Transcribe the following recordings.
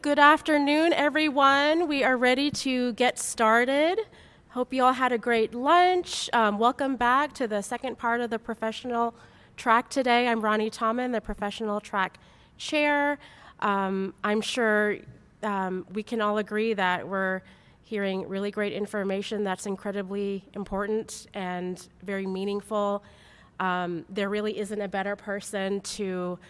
Good afternoon, everyone. We are ready to get started. Hope you all had a great lunch. Welcome back to the second part of the professional track today. I'm Ronnie Tommen, the professional track chair. I'm sure we can all agree that we're hearing really great information that's incredibly important and very meaningful. There really isn't a better person to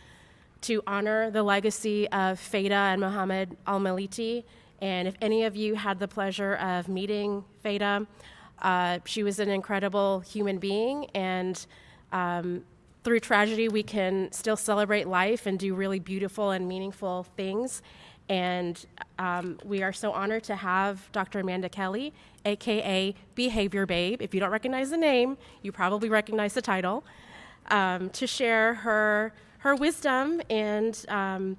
honor the legacy of Feda and Muhammed Almaliti. And if any of you had the pleasure of meeting Feda, she was an incredible human being. And through tragedy, we can still celebrate life and do really beautiful and meaningful things. And we are so honored to have Dr. Amanda Kelly, AKA Behavior Babe. If you don't recognize the name, you probably recognize the title, to share her wisdom. And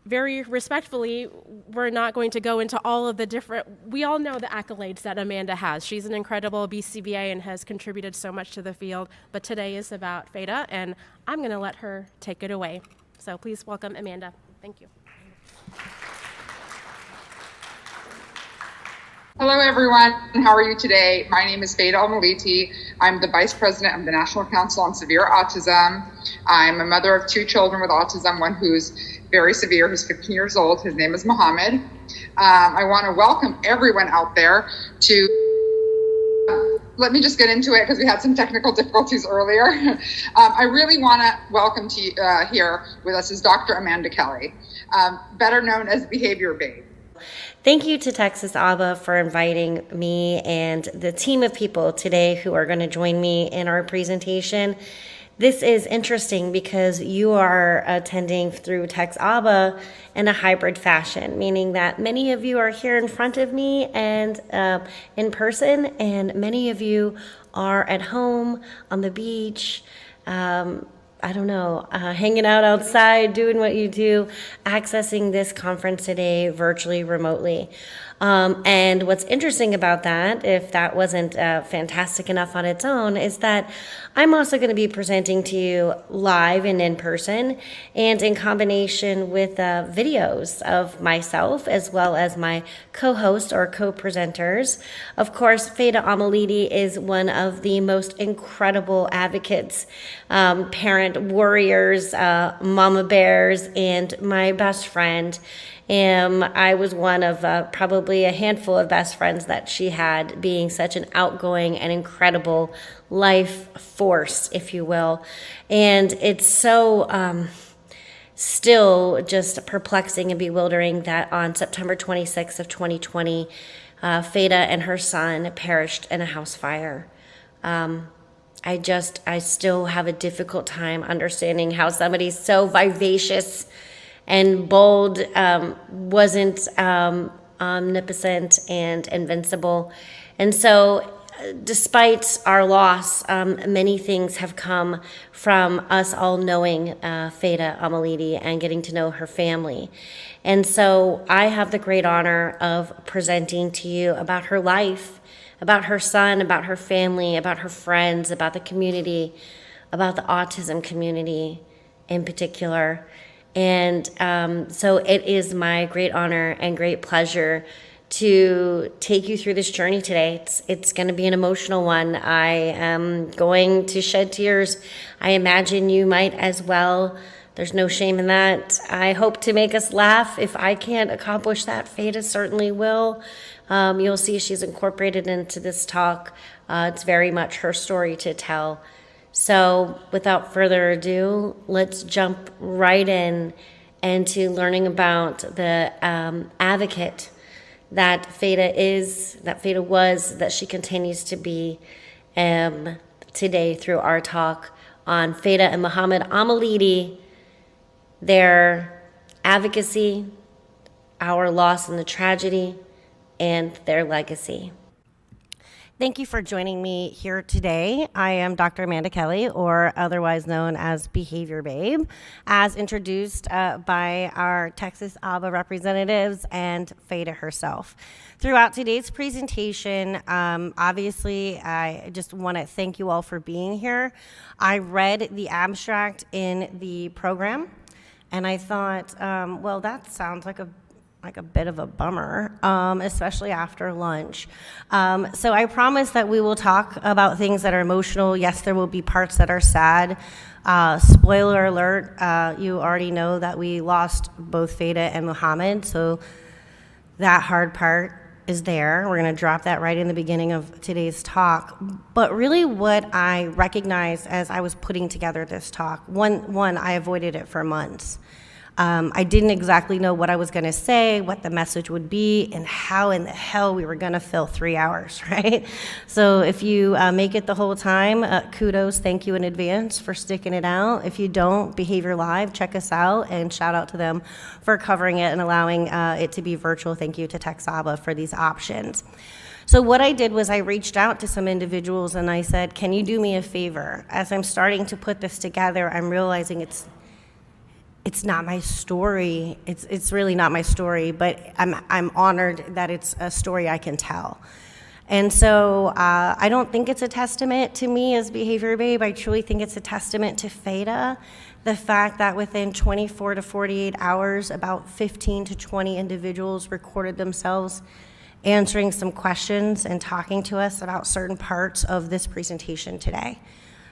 very respectfully, we're not going to go into all of the different, we all know the accolades that Amanda has. She's an incredible BCBA and has contributed so much to the field, but today is about Feda, and I'm gonna let her take it away. So please welcome Amanda. Thank you. Hello, everyone. How are you today? My name is Feda Almaliti. I'm the Vice President of the National Council on Severe Autism. I'm a mother of 2 children with autism, one who's very severe, who's 15 years old. His name is Muhammed. I want to welcome everyone out there to, let me just get into it because we had some technical difficulties earlier. I really want to welcome to here with us is Dr. Amanda Kelly, better known as Behavior Babe. Thank you to Texas ABA for inviting me and the team of people today who are going to join me in our presentation. This is interesting because you are attending through Tex ABA in a hybrid fashion, meaning that many of you are here in front of me and in person, and many of you are at home, on the beach, I don't know, hanging out outside, doing what you do, accessing this conference today virtually, remotely. And what's interesting about that, if that wasn't fantastic enough on its own, is that I'm also going to be presenting to you live and in person, and in combination with videos of myself as well as my co-host or co-presenters. Of course, Feda Almaliti is one of the most incredible advocates, parent warriors, mama bears, and my best friend. I was one of probably a handful of best friends that she had, being such an outgoing and incredible life force, if you will. And it's so still just perplexing and bewildering that on September 26th of 2020, Feda and her son perished in a house fire. I still have a difficult time understanding how somebody so vivacious and bold wasn't omnipotent and invincible. And so despite our loss, many things have come from us all knowing Feda Almaliti and getting to know her family. And so I have the great honor of presenting to you about her life, about her son, about her family, about her friends, about the community, about the autism community in particular. And so it is my great honor and great pleasure to take you through this journey today. It's going to be an emotional one. I am going to shed tears. I imagine you might as well. There's no shame in that. I hope to make us laugh. If I can't accomplish that, Feda certainly will. You'll see she's incorporated into this talk. It's very much her story to tell. So without further ado, let's jump right in into learning about the advocate that Feda is, that Feda was, that she continues to be today through our talk on Feda and Muhammed Almaliti, their advocacy, our loss and the tragedy, and their legacy. Thank you for joining me here today. I am Dr. Amanda Kelly, or otherwise known as Behavior Babe, as introduced by our Texas ABA representatives and Feda herself. Throughout today's presentation, obviously, I just want to thank you all for being here. I read the abstract in the program. And I thought, well, that sounds like a bit of a bummer, especially after lunch. So I promise that we will talk about things that are emotional. Yes, there will be parts that are sad. Spoiler alert, you already know that we lost both Feda and Muhammed, so that hard part is there. We're going to drop that right in the beginning of today's talk. But really what I recognized as I was putting together this talk, one, I avoided it for months. I didn't exactly know what I was going to say, what the message would be, and how in the hell we were going to fill 3 hours, right? So if you make it the whole time, kudos, thank you in advance for sticking it out. If you don't, Behavior Live, check us out, and shout out to them for covering it and allowing it to be virtual. Thank you to TechSaba for these options. So what I did was I reached out to some individuals and I said, can you do me a favor? As I'm starting to put this together, I'm realizing it's not my story. It's really not my story, but I'm honored that it's a story I can tell. And so I don't think it's a testament to me as Behavior Babe. I truly think it's a testament to Feda. The fact that within 24 to 48 hours, about 15 to 20 individuals recorded themselves answering some questions and talking to us about certain parts of this presentation today.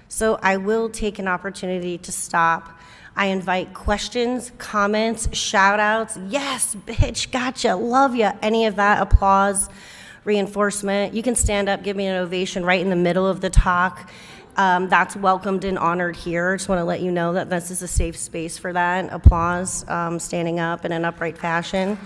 So I will take an opportunity to stop. I invite questions, comments, shout outs. Yes, bitch, gotcha, love ya. Any of that, applause, reinforcement. You can stand up, give me an ovation right in the middle of the talk. That's welcomed and honored here. Just want to let you know that this is a safe space for that. Applause, standing up in an upright fashion.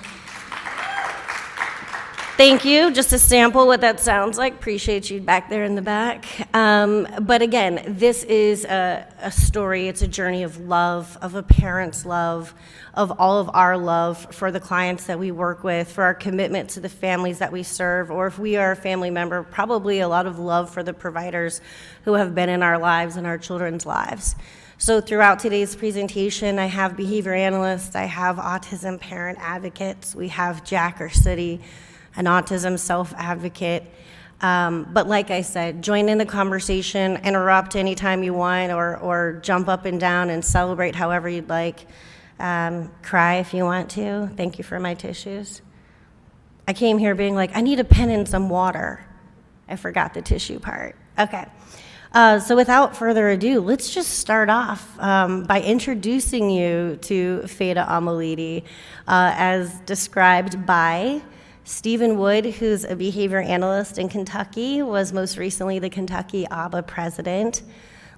Thank you. Just a sample what that sounds like. Appreciate you back there in the back. But again, this is a story. It's a journey of love, of a parent's love, of all of our love for the clients that we work with, for our commitment to the families that we serve, or if we are a family member, probably a lot of love for the providers who have been in our lives and our children's lives. So throughout today's presentation, I have behavior analysts, I have autism parent advocates, we have Jack or City, an autism self-advocate. But like I said, join in the conversation, interrupt anytime you want, or jump up and down and celebrate however you'd like. Cry if you want to. Thank you for my tissues. I came here being like, I need a pen and some water. I forgot the tissue part. Okay. So without further ado, let's just start off by introducing you to Feda Almaliti, as described by Stephen Wood, who's a behavior analyst in Kentucky, was most recently the Kentucky ABA president.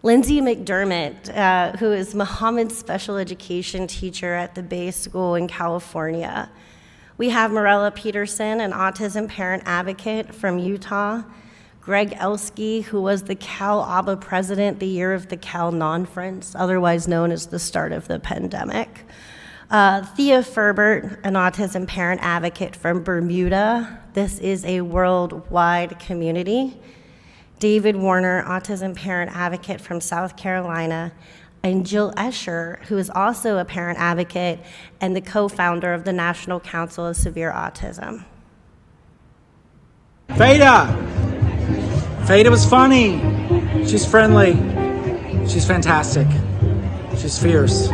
Lindsay McDermott, who is Muhammad's special education teacher at the Bay School in California. We have Morella Peterson, an autism parent advocate from Utah. Greg Elsky, who was the Cal ABA president the year of the Cal Nonference, otherwise known as the start of the pandemic. Thea Ferbert, an autism parent advocate from Bermuda. This is a worldwide community. David Warner, autism parent advocate from South Carolina. And Jill Escher, who is also a parent advocate and the co-founder of the National Council of Severe Autism. Feda! Feda was funny. She's friendly. She's fantastic. She's fierce.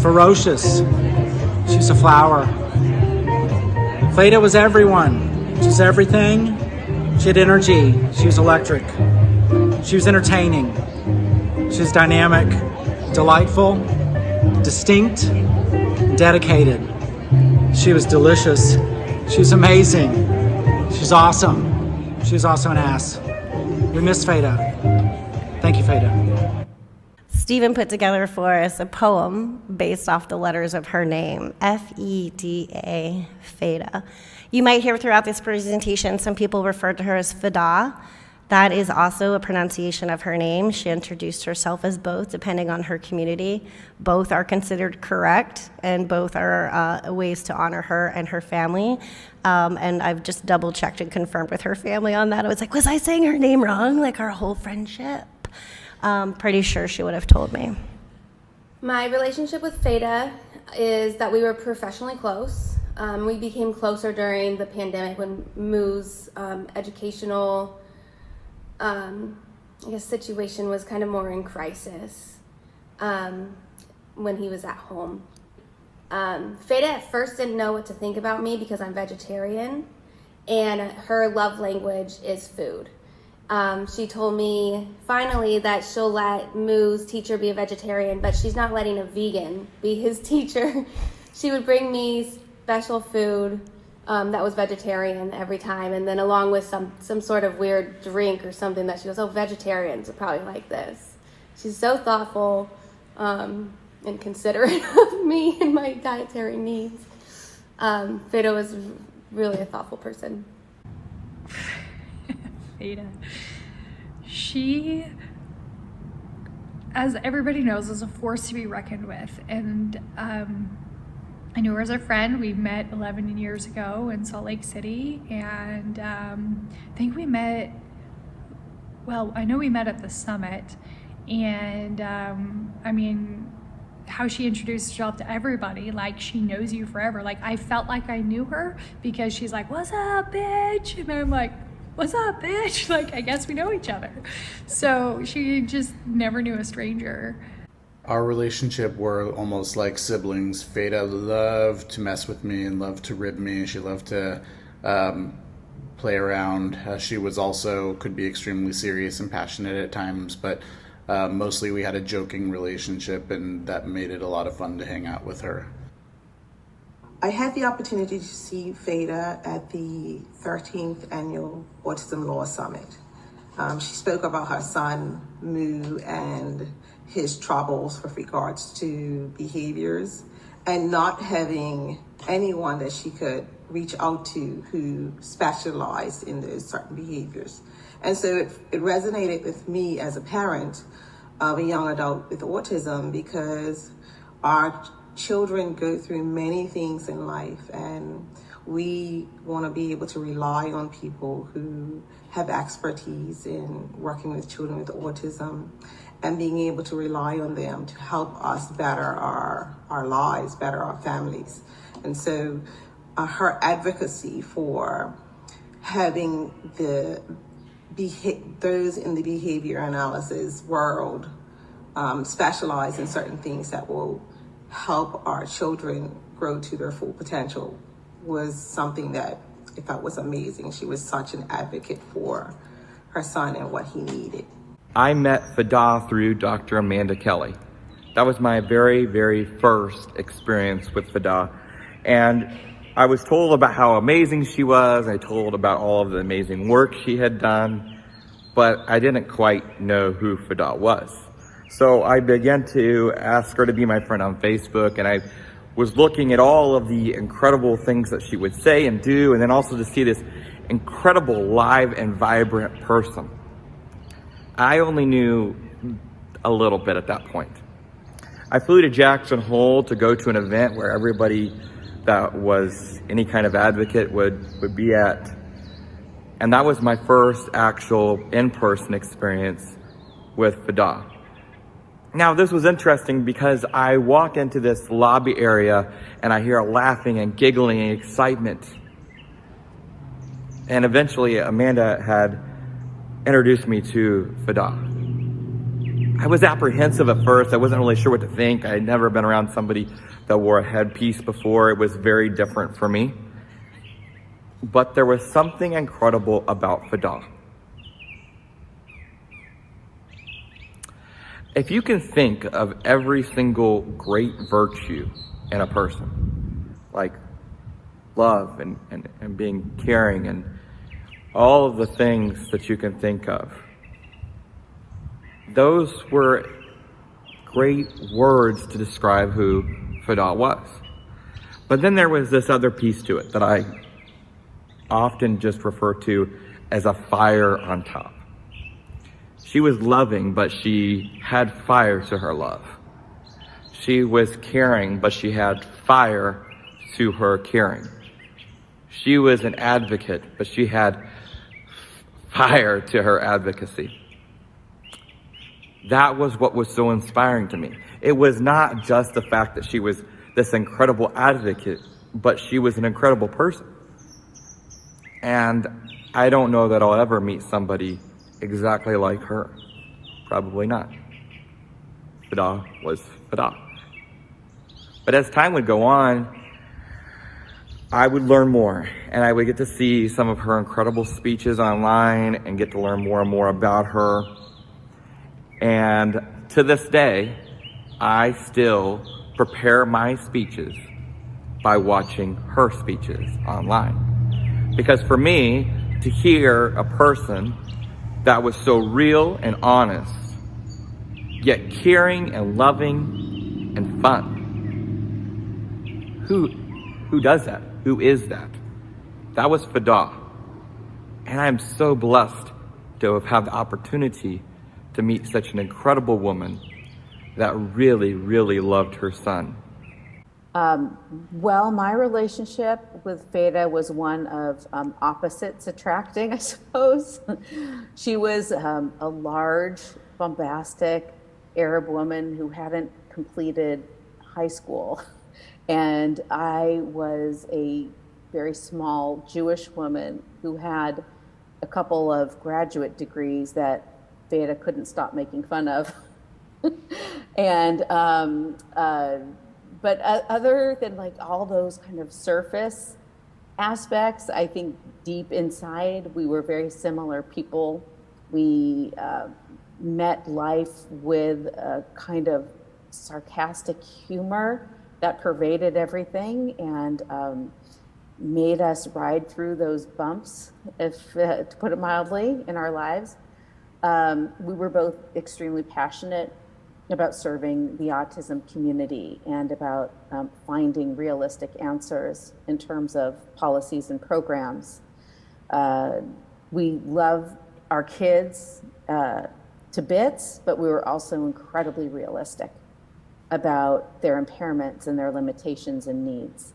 Ferocious. She's a flower. Feda was everyone. She's everything. She had energy. She was electric. She was entertaining. She was dynamic, delightful, distinct, dedicated. She was delicious. She was amazing. She's awesome. She was also an ass. We miss Feda. Thank you, Feda. Stephen put together for us a poem based off the letters of her name, F-E-D-A, Feda. You might hear throughout this presentation some people refer to her as Feda. That is also a pronunciation of her name. She introduced herself as both, depending on her community. Both are considered correct, and both are ways to honor her and her family. And I've just double-checked and confirmed with her family on that. I was like, was I saying her name wrong, like our whole friendship? Pretty sure she would have told me. My relationship with Feda is that we were professionally close. We became closer during the pandemic when Moo's educational situation was kind of more in crisis. when he was at home. Feda at first didn't know what to think about me because I'm vegetarian, and her love language is food. She told me finally that she'll let Moo's teacher be a vegetarian, but she's not letting a vegan be his teacher. She would bring me special food that was vegetarian every time, and then along with some sort of weird drink or something that she goes, oh, vegetarians are probably like this. She's so thoughtful and considerate of me and my dietary needs. Feda was really a thoughtful person. Feda. She, as everybody knows, is a force to be reckoned with. And I knew her as a friend. We met 11 years ago in Salt Lake City. And I think we met, well, I know we met at the summit. And I mean, how she introduced herself to everybody, like she knows you forever. Like I felt like I knew her because she's like, what's up, bitch? And I'm like, what's up, bitch? Like, I guess we know each other. So she just never knew a stranger. Our relationship were almost like siblings. Feda loved to mess with me and loved to rib me. She loved to play around. She was also, could be extremely serious and passionate at times, but mostly we had a joking relationship, and that made it a lot of fun to hang out with her. I had the opportunity to see Feda at the 13th Annual Autism Law Summit. She spoke about her son, Moo, and his troubles with regards to behaviors and not having anyone that she could reach out to who specialized in those certain behaviors. And so it resonated with me as a parent of a young adult with autism, because our children go through many things in life, and we want to be able to rely on people who have expertise in working with children with autism and being able to rely on them to help us better our lives, better our families. And so her advocacy for having those in the behavior analysis world specialize in certain things that will help our children grow to their full potential was something that I thought was amazing. She was such an advocate for her son and what he needed. I met Feda through Dr. Amanda Kelly. That was my very, very first experience with Feda. And I was told about how amazing she was. I told about all of the amazing work she had done, but I didn't quite know who Feda was. So I began to ask her to be my friend on Facebook, and I was looking at all of the incredible things that she would say and do, and then also to see this incredible live and vibrant person. I only knew a little bit at that point. I flew to Jackson Hole to go to an event where everybody that was any kind of advocate would be at. And that was my first actual in-person experience with Feda. Now, this was interesting because I walk into this lobby area and I hear laughing and giggling and excitement. And eventually Amanda had introduced me to Feda. I was apprehensive at first. I wasn't really sure what to think. I had never been around somebody that wore a headpiece before. It was very different for me. But there was something incredible about Feda. If you can think of every single great virtue in a person, like love and being caring and all of the things that you can think of, those were great words to describe who Feda was. But then there was this other piece to it that I often just refer to as a fire on top. She was loving, but she had fire to her love. She was caring, but she had fire to her caring. She was an advocate, but she had fire to her advocacy. That was what was so inspiring to me. It was not just the fact that she was this incredible advocate, but she was an incredible person. And I don't know that I'll ever meet somebody exactly like her. Probably not. Feda was Feda. But as time would go on, I would learn more, and I would get to see some of her incredible speeches online and get to learn more and more about her. And to this day, I still prepare my speeches by watching her speeches online. Because for me, to hear a person that was so real and honest, yet caring and loving and fun, who does that? Who is that? That was Feda. And I'm so blessed to have had the opportunity to meet such an incredible woman that really, really loved her son. Well, my relationship with Feda was one of opposites attracting, I suppose. She was a large, bombastic Arab woman who hadn't completed high school. And I was a very small Jewish woman who had a couple of graduate degrees that Feda couldn't stop making fun of. And but other than like all those kind of surface aspects, I think deep inside we were very similar people. We met life with a kind of sarcastic humor that pervaded everything and made us ride through those bumps, if to put it mildly, in our lives. We were both extremely passionate about serving the autism community and about finding realistic answers in terms of policies and programs. We love our kids to bits, but we were also incredibly realistic about their impairments and their limitations and needs.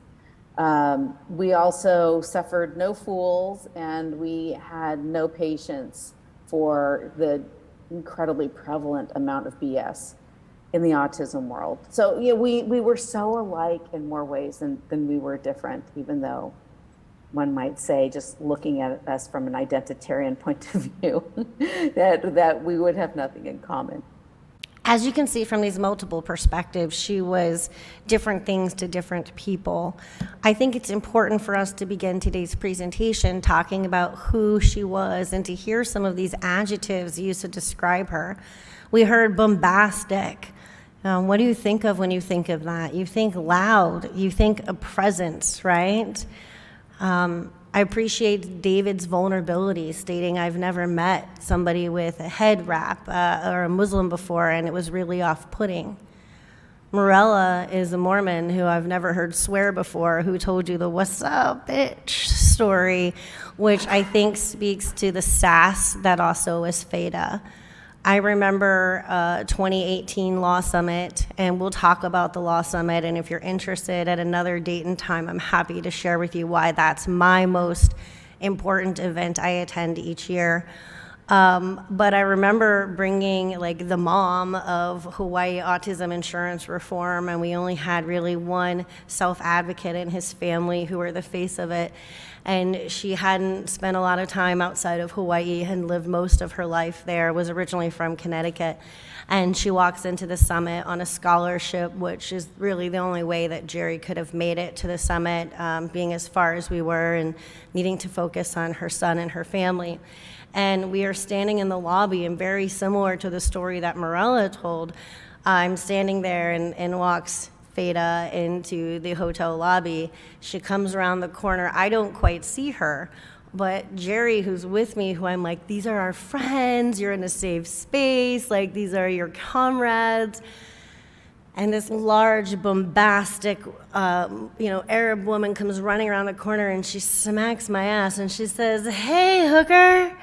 We also suffered no fools, and we had no patience for the incredibly prevalent amount of BS in the autism world. So yeah, we were so alike in more ways than we were different, even though one might say, just looking at us from an identitarian point of view, that we would have nothing in common. As you can see from these multiple perspectives, she was different things to different people. I think it's important for us to begin today's presentation talking about who she was and to hear some of these adjectives used to describe her. We heard bombastic. What do you think of when you think of that? You think loud, you think a presence, right? I appreciate David's vulnerability, stating I've never met somebody with a head wrap or a Muslim before, and it was really off-putting. Morella is a Mormon who I've never heard swear before, who told you the "what's up, bitch" story, which I think speaks to the sass that also is Feda. I remember 2018 Law Summit, and we'll talk about the Law Summit, and if you're interested at another date and time, I'm happy to share with you why that's my most important event I attend each year. But I remember bringing like the mom of Hawaii autism insurance reform, and we only had really one self-advocate in his family who were the face of it. And she hadn't spent a lot of time outside of Hawaii and lived most of her life there, was originally from Connecticut. And she walks into the summit on a scholarship, which is really the only way that Jerry could have made it to the summit, being as far as we were and needing to focus on her son and her family. And we are standing in the lobby, and very similar to the story that Morella told, I'm standing there and walks Feda into the hotel lobby. She comes around the corner. I don't quite see her, but Jerry, who's with me, who I'm like, these are our friends, you're in a safe space, like these are your comrades. And this large, bombastic, Arab woman comes running around the corner, and she smacks my ass, and she says, "Hey, hooker."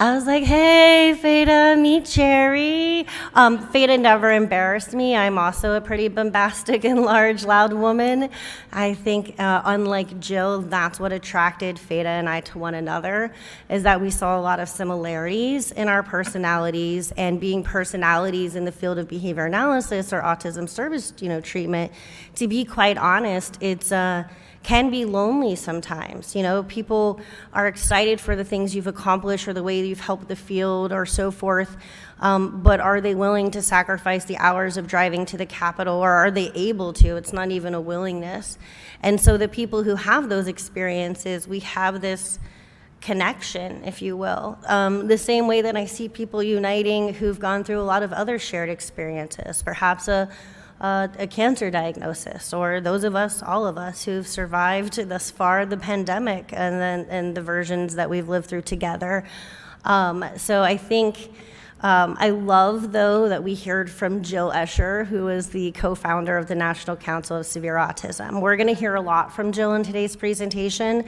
I was like, "Hey, Feda, meet Jerry." Feda never embarrassed me. I'm also a pretty bombastic and large, loud woman. I think, unlike Jill, that's what attracted Feda and I to one another, is that we saw a lot of similarities in our personalities, and being personalities in the field of behavior analysis or autism service, treatment. To be quite honest, it's can be lonely sometimes. You know, people are excited for the things you've accomplished or the way you've helped the field or so forth, but are they willing to sacrifice the hours of driving to the Capitol, or are they able to? It's not even a willingness. And so the people who have those experiences, we have this connection, if you will. The same way that I see people uniting who've gone through a lot of other shared experiences, perhaps a cancer diagnosis, or those of us, all of us, who've survived thus far the pandemic and the versions that we've lived through together. So I think I love, though, that we heard from Jill Escher, who is the co-founder of the National Council of Severe Autism. We're going to hear a lot from Jill in today's presentation,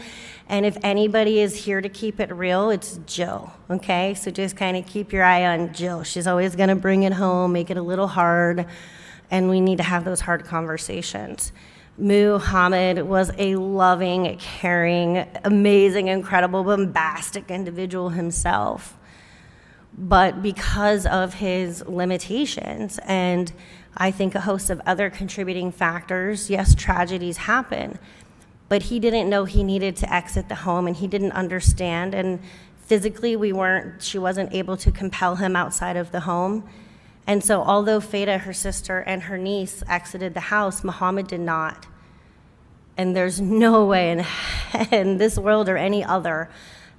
and if anybody is here to keep it real, it's Jill, okay? So just kind of keep your eye on Jill. She's always going to bring it home, make it a little hard, and we need to have those hard conversations. Muhammed was a loving, caring, amazing, incredible, bombastic individual himself. But because of his limitations and I think a host of other contributing factors, yes, tragedies happen, but he didn't know he needed to exit the home, and he didn't understand, and physically she wasn't able to compel him outside of the home. And so although Feda, her sister, and her niece exited the house, Muhammed did not. And there's no way in this world or any other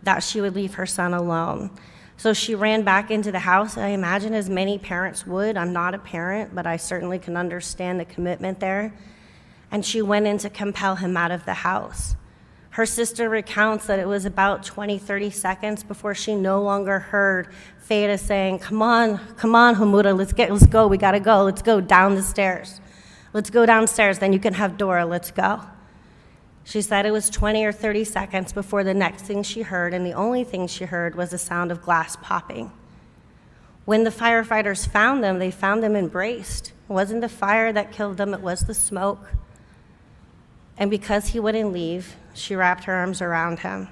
that she would leave her son alone. So she ran back into the house, I imagine, as many parents would. I'm not a parent, but I certainly can understand the commitment there. And she went in to compel him out of the house. Her sister recounts that it was about 20, 30 seconds before she no longer heard Feda saying, come on, Hamuda, let's go, we gotta go, let's go down the stairs. Let's go downstairs, then you can have Dora, let's go. She said it was 20 or 30 seconds before the next thing she heard, and the only thing she heard was the sound of glass popping. When the firefighters found them, they found them embraced. It wasn't the fire that killed them, it was the smoke. And because he wouldn't leave, she wrapped her arms around him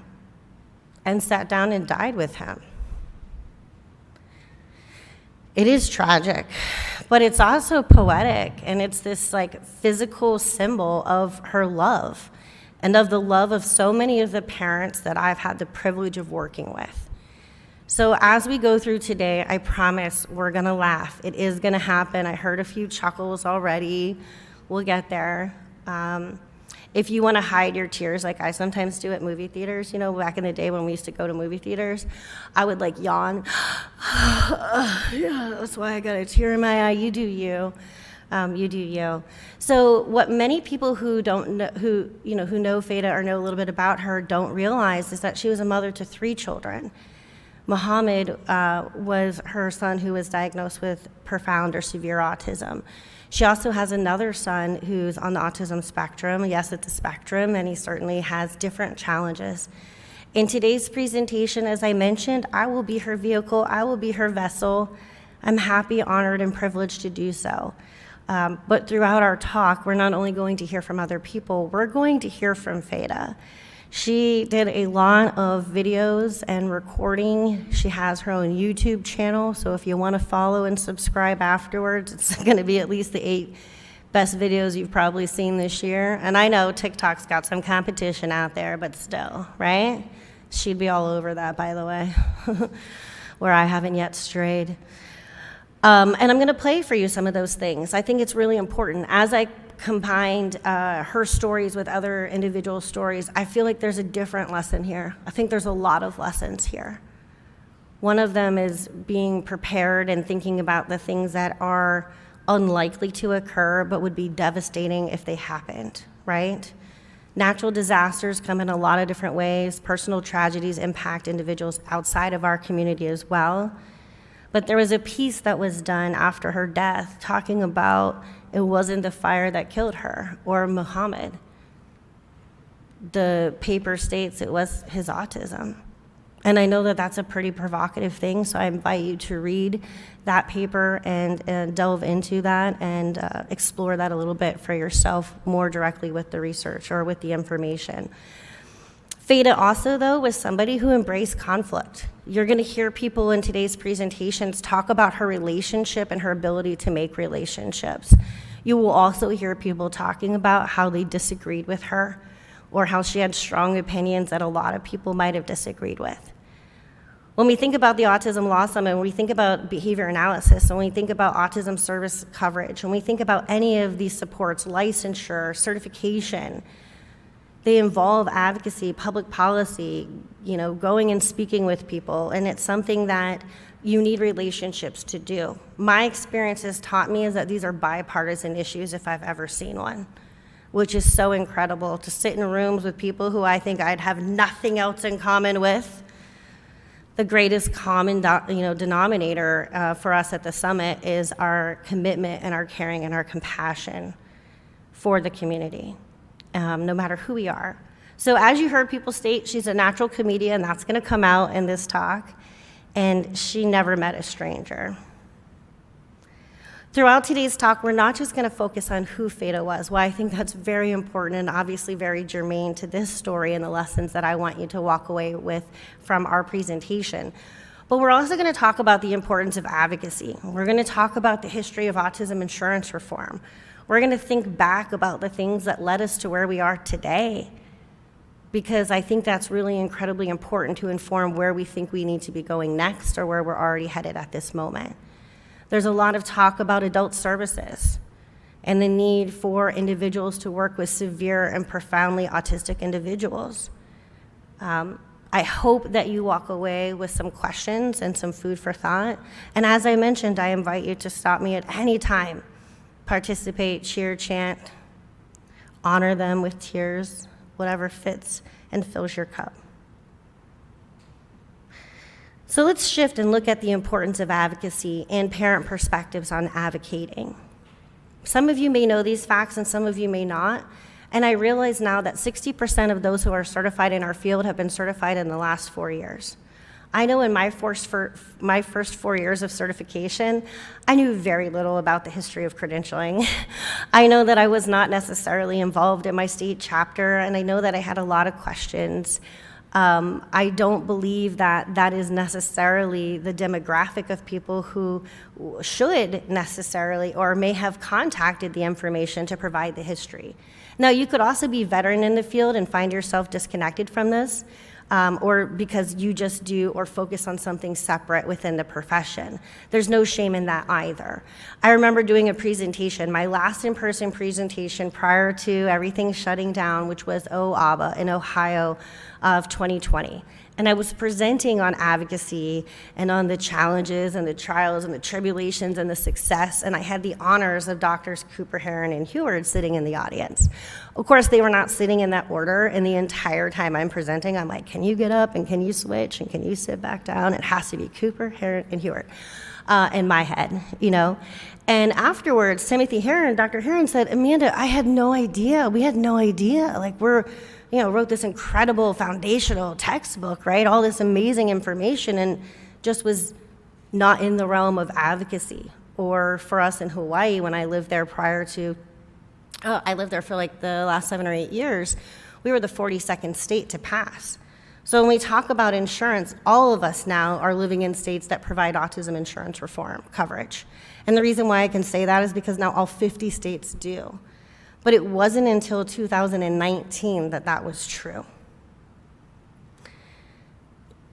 and sat down and died with him. It is tragic, but it's also poetic, and it's this like physical symbol of her love and of the love of so many of the parents that I've had the privilege of working with. So as we go through today, I promise we're gonna laugh. It is gonna happen. I heard a few chuckles already. We'll get there. If you wanna hide your tears like I sometimes do at movie theaters, you know, back in the day when we used to go to movie theaters, I would like yawn. Yeah, that's why I got a tear in my eye. You do you. You do you. So what many people who know Feda or know a little bit about her don't realize is that she was a mother to 3 children. Muhammed was her son who was diagnosed with profound or severe autism. She also has another son who's on the autism spectrum. Yes, it's a spectrum, and he certainly has different challenges. In today's presentation, as I mentioned, I will be her vehicle, I will be her vessel. I'm happy, honored, and privileged to do so. But throughout our talk, we're not only going to hear from other people, we're going to hear from Feda. She did a lot of videos and recording. She has her own YouTube channel, so if you want to follow and subscribe afterwards, it's going to be at least the 8 best videos you've probably seen this year. And I know TikTok's got some competition out there, but still, right? She'd be all over that, by the way, where I haven't yet strayed. And I'm going to play for you some of those things. I think it's really important. As I combined her stories with other individual stories, I feel like there's a different lesson here. I think there's a lot of lessons here. One of them is being prepared and thinking about the things that are unlikely to occur but would be devastating if they happened, right? Natural disasters come in a lot of different ways. Personal tragedies impact individuals outside of our community as well. But there was a piece that was done after her death talking about it wasn't the fire that killed her or Muhammad. The paper states it was his autism. And I know that that's a pretty provocative thing, so I invite you to read that paper and delve into that and explore that a little bit for yourself more directly with the research or with the information. Feda also, though, was somebody who embraced conflict. You're going to hear people in today's presentations talk about her relationship and her ability to make relationships. You will also hear people talking about how they disagreed with her or how she had strong opinions that a lot of people might have disagreed with. When we think about the Autism Law Summit, when we think about behavior analysis, when we think about autism service coverage, when we think about any of these supports, licensure, certification, they involve advocacy, public policy, going and speaking with people, and it's something that you need relationships to do. My experience has taught me is that these are bipartisan issues if I've ever seen one, which is so incredible to sit in rooms with people who I think I'd have nothing else in common with. The greatest common denominator for us at the summit is our commitment and our caring and our compassion for the community, no matter who we are. So as you heard people state, she's a natural comedian. That's going to come out in this talk. And she never met a stranger. Throughout today's talk, we're not just going to focus on who Feda was. Well, I think that's very important and obviously very germane to this story and the lessons that I want you to walk away with from our presentation. But we're also going to talk about the importance of advocacy. We're going to talk about the history of autism insurance reform. We're going to think back about the things that led us to where we are today, because I think that's really incredibly important to inform where we think we need to be going next or where we're already headed at this moment. There's a lot of talk about adult services and the need for individuals to work with severe and profoundly autistic individuals. I hope that you walk away with some questions and some food for thought. And as I mentioned, I invite you to stop me at any time, participate, cheer, chant, honor them with tears, whatever fits and fills your cup. So let's shift and look at the importance of advocacy and parent perspectives on advocating. Some of you may know these facts and some of you may not. And I realize now that 60% of those who are certified in our field have been certified in the last 4 years. I know in my first 4 years of certification, I knew very little about the history of credentialing. I know that I was not necessarily involved in my state chapter, and I know that I had a lot of questions. I don't believe that that is necessarily the demographic of people who should necessarily or may have contacted the information to provide the history. Now, you could also be a veteran in the field and find yourself disconnected from this, or because you just do or focus on something separate within the profession. There's no shame in that either. I remember doing a presentation, my last in-person presentation prior to everything shutting down, which was OABA in Ohio of 2020. And I was presenting on advocacy and on the challenges and the trials and the tribulations and the success, and I had the honors of Drs. Cooper, Heron, and Heward sitting in the audience. Of course, they were not sitting in that order, and the entire time I'm presenting, I'm like, can you get up, and can you switch, and can you sit back down? It has to be Cooper, Heron, and Heward in my head, And afterwards, Dr. Heron said, Amanda, I had no idea. We had no idea. Like, wrote this incredible foundational textbook, right? All this amazing information, and just was not in the realm of advocacy. Or for us in Hawaii, when I lived there I lived there for like the last 7 or 8 years, we were the 42nd state to pass. So when we talk about insurance, all of us now are living in states that provide autism insurance reform coverage. And the reason why I can say that is because now all 50 states do. But it wasn't until 2019 that that was true.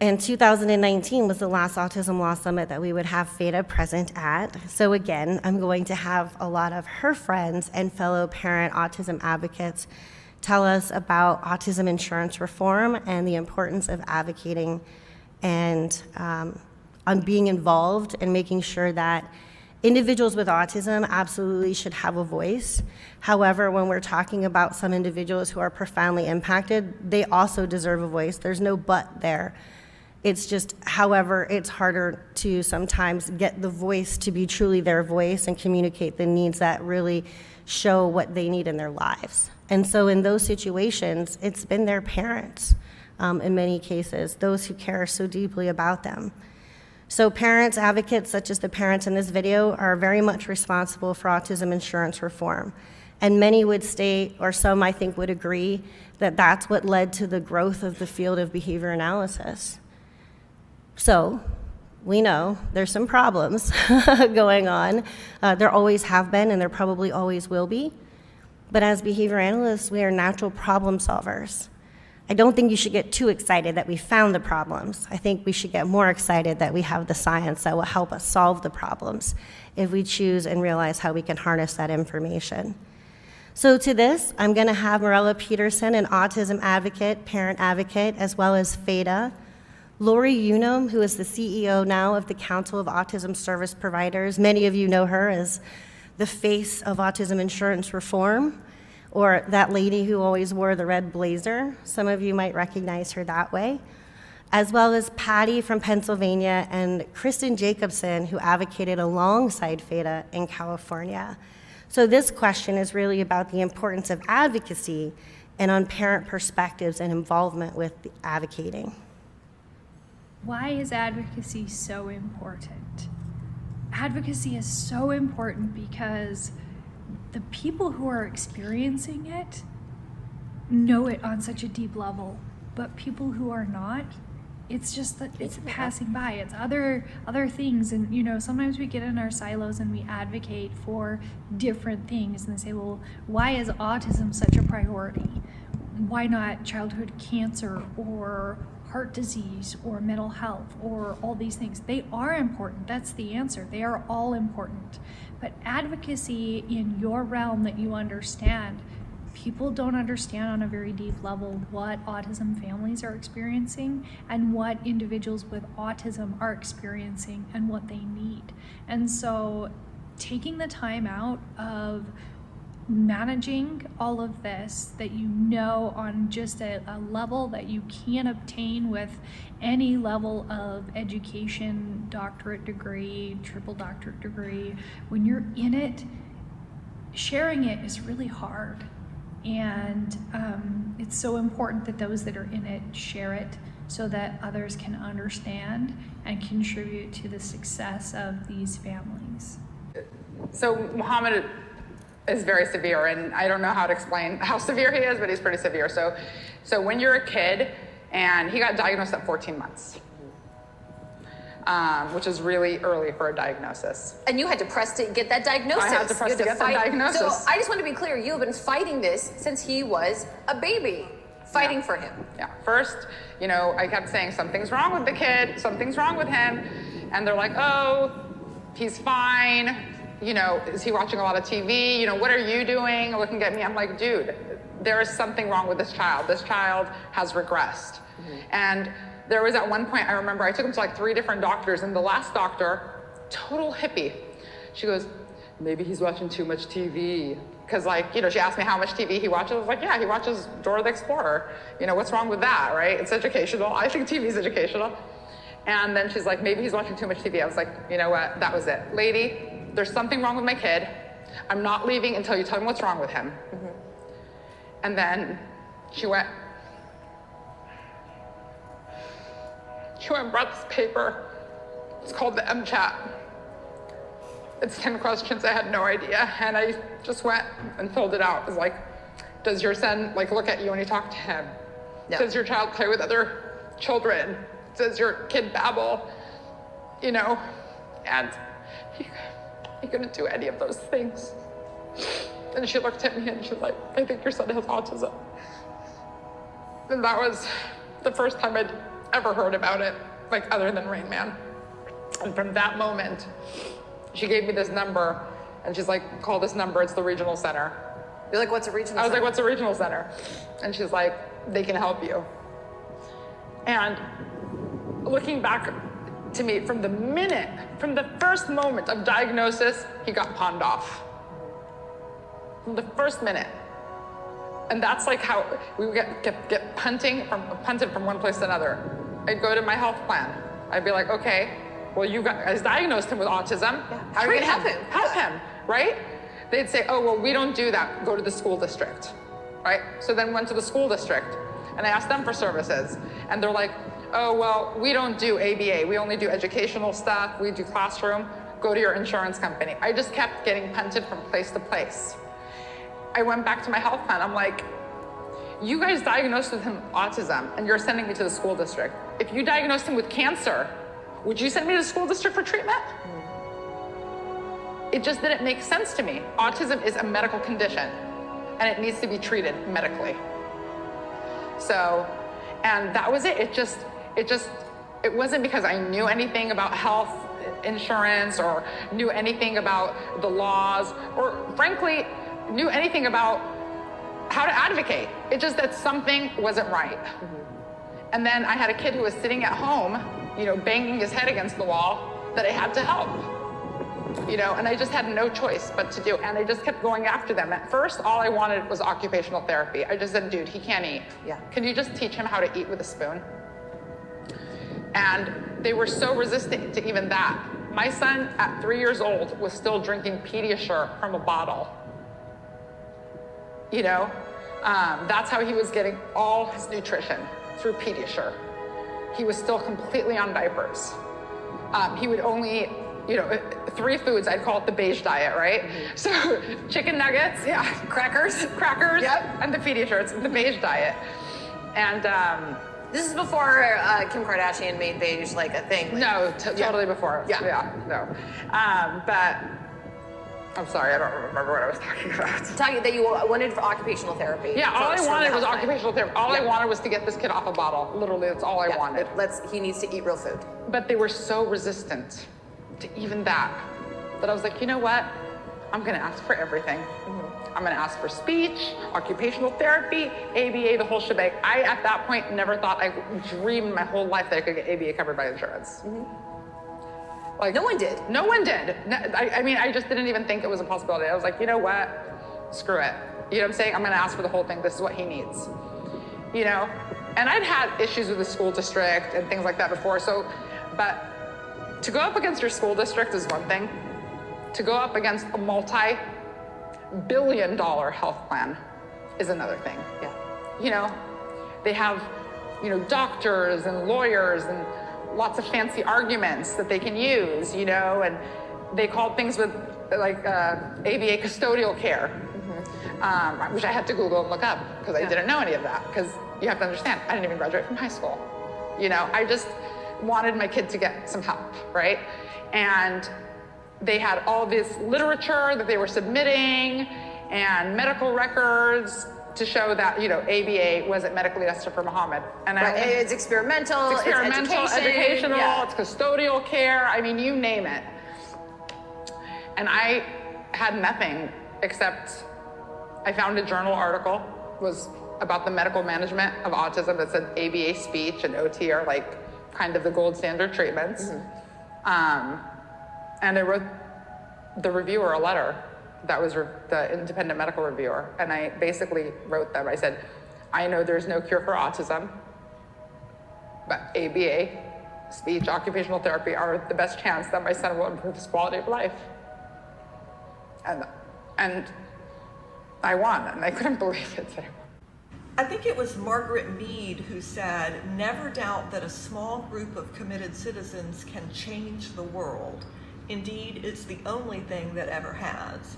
And 2019 was the last Autism Law Summit that we would have Feda present at. So again, I'm going to have a lot of her friends and fellow parent autism advocates tell us about autism insurance reform and the importance of advocating and on being involved and making sure that individuals with autism absolutely should have a voice. However, when we're talking about some individuals who are profoundly impacted, they also deserve a voice. There's no but there. It's just, however, it's harder to sometimes get the voice to be truly their voice and communicate the needs that really show what they need in their lives. And so in those situations, it's been their parents, in many cases, those who care so deeply about them. So parents, advocates, such as the parents in this video, are very much responsible for autism insurance reform. And many would state, or some I think would agree, that that's what led to the growth of the field of behavior analysis. So we know there's some problems going on. There always have been, and there probably always will be. But as behavior analysts, we are natural problem solvers. I don't think you should get too excited that we found the problems. I think we should get more excited that we have the science that will help us solve the problems if we choose and realize how we can harness that information. So to this, I'm gonna have Morella Peterson, an autism advocate, parent advocate, as well as Feda, Lori Unum, who is the CEO now of the Council of Autism Service Providers. Many of you know her as the face of autism insurance reform, or that lady who always wore the red blazer. Some of you might recognize her that way. As well as Patty from Pennsylvania and Kristen Jacobson, who advocated alongside Feda in California. So this question is really about the importance of advocacy and on parent perspectives and involvement with advocating. Why is advocacy so important? Advocacy is so important because the people who are experiencing it know it on such a deep level, but people who are not, it's just that it's passing by. It's other things, and you know, sometimes we get in our silos and we advocate for different things, and they say, well, why is autism such a priority? Why not childhood cancer or heart disease or mental health or all these things? They are important. That's the answer. They are all important. But advocacy in your realm that you understand, people don't understand on a very deep level what autism families are experiencing and what individuals with autism are experiencing and what they need. And so taking the time out of managing all of this that you know on just a level that you can obtain with any level of education, doctorate degree, triple doctorate degree, when you're in it, sharing it is really hard. And it's so important that those that are in it share it so that others can understand and contribute to the success of these families. So Muhammed is very severe, and I don't know how to explain how severe he is, but he's pretty severe. So when you're a kid, and he got diagnosed at 14 months, which is really early for a diagnosis. And you had to press to get that diagnosis. I had to press to get that diagnosis. So I just want to be clear, you have been fighting this since he was a baby, fighting for him. Yeah, first, you know, I kept saying something's wrong with the kid, something's wrong with him, and they're like, oh, he's fine. You know, is he watching a lot of TV? You know, what are you doing looking at me? I'm like, dude, there is something wrong with this child. This child has regressed. And there was at one point, I remember I took him to like 3 different doctors, and the last doctor, total hippie. She goes, maybe he's watching too much TV. Because like, you know, she asked me how much TV he watches. I was like, yeah, he watches Dora the Explorer. You know, what's wrong with that, right? It's educational. I think TV is educational. And then she's like, maybe he's watching too much TV. I was like, you know what, that was it. Lady, there's something wrong with my kid. I'm not leaving until you tell me what's wrong with him. And then she went and brought this paper. It's called the MChat. It's 10 questions. I had no idea. And I just went and filled it out. It was like, does your son like look at you when you talk to him? Yeah. Does your child play with other children? Does your kid babble? You know, and he couldn't do any of those things. And she looked at me and she's like, I think your son has autism. And that was the first time I'd ever heard about it, like other than Rain Man. And from that moment, she gave me this number and she's like, call this number, it's the regional center. You're like, what's a regional center? I was like, what's a regional center? And she's like, they can help you. And looking back to me, from the first moment of diagnosis, he got pawned off. From the first minute. And that's like how we would get punted from one place to another. I'd go to my health plan. I'd be like, okay, well, you guys diagnosed him with autism. Yeah. How are we gonna help him? Help him, right? They'd say, oh, well, we don't do that. Go to the school district, right? So then went to the school district and I asked them for services. And they're like, oh, well, we don't do ABA. We only do educational stuff. We do classroom. Go to your insurance company. I just kept getting punted from place to place. I went back to my health plan. I'm like, you guys diagnosed with him autism and you're sending me to the school district. If you diagnosed him with cancer, would you send me to the school district for treatment? It just didn't make sense to me. Autism is a medical condition. and it needs to be treated medically. So, and that was it. It wasn't because I knew anything about health insurance or knew anything about the laws or frankly knew anything about how to advocate. It just that something wasn't right. And then I had a kid who was sitting at home, you know, banging his head against the wall that I had to help. You know, and I just had no choice but to do. And I just kept going after them. At first, all I wanted was occupational therapy. I just said, dude, he can't eat. Yeah. Can you just teach him how to eat with a spoon? And they were so resistant to even that. My son, at 3 years old, was still drinking Pediasure from a bottle. You know, that's how he was getting all his nutrition, through Pediasure. He was still completely on diapers. He would only, you know, 3 foods, I'd call it the beige diet, right? So chicken nuggets, yeah, crackers, yep, and the Pediasure, it's the beige diet. And this is before Kim Kardashian made beige like a thing. Like, no, totally before. Yeah. No. But I'm sorry, I don't remember what I was talking about. Talking that you wanted for occupational therapy. Yeah, all I wanted was health occupational therapy. All I wanted was to get this kid off a bottle. Literally, that's all I wanted. He needs to eat real food. But they were so resistant to even that I was like, you know what? I'm gonna ask for everything. I'm gonna ask for speech, occupational therapy, ABA, the whole shebang. I, at that point, never thought I could dream my whole life that I could get ABA covered by insurance. Like, no one did. No one did. I mean, I just didn't even think it was a possibility. I was like, you know what? Screw it. You know what I'm saying? I'm gonna ask for the whole thing. This is what he needs. You know? And I'd had issues with the school district and things like that before, but to go up against your school district is one thing. To go up against a multi-billion-dollar health plan is another thing. Yeah. You know, they have, you know, doctors and lawyers and lots of fancy arguments that they can use, you know, and they call things with like ABA custodial care, which I had to Google and look up because I didn't know any of that. Because you have to understand, I didn't even graduate from high school. You know, I just wanted my kid to get some help, right? And they had all this literature that they were submitting and medical records to show that, you know, ABA wasn't medically necessary for Muhammed. And it's experimental, it's educational, it's custodial care, I mean, you name it. And I had nothing except I found a journal article, was about the medical management of autism that said ABA speech and OT are like kind of the gold standard treatments. And I wrote the reviewer a letter. That was the independent medical reviewer. And I basically wrote them, I said, I know there's no cure for autism, but ABA, speech, occupational therapy are the best chance that my son will improve his quality of life. And I won, and I couldn't believe it. I think it was Margaret Mead who said, never doubt that a small group of committed citizens can change the world. Indeed, it's the only thing that ever has.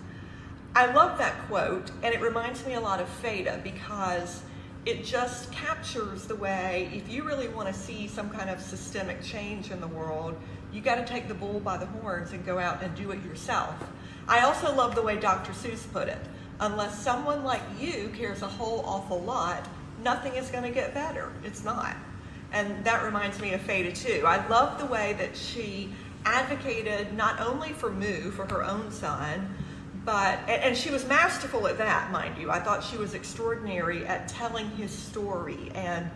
I love that quote, and it reminds me a lot of Feda because it just captures the way, if you really want to see some kind of systemic change in the world, you got to take the bull by the horns and go out and do it yourself. I also love the way Dr. Seuss put it. Unless someone like you cares a whole awful lot, nothing is going to get better. It's not. And that reminds me of Feda too. I love the way that she advocated not only for Mu, for her own son, and she was masterful at that, mind you. I thought she was extraordinary at telling his story and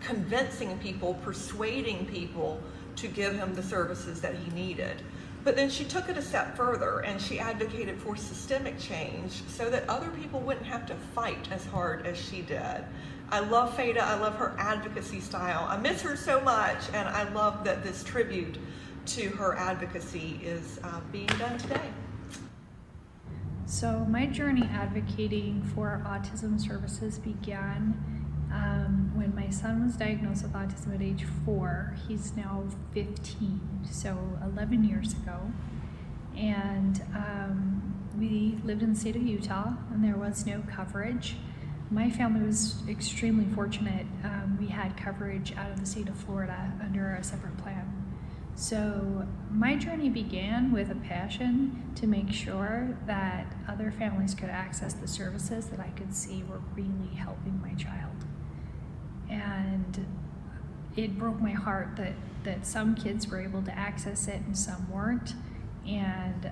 convincing people, persuading people to give him the services that he needed. But then she took it a step further and she advocated for systemic change so that other people wouldn't have to fight as hard as she did. I love Feda, I love her advocacy style. I miss her so much, and I love that this tribute to her advocacy is being done today. So my journey advocating for autism services began when my son was diagnosed with autism at age 4. He's now 15, so 11 years ago. And we lived in the state of Utah, and there was no coverage. My family was extremely fortunate. We had coverage out of the state of Florida under a separate plan. So my journey began with a passion to make sure that other families could access the services that I could see were really helping my child. And it broke my heart that some kids were able to access it and some weren't. And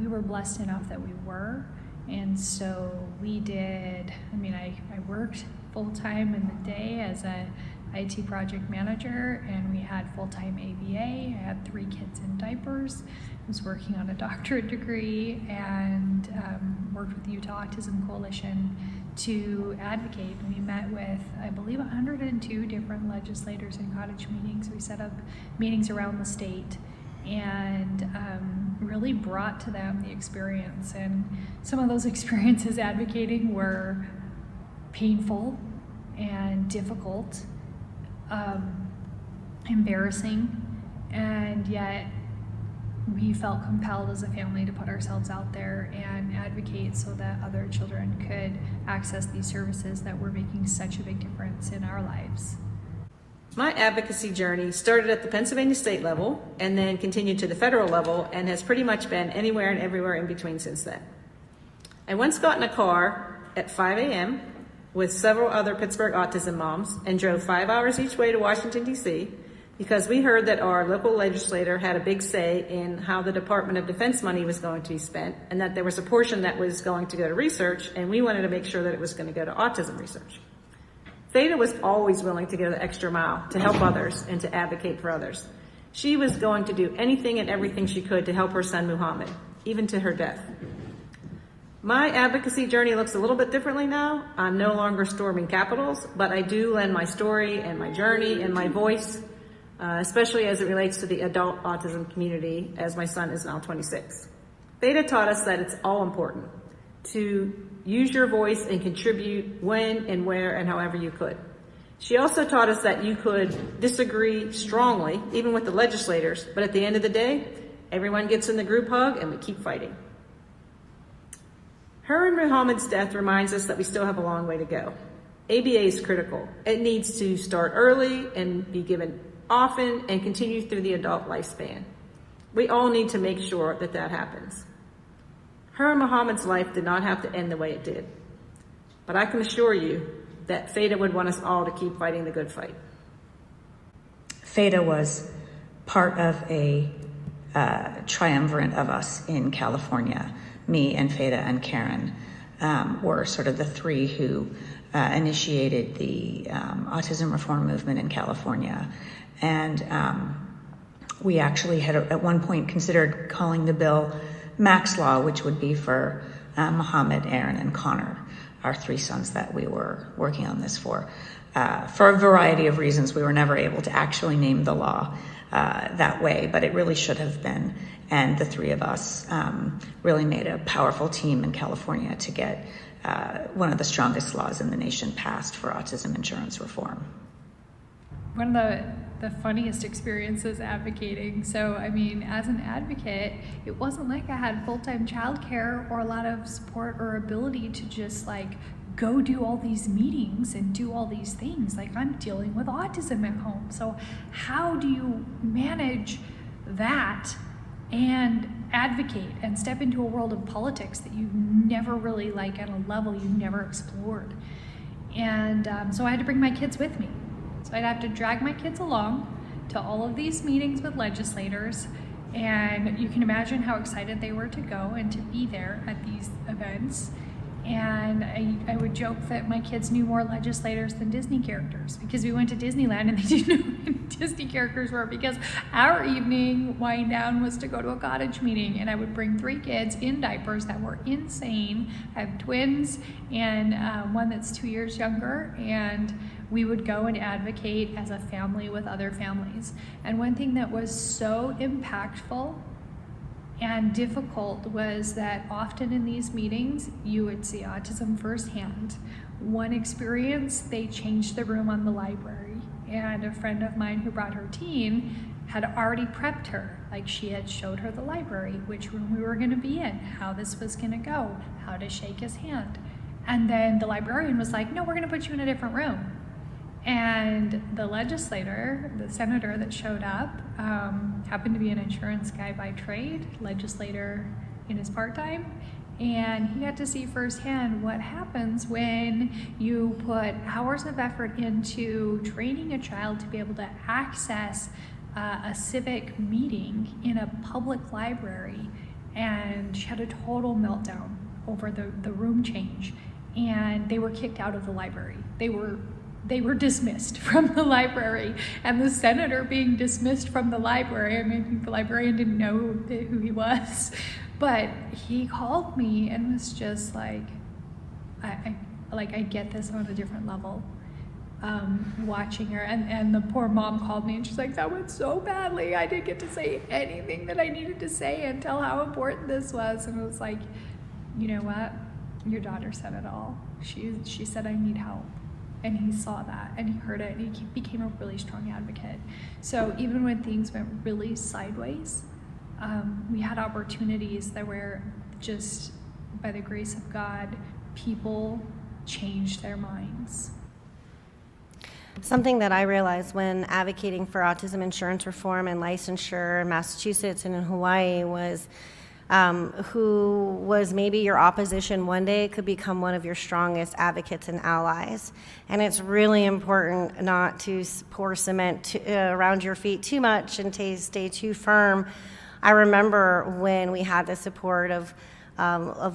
we were blessed enough that we were. And so we did, I worked full-time in the day as a IT project manager, and we had full-time ABA. I had 3 kids in diapers. I was working on a doctorate degree and worked with the Utah Autism Coalition to advocate. And we met with, I believe, 102 different legislators in cottage meetings. We set up meetings around the state and really brought to them the experience. And some of those experiences advocating were painful and difficult, embarrassing, and yet we felt compelled as a family to put ourselves out there and advocate so that other children could access these services that were making such a big difference in our lives. My advocacy journey started at the Pennsylvania state level and then continued to the federal level and has pretty much been anywhere and everywhere in between since then. I once got in a car at 5 a.m. with several other Pittsburgh autism moms and drove 5 hours each way to Washington, D.C. because we heard that our local legislator had a big say in how the Department of Defense money was going to be spent, and that there was a portion that was going to go to research, and we wanted to make sure that it was going to go to autism research. Feda was always willing to go the extra mile to help others and to advocate for others. She was going to do anything and everything she could to help her son Muhammed, even to her death. My advocacy journey looks a little bit differently now. I'm no longer storming capitals, but I do lend my story and my journey and my voice, especially as it relates to the adult autism community, as my son is now 26. Feda taught us that it's all important to use your voice and contribute when and where and however you could. She also taught us that you could disagree strongly, even with the legislators, but at the end of the day, everyone gets in the group hug and we keep fighting. Her and Muhammad's death reminds us that we still have a long way to go. ABA is critical. It needs to start early and be given often and continue through the adult lifespan. We all need to make sure that that happens. Her and Muhammad's life did not have to end the way it did. But I can assure you that Feda would want us all to keep fighting the good fight. Feda was part of a triumvirate of us in California. Me and Feda and Karen were sort of the 3 who initiated the autism reform movement in California. And we actually had at one point considered calling the bill Max Law, which would be for Muhammed, Aaron, and Connor, our 3 sons that we were working on this for. For a variety of reasons, we were never able to actually name the law that way, but it really should have been. And the 3 of us really made a powerful team in California to get one of the strongest laws in the nation passed for autism insurance reform. One of the funniest experiences advocating. So, as an advocate, it wasn't like I had full-time childcare or a lot of support or ability to just go do all these meetings and do all these things. I'm dealing with autism at home. So how do you manage that and advocate and step into a world of politics that you've never really at a level you've never explored? And so I had to bring my kids with me. So I'd have to drag my kids along to all of these meetings with legislators, and you can imagine how excited they were to go and to be there at these events. And I would joke that my kids knew more legislators than Disney characters, because we went to Disneyland and they didn't know who Disney characters were, because our evening wind down was to go to a cottage meeting, and I would bring 3 kids in diapers that were insane. I have twins and one that's 2 years younger, and we would go and advocate as a family with other families. And one thing that was so impactful and difficult was that often in these meetings, you would see autism firsthand. One experience, they changed the room on the library, and a friend of mine who brought her teen had already prepped her. She had showed her the library, which room we were gonna be in, how this was gonna go, how to shake his hand. And then the librarian was like, no, we're gonna put you in a different room. And the legislator, the senator that showed up, happened to be an insurance guy by trade, legislator in his part-time. And he got to see firsthand what happens when you put hours of effort into training a child to be able to access a civic meeting in a public library. And she had a total meltdown over the room change, and they were kicked out of the library. They were dismissed from the library, and the senator being dismissed from the library, I mean, the librarian didn't know who he was, but he called me and was just like, I get this on a different level. Watching her, and the poor mom called me and she's like, that went so badly, I didn't get to say anything that I needed to say and tell how important this was. And it was like, you know what, your daughter said it all. She said, I need help. And he saw that and he heard it, and he became a really strong advocate. So even when things went really sideways, we had opportunities that were just, by the grace of God, people changed their minds. Something that I realized when advocating for autism insurance reform and licensure in Massachusetts and in Hawaii was who was maybe your opposition one day could become one of your strongest advocates and allies. And it's really important not to pour cement around your feet too much and to stay too firm. I remember when we had the support of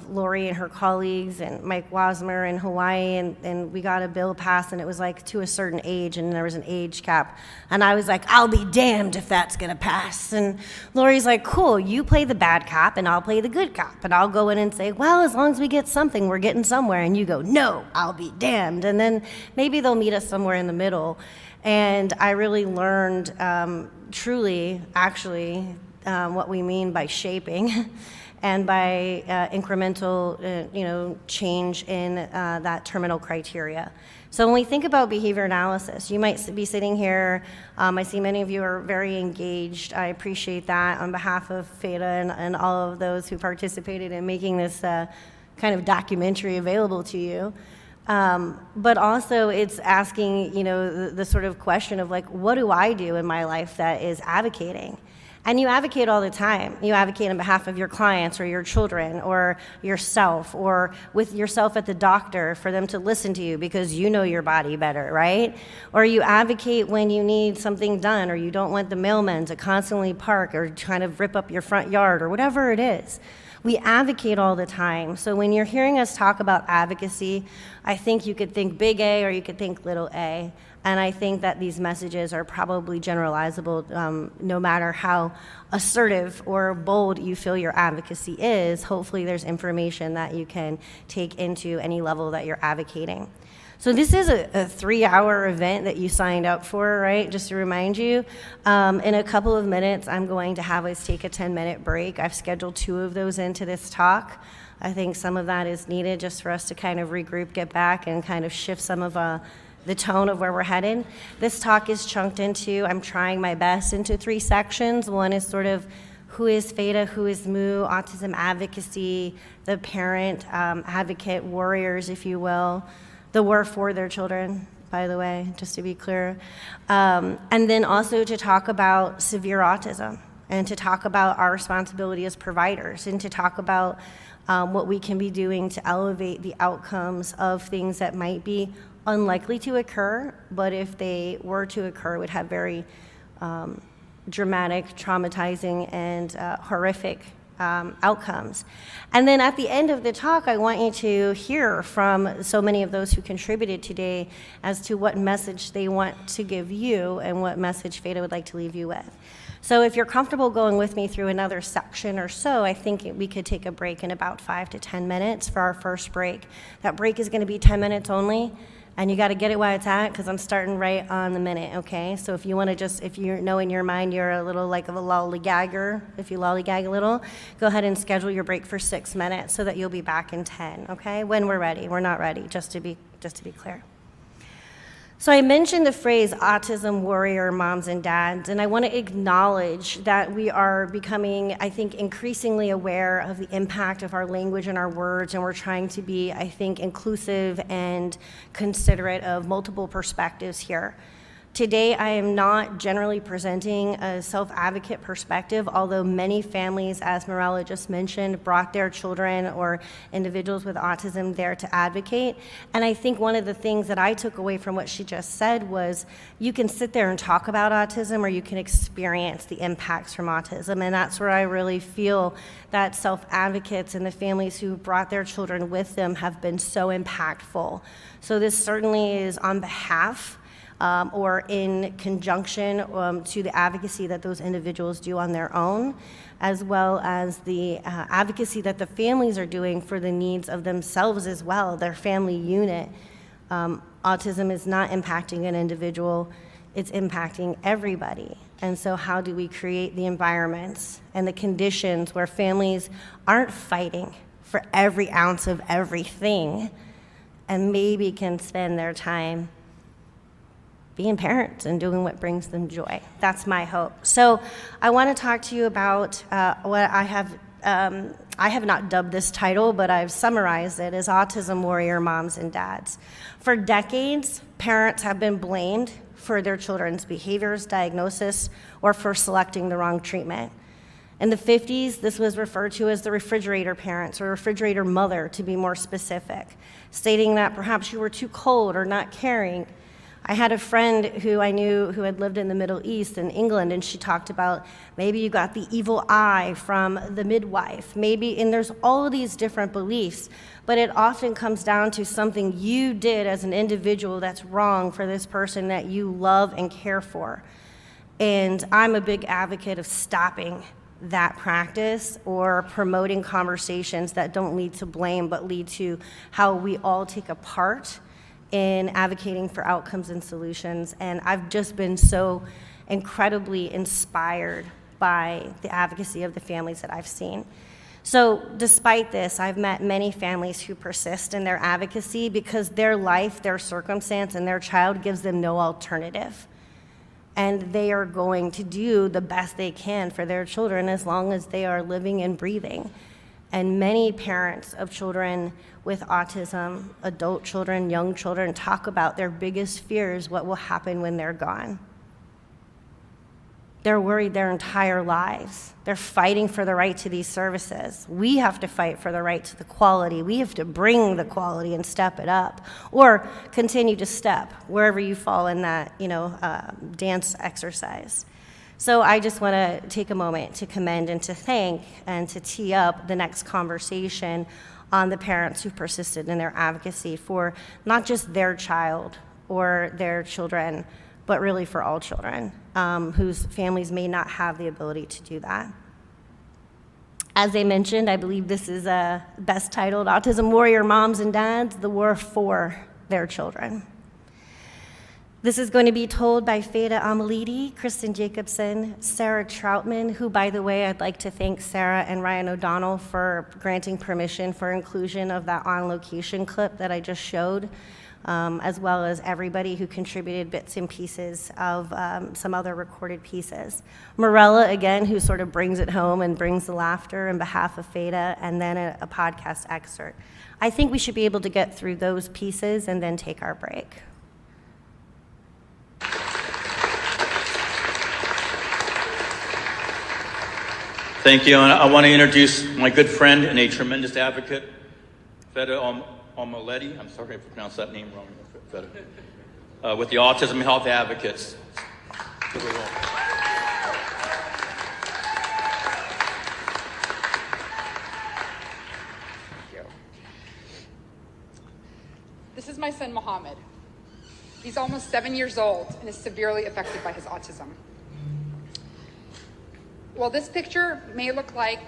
Lori and her colleagues and Mike Wasmer in Hawaii, and we got a bill passed, and it was like to a certain age, and there was an age cap. And I was like, I'll be damned if that's gonna pass. And Lori's like, cool, you play the bad cop and I'll play the good cop. And I'll go in and say, well, as long as we get something, we're getting somewhere. And you go, no, I'll be damned. And then maybe they'll meet us somewhere in the middle. And I really learned truly, actually, what we mean by shaping and by incremental change in that terminal criteria. So when we think about behavior analysis, you might be sitting here, I see many of you are very engaged. I appreciate that on behalf of Feda and all of those who participated in making this kind of documentary available to you. But also it's asking, the sort of question of like, what do I do in my life that is advocating? And you advocate all the time. You advocate on behalf of your clients or your children or yourself or with yourself at the doctor for them to listen to you because you know your body better, right? Or you advocate when you need something done or you don't want the mailman to constantly park or kind of rip up your front yard or whatever it is. We advocate all the time. So when you're hearing us talk about advocacy, I think you could think big A or you could think little a. And I think that these messages are probably generalizable no matter how assertive or bold you feel your advocacy is. Hopefully there's information that you can take into any level that you're advocating. So this is a 3-hour event that you signed up for, right? Just to remind you. In a couple of minutes, I'm going to have us take a 10-minute break. I've scheduled 2 of those into this talk. I think some of that is needed just for us to kind of regroup, get back, and kind of shift some of the tone of where we're headed. This talk is chunked into, I'm trying my best, into 3 sections. One is sort of who is Feda, who is Mu, autism advocacy, the parent advocate warriors, if you will. The war for their children, by the way, just to be clear. And then also to talk about severe autism and to talk about our responsibility as providers and to talk about what we can be doing to elevate the outcomes of things that might be unlikely to occur, but if they were to occur, would have very dramatic, traumatizing, and horrific outcomes. And then at the end of the talk, I want you to hear from so many of those who contributed today as to what message they want to give you and what message Feda would like to leave you with. So if you're comfortable going with me through another section or so, I think we could take a break in about 5 to 10 minutes for our first break. That break is going to be 10 minutes only. And you got to get it while it's at, because I'm starting right on the minute, okay? So if you want to if you know in your mind you're a little like of a lollygagger, if you lollygag a little, go ahead and schedule your break for 6 minutes so that you'll be back in 10, okay? When we're ready. We're not ready, just to be clear. So I mentioned the phrase autism warrior moms and dads, and I want to acknowledge that we are becoming, I think, increasingly aware of the impact of our language and our words, and we're trying to be, I think, inclusive and considerate of multiple perspectives here. Today, I am not generally presenting a self-advocate perspective, although many families, as Mirella just mentioned, brought their children or individuals with autism there to advocate. And I think one of the things that I took away from what she just said was you can sit there and talk about autism, or you can experience the impacts from autism. And that's where I really feel that self-advocates and the families who brought their children with them have been so impactful. So this certainly is on behalf or in conjunction to the advocacy that those individuals do on their own, as well as the advocacy that the families are doing for the needs of themselves as well, their family unit. Autism is not impacting an individual, it's impacting everybody. And so how do we create the environments and the conditions where families aren't fighting for every ounce of everything and maybe can spend their time being parents and doing what brings them joy? That's my hope. So I want to talk to you about what I have not dubbed this title, but I've summarized it as Autism Warrior Moms and Dads. For decades, parents have been blamed for their children's behaviors, diagnosis, or for selecting the wrong treatment. In the 50s, this was referred to as the refrigerator parents, or refrigerator mother, to be more specific, stating that perhaps you were too cold or not caring. I had a friend who I knew who had lived in the Middle East in England, and she talked about maybe you got the evil eye from the midwife, maybe, and there's all of these different beliefs, but it often comes down to something you did as an individual that's wrong for this person that you love and care for. And I'm a big advocate of stopping that practice or promoting conversations that don't lead to blame, but lead to how we all take a part in advocating for outcomes and solutions. And I've just been so incredibly inspired by the advocacy of the families that I've seen. So despite this, I've met many families who persist in their advocacy because their life, their circumstance, and their child gives them no alternative. And they are going to do the best they can for their children as long as they are living and breathing. And many parents of children with autism, adult children, young children, talk about their biggest fears, what will happen when they're gone. They're worried their entire lives. They're fighting for the right to these services. We have to fight for the right to the quality. We have to bring the quality and step it up, or continue to step wherever you fall in that, dance exercise. So I just want to take a moment to commend and to thank and to tee up the next conversation on the parents who persisted in their advocacy for not just their child or their children, but really for all children whose families may not have the ability to do that. As I mentioned, I believe this is best titled Autism Warrior Moms and Dads, the War for Their Children. This is going to be told by Feda Almaliti, Kristen Jacobson, Sarah Troutman, who, by the way, I'd like to thank Sarah and Ryan O'Donnell for granting permission for inclusion of that on-location clip that I just showed, as well as everybody who contributed bits and pieces of some other recorded pieces. Mirella, again, who sort of brings it home and brings the laughter on behalf of Feda, and then a podcast excerpt. I think we should be able to get through those pieces and then take our break. Thank you, and I want to introduce my good friend and a tremendous advocate, Feda Almaliti. I'm sorry if I pronounced that name wrong, Feda. With the Autism Health Advocates. This is my son, Muhammed. He's almost 7 years old and is severely affected by his autism. While this picture may look like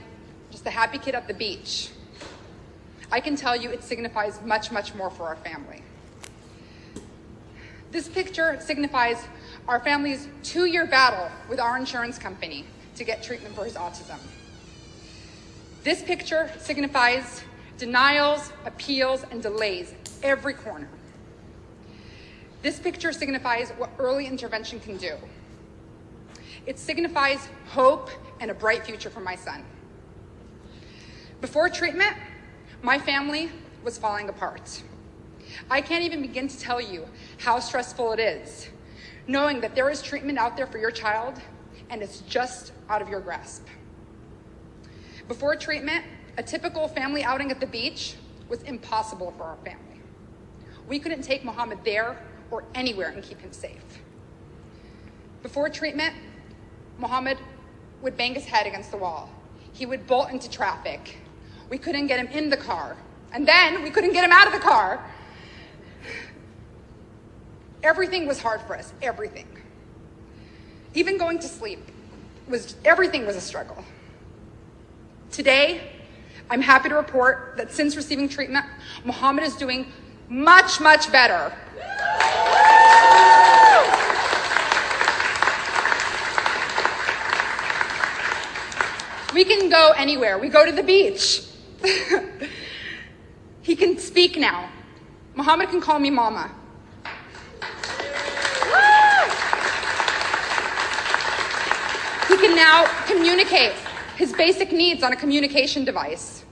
just a happy kid at the beach, I can tell you it signifies much, much more for our family. This picture signifies our family's 2-year battle with our insurance company to get treatment for his autism. This picture signifies denials, appeals, and delays every corner. This picture signifies what early intervention can do. It signifies hope and a bright future for my son. Before treatment, my family was falling apart. I can't even begin to tell you how stressful it is, knowing that there is treatment out there for your child and it's just out of your grasp. Before treatment, a typical family outing at the beach was impossible for our family. We couldn't take Muhammad there or anywhere and keep him safe. Before treatment, Muhammad would bang his head against the wall. He would bolt into traffic. We couldn't get him in the car. And then we couldn't get him out of the car. Everything was hard for us, everything. Even going to sleep, everything was a struggle. Today, I'm happy to report that since receiving treatment, Muhammad is doing much, much better. We can go anywhere. We go to the beach. He can speak now. Muhammad can call me mama. He can now communicate his basic needs on a communication device.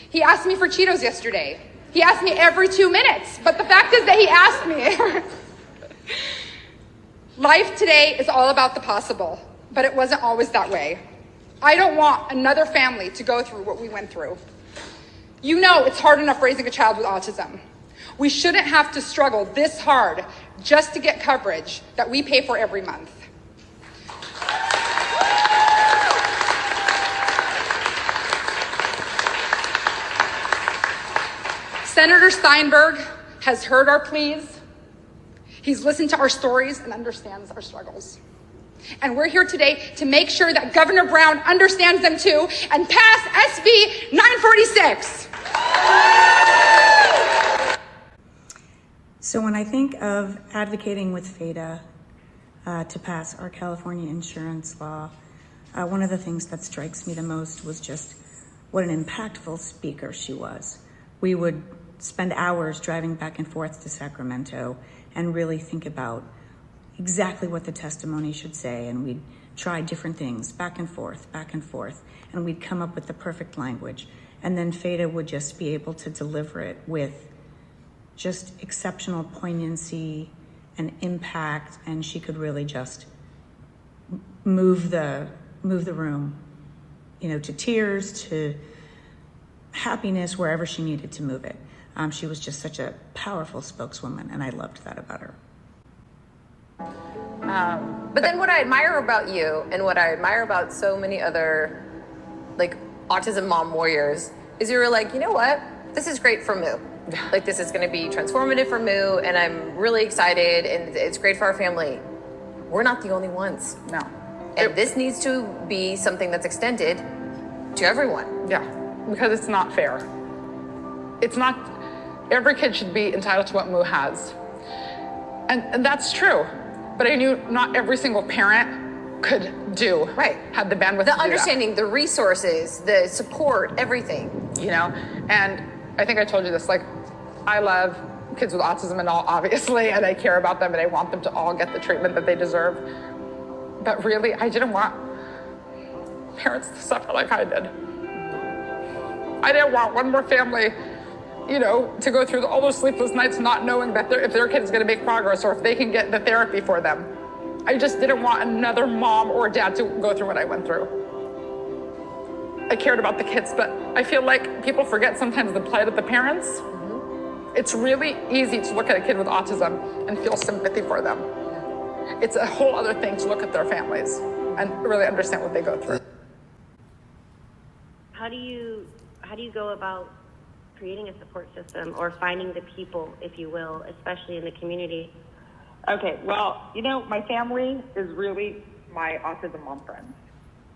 He asked me for Cheetos yesterday. He asked me every 2 minutes, but the fact is that he asked me. Life today is all about the possible, but it wasn't always that way. I don't want another family to go through what we went through. You know it's hard enough raising a child with autism. We shouldn't have to struggle this hard just to get coverage that we pay for every month. Senator Steinberg has heard our pleas. He's listened to our stories and understands our struggles. And we're here today to make sure that Governor Brown understands them too and pass SB 946. So when I think of advocating with Feda to pass our California insurance law, one of the things that strikes me the most was just what an impactful speaker she was. We would spend hours driving back and forth to Sacramento and really think about exactly what the testimony should say, and we'd try different things back and forth, and we'd come up with the perfect language. And then Feda would just be able to deliver it with just exceptional poignancy and impact, and she could really just move the room, to tears, to happiness, wherever she needed to move it. She was just such a powerful spokeswoman, and I loved that about her. But then what I admire about you, and what I admire about so many other autism mom warriors, is you were like, you know what? This is great for Moo. This is going to be transformative for Moo, and I'm really excited, and it's great for our family. We're not the only ones. No. And this needs to be something that's extended to everyone. Yeah, because it's not fair. It's not, every kid should be entitled to what Moo has. And that's true. But I knew not every single parent could had the bandwidth to do that. The understanding, the resources, the support, everything. And I think I told you this, I love kids with autism and all, obviously, and I care about them and I want them to all get the treatment that they deserve. But really, I didn't want parents to suffer like I did. I didn't want one more family, to go through all those sleepless nights not knowing that if their kid is going to make progress or if they can get the therapy for them. I just didn't want another mom or dad to go through what I went through. I cared about the kids, but I feel like people forget sometimes the plight of the parents. Mm-hmm. It's really easy to look at a kid with autism and feel sympathy for them. It's a whole other thing to look at their families and really understand what they go through. How do you go about creating a support system or finding the people, if you will, especially in the community? Okay, well, my family is really my autism mom friends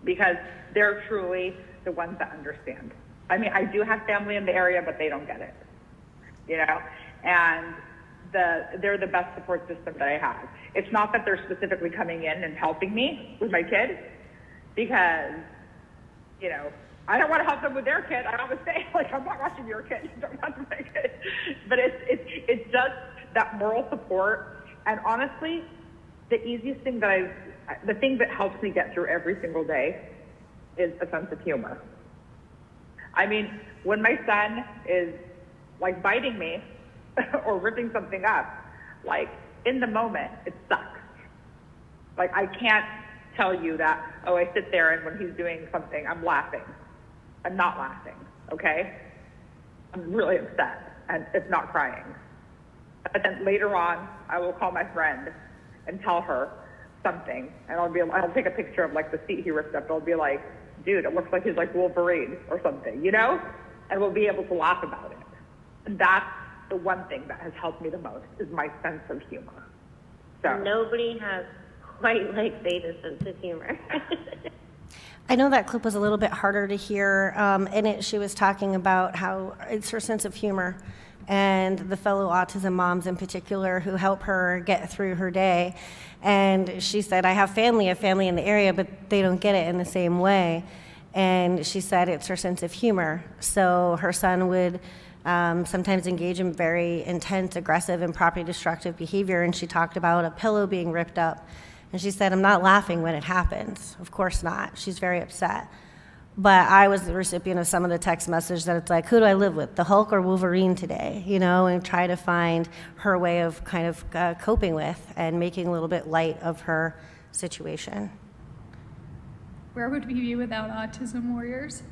because they're truly the ones that understand. I mean, I do have family in the area, but they don't get it, and they're the best support system that I have. It's not that they're specifically coming in and helping me with my kid because, I don't want to help them with their kid. I always say, I'm not watching your kid. You don't watch my kid. But it's just that moral support And honestly, the easiest thing the thing that helps me get through every single day is a sense of humor. I mean, when my son is like biting me or ripping something up, like in the moment, it sucks. Like I can't tell you that, oh, I sit there and when he's doing something, I'm laughing. I'm not laughing, okay? I'm really upset and it's not crying. But then later on, I will call my friend and tell her something, and I'll take a picture of like the seat he ripped up. I'll be like, dude, it looks like he's like Wolverine or something, you know? And we'll be able to laugh about it. And that's the one thing that has helped me the most is my sense of humor. So nobody has quite like Feda's sense of humor. I know that clip was a little bit harder to hear. In it, she was talking about how it's her sense of humor and the fellow autism moms in particular who help her get through her day. And she said, I have family in the area, but they don't get it in the same way. And she said it's her sense of humor. So her son would sometimes engage in very intense, aggressive, and property destructive behavior. And she talked about a pillow being ripped up. And she said, I'm not laughing when it happens. Of course not. She's very upset. But I was the recipient of some of the text message that it's like, who do I live with, the Hulk or Wolverine today? You know, and try to find her way of kind of coping with and making a little bit light of her situation. Where would we be without autism warriors?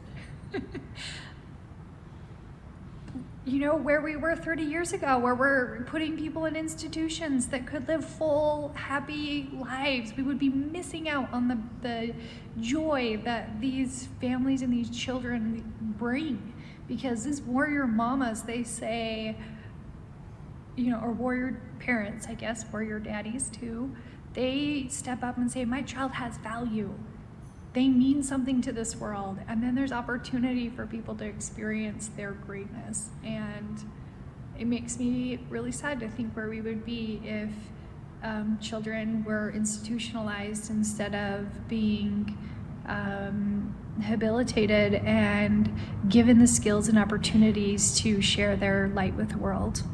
You know, where we were 30 years ago, where we're putting people in institutions that could live full, happy lives. We would be missing out on the joy that these families and these children bring. Because these warrior mamas, they say, you know, or warrior parents, I guess, warrior daddies too, they step up and say, my child has value. They mean something to this world. And then there's opportunity for people to experience their greatness. And it makes me really sad to think where we would be if children were institutionalized instead of being habilitated and given the skills and opportunities to share their light with the world.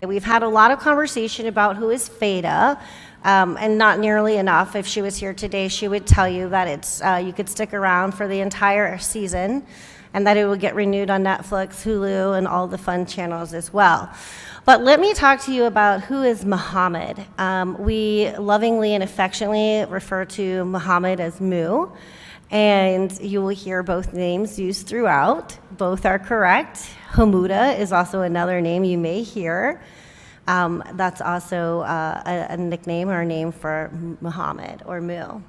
We've had a lot of conversation about who is Feda. And not nearly enough. If she was here today, she would tell you that it's you could stick around for the entire season and that it will get renewed on Netflix, Hulu, and all the fun channels as well. But let me talk to you about who is Muhammed. We lovingly and affectionately refer to Muhammed as Mu, and you will hear both names used throughout. Both are correct. Hamuda is also another name you may hear. That's also a nickname or a name for Muhammad or Mu.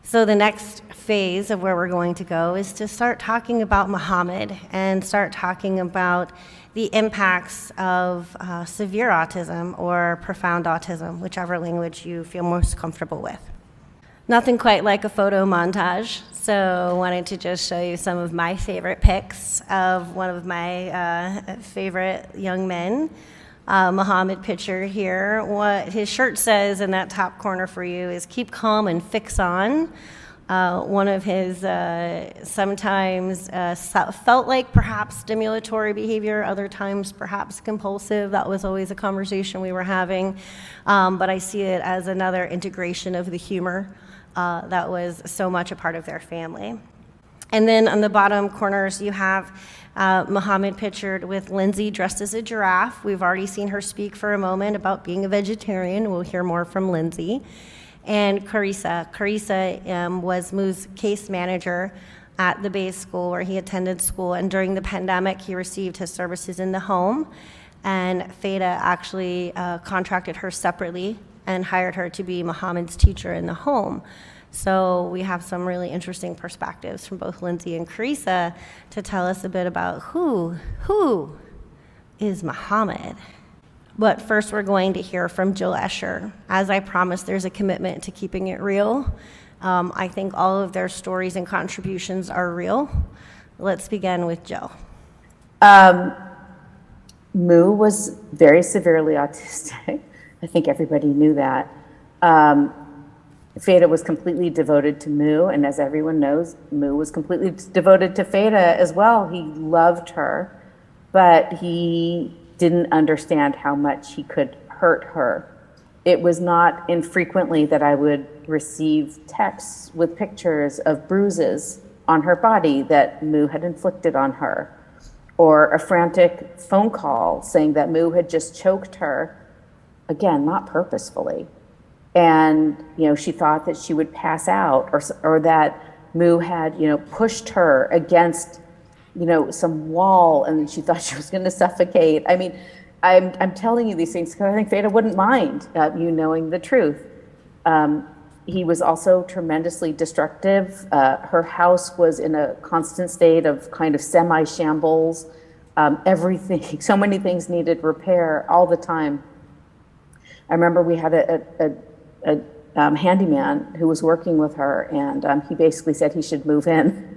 So the next phase of where we're going to go is to start talking about Muhammad and start talking about the impacts of severe autism or profound autism, whichever language you feel most comfortable with. Nothing quite like a photo montage, so I wanted to just show you some of my favorite pics of one of my favorite young men. Muhammad picture here. What his shirt says in that top corner for you is keep calm and fix on. One of his sometimes felt like perhaps stimulatory behavior, other times perhaps compulsive. That was always a conversation we were having. But I see it as another integration of the humor that was so much a part of their family. And then on the bottom corners, you have Muhammad pictured with Lindsay dressed as a giraffe. We've already seen her speak for a moment about being a vegetarian. We'll hear more from Lindsay. And Carissa. Carissa was Mu's case manager at the Bay School where he attended school. And during the pandemic, he received his services in the home. And Feda actually contracted her separately and hired her to be Muhammad's teacher in the home. So we have some really interesting perspectives from both Lindsay and Carissa to tell us a bit about who is Muhammad. But first we're going to hear from Jill Escher. As I promised, there's a commitment to keeping it real. I think all of their stories and contributions are real. Let's begin with Jill. Mu was very severely autistic. I think everybody knew that. Feda was completely devoted to Mu, and as everyone knows, Mu was completely devoted to Feda as well. He loved her, but he didn't understand how much he could hurt her. It was not infrequently that I would receive texts with pictures of bruises on her body that Moo had inflicted on her, or a frantic phone call saying that Moo had just choked her, again, not purposefully. And, she thought that she would pass out, or that Moo had, pushed her against, some wall and she thought she was going to suffocate. I mean, I'm telling you these things because I think Feda wouldn't mind you knowing the truth. He was also tremendously destructive. Her house was in a constant state of kind of semi-shambles. Everything, so many things needed repair all the time. I remember we had a handyman who was working with her, and he basically said he should move in.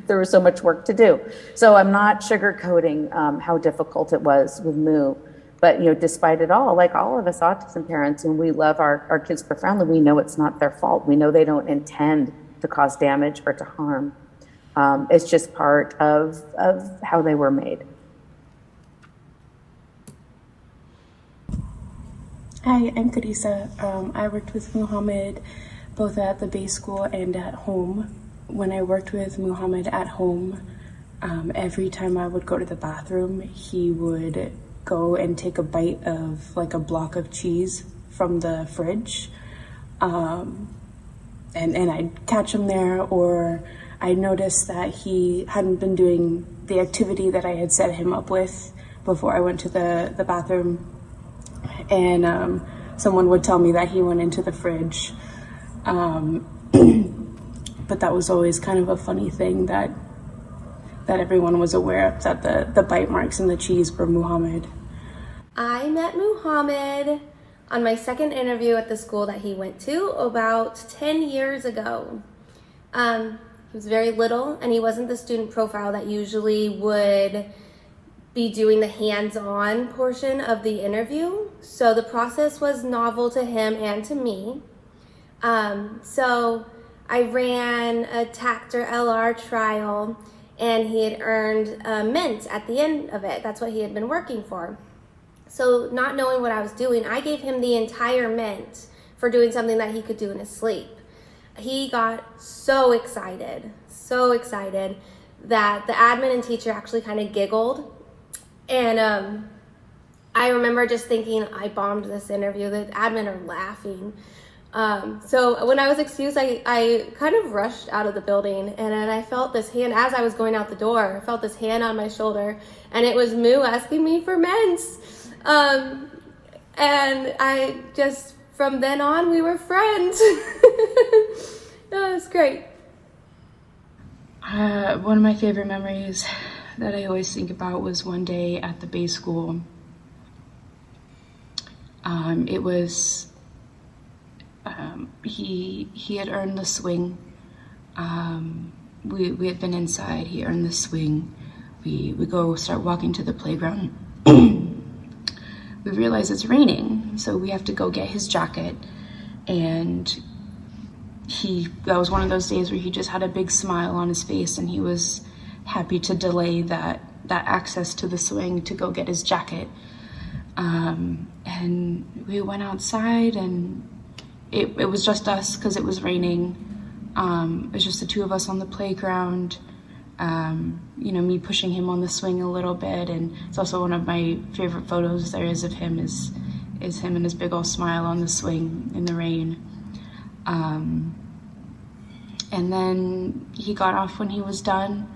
There was so much work to do. So I'm not sugarcoating how difficult it was with Moo. But, despite it all, like all of us autism parents, when we love our kids profoundly, we know it's not their fault. We know they don't intend to cause damage or to harm. It's just part of how they were made. Hi, I'm Kadisa. I worked with Muhammed both at the base school and at home. When I worked with Muhammed at home, every time I would go to the bathroom, he would go and take a bite of like a block of cheese from the fridge. And I'd catch him there, or I noticed that he hadn't been doing the activity that I had set him up with before I went to the bathroom. And someone would tell me that he went into the fridge. But that was always kind of a funny thing that everyone was aware of, that the bite marks in the cheese were Muhammed. I met Muhammed on my second interview at the school that he went to about 10 years ago. He was very little, and he wasn't the student profile that usually would be doing the hands-on portion of the interview. So the process was novel to him and to me. So I ran a TACT or LR trial, and he had earned a mint at the end of it. That's what he had been working for. So not knowing what I was doing, I gave him the entire mint for doing something that he could do in his sleep. He got so excited that the admin and teacher actually kind of giggled. And I remember just thinking, I bombed this interview. The admin are laughing. So when I was excused, I kind of rushed out of the building, and then I felt this hand, as I was going out the door, I felt this hand on my shoulder, and it was Moo asking me for mints. And I just, from then on, we were friends. That was great. One of my favorite memories that I always think about was one day at the base school. It was, he had earned the swing. We had been inside, he earned the swing. We go start walking to the playground. We realize it's raining, so we have to go get his jacket. And that was one of those days where he just had a big smile on his face, and he was happy to delay that access to the swing to go get his jacket. And we went outside, and it was just us because it was raining. It was just the two of us on the playground. Me pushing him on the swing a little bit, and it's also one of my favorite photos there is of him is him and his big old smile on the swing in the rain. And then he got off when he was done,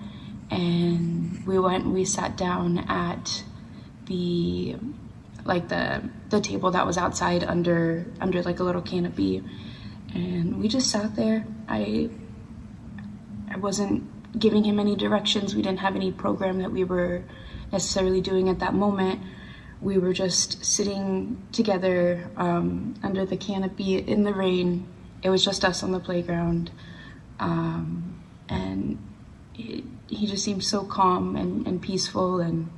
and we sat down at the table that was outside under like a little canopy, and we just sat there. I wasn't giving him any directions. We didn't have any program that we were necessarily doing at that moment. We were just sitting together under the canopy in the rain. It was just us on the playground. And he just seemed so calm and peaceful, and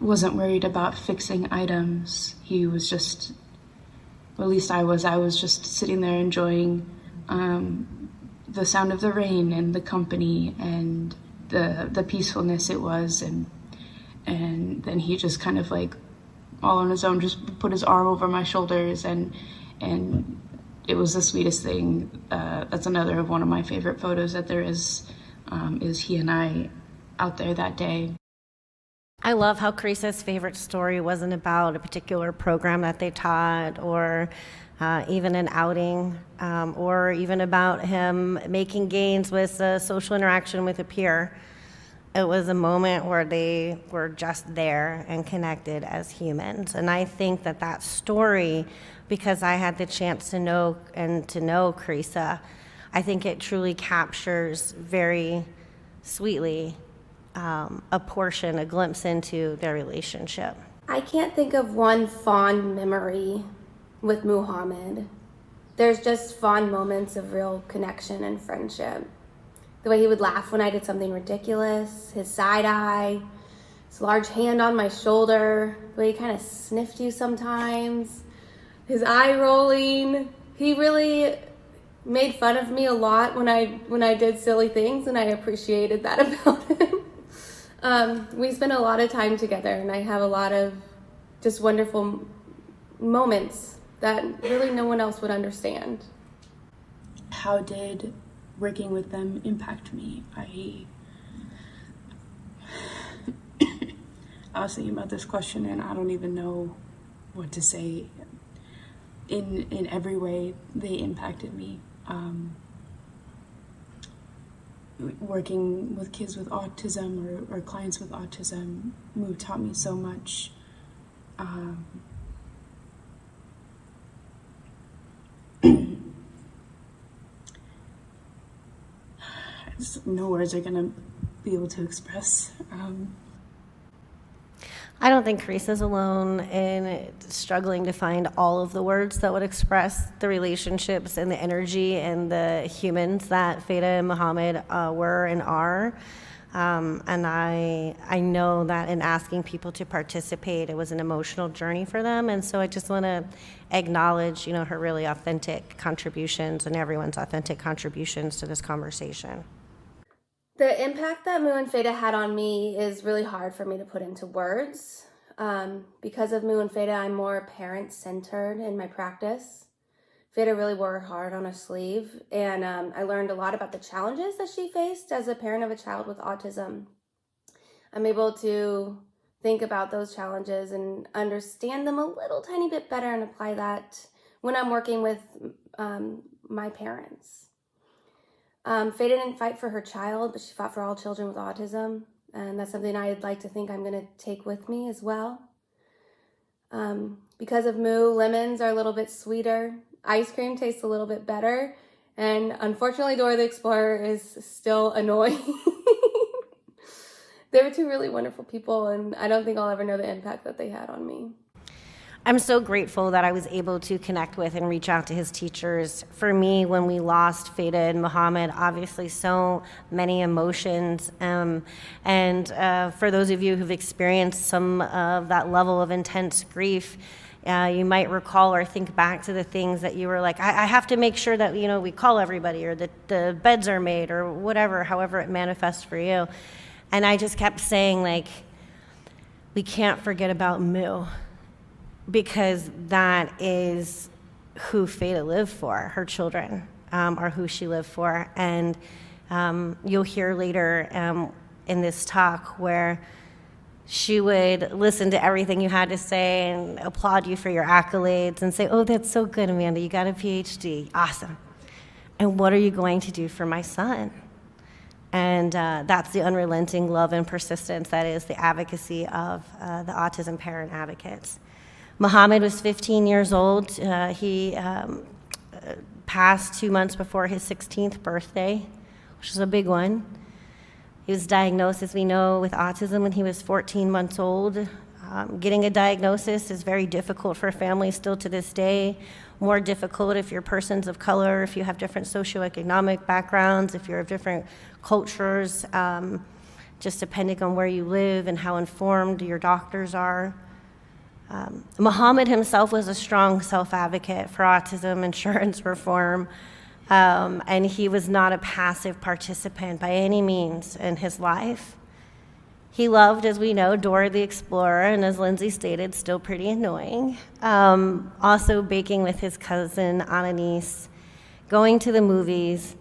wasn't worried about fixing items. He was just, or at least I was just sitting there enjoying the sound of the rain and the company and the peacefulness it was. And then he just kind of like all on his own, just put his arm over my shoulders, and it was the sweetest thing. That's another of one of my favorite photos that there is he and I out there that day. I love how Carisa's favorite story wasn't about a particular program that they taught, or even an outing, or even about him making gains with a social interaction with a peer. It was a moment where they were just there and connected as humans. And I think that story, because I had the chance to know Carisa, I think it truly captures very sweetly a portion, a glimpse into their relationship. I can't think of one fond memory with Muhammed. There's just fond moments of real connection and friendship. The way he would laugh when I did something ridiculous, his side eye, his large hand on my shoulder, the way he kind of sniffed you sometimes, his eye rolling. He really made fun of me a lot when I did silly things, and I appreciated that about him. We spent a lot of time together, and I have a lot of just wonderful moments that really no one else would understand. How did working with them impact me? I was thinking about this question, and I don't even know what to say. In every way, they impacted me. Working with kids with autism or clients with autism, taught me so much. No words are gonna be able to express. I don't think Carisa's alone in struggling to find all of the words that would express the relationships and the energy and the humans that Feda and Muhammed were and are. And I know that in asking people to participate, it was an emotional journey for them. And so I just want to acknowledge, her really authentic contributions and everyone's authentic contributions to this conversation. The impact that Mu and Feda had on me is really hard for me to put into words. Because of Mu and Feda, I'm more parent-centered in my practice. Feda really wore her heart on her sleeve, and I learned a lot about the challenges that she faced as a parent of a child with autism. I'm able to think about those challenges and understand them a little tiny bit better and apply that when I'm working with my parents. Feda didn't fight for her child, but she fought for all children with autism, and that's something I'd like to think I'm going to take with me as well. Because of Mu, lemons are a little bit sweeter, ice cream tastes a little bit better, and unfortunately Dora the Explorer is still annoying. They were two really wonderful people, and I don't think I'll ever know the impact that they had on me. I'm so grateful that I was able to connect with and reach out to his teachers. For me, when we lost Feda and Muhammed, obviously so many emotions. And for those of you who've experienced some of that level of intense grief, you might recall or think back to the things that you were like, I have to make sure that, we call everybody, or that the beds are made, or whatever, however it manifests for you. And I just kept saying, we can't forget about Mu, because that is who Feda lived for. Her children are who she lived for. And you'll hear later in this talk where she would listen to everything you had to say and applaud you for your accolades and say, oh, that's so good, Amanda, you got a PhD, awesome. And what are you going to do for my son? And that's the unrelenting love and persistence that is the advocacy of the autism parent advocates. Muhammed was 15 years old. He passed 2 months before his 16th birthday, which is a big one. He was diagnosed, as we know, with autism when he was 14 months old. Getting a diagnosis is very difficult for families still to this day. More difficult if you're persons of color, if you have different socioeconomic backgrounds, if you're of different cultures, just depending on where you live and how informed your doctors are. Muhammed himself was a strong self-advocate for autism insurance reform, and he was not a passive participant by any means in his life. He loved, as we know, Dora the Explorer, and as Lindsay stated, still pretty annoying. Also baking with his cousin Ananice, going to the movies.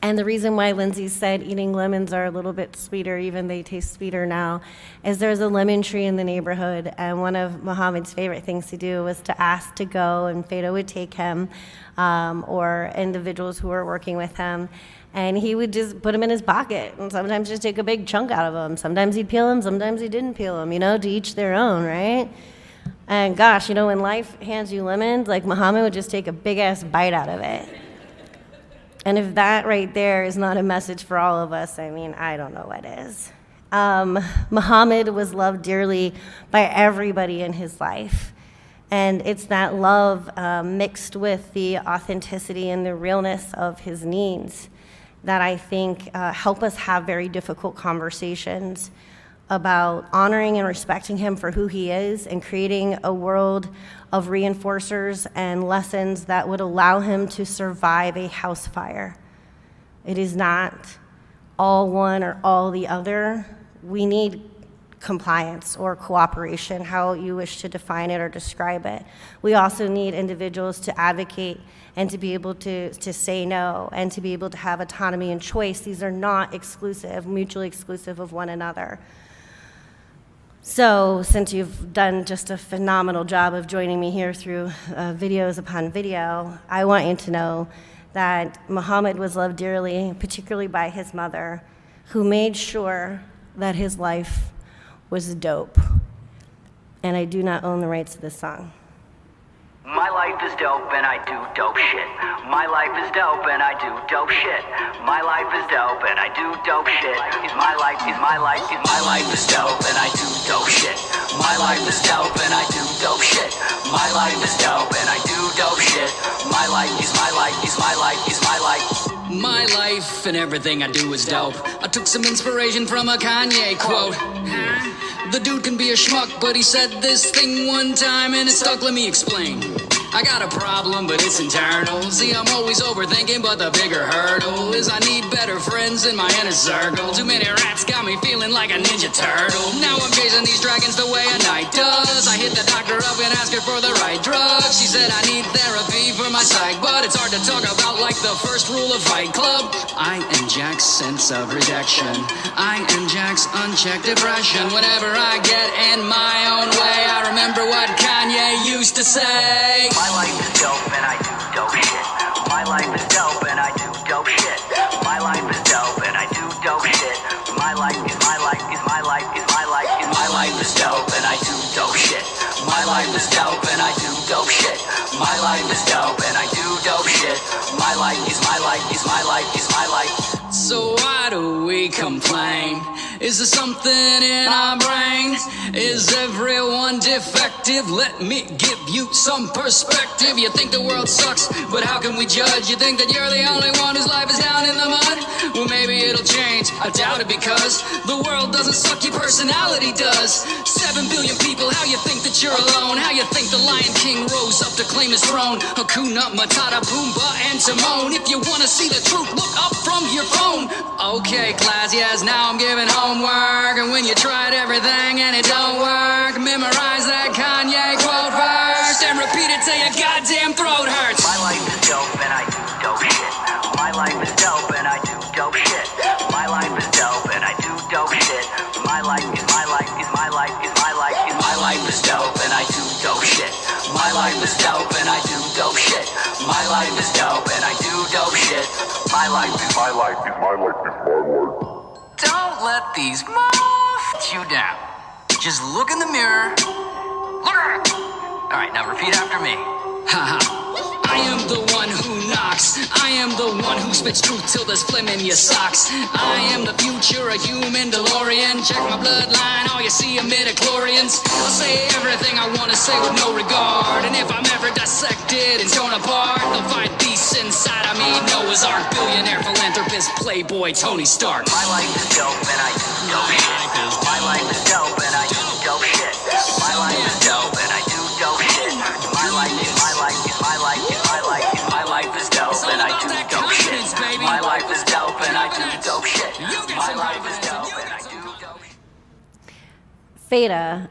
And the reason why Lindsay said eating lemons are a little bit sweeter, even they taste sweeter now, is there's a lemon tree in the neighborhood, and one of Muhammad's favorite things to do was to ask to go, and Feda would take him, or individuals who were working with him, and he would just put them in his pocket, and sometimes just take a big chunk out of them. Sometimes he'd peel them, sometimes he didn't peel them, to each their own, right? And gosh, when life hands you lemons, like Muhammad would just take a big-ass bite out of it. And if that right there is not a message for all of us, I don't know what is. Muhammad was loved dearly by everybody in his life. And it's that love mixed with the authenticity and the realness of his needs that I think help us have very difficult conversations about honoring and respecting him for who he is and creating a world of reinforcers and lessons that would allow him to survive a house fire. It is not all one or all the other. We need compliance or cooperation, how you wish to define it or describe it. We also need individuals to advocate and to be able to say no and to be able to have autonomy and choice. These are not exclusive, mutually exclusive of one another. So since you've done just a phenomenal job of joining me here through videos upon video, I want you to know that Muhammad was loved dearly, particularly by his mother, who made sure that his life was dope. And I do not own the rights to this song. My life is dope and I do dope shit. My life is dope and I do dope shit. My life is dope and I do dope shit. My life is dope and I do dope shit. My life is dope and I do dope shit. My life is dope and I do dope shit. My life is my life is my life is my life. My life and everything I do is dope. I took some inspiration from a Kanye quote. The dude can be a schmuck, but he said this thing one time and it stuck. Let me explain. I got a problem, but it's internal. See, I'm always overthinking, but the bigger hurdle is I need better friends in my inner circle. Too many rats got me feeling like a ninja turtle. Now I'm chasing these dragons the way a knight does. I hit the doctor up and ask her for the right drugs. She said I need therapy for my psych, but it's hard to talk about like the first rule of Fight Club. I am Jack's sense of rejection. I am Jack's unchecked depression. Whenever I get in my own way, I remember what Kanye used to say. My life is dope and I do dope shit. My life is dope and I do dope shit. My life is dope and I do dope shit. My life is my life is my life is my life is my life is dope and I do dope shit. My life is dope and I do dope shit. My life is dope and I do dope shit. My life is my life is my life is my life. So why do we complain? Is there something in our brains? Is everyone defective? Let me give you some perspective. You think the world sucks, but how can we judge? You think that you're the only one whose life is down in the mud? Well, maybe it'll change. I doubt it because the world doesn't suck, your personality does. 7 billion people, how you think that you're alone? How you think the Lion King rose up to claim his throne? Hakuna Matata, Pumbaa, and Timon. If you wanna see the truth, look up from your phone. Okay, class, yes, now I'm giving homework. And when you tried everything and it don't work, memorize that Kanye quote first and repeat it till your goddamn throat hurts. My life is dope and I do dope shit. My life is dope and I do dope shit. My life is dope and I do dope shit. My life is my life is my life is my life is my life is dope and I do dope shit. My life is dope and I do dope shit. My life is dope and I do dope shit. My life is my life is my life is my life. Don't let these moth you down. Just look in the mirror. Look at it. All right, now repeat after me. Haha. I am the one who knocks. I am the one who spits truth till there's phlegm in your socks. I am the future, a human DeLorean. Check my bloodline, all you see are midichlorians. I'll say everything I want to say with no regard. And if I'm ever dissected and torn apart, they'll find peace inside of me. Noah's Ark, billionaire, philanthropist, playboy, Tony Stark. My life is dope and I do dope shit. My life is dope and I do dope shit. My life is dope and I do dope shit. My life is my life is my life is my life is my life is dope and I do dope shit. My life is dope and I do dope shit. My life is dope and I do dope shit. Feda,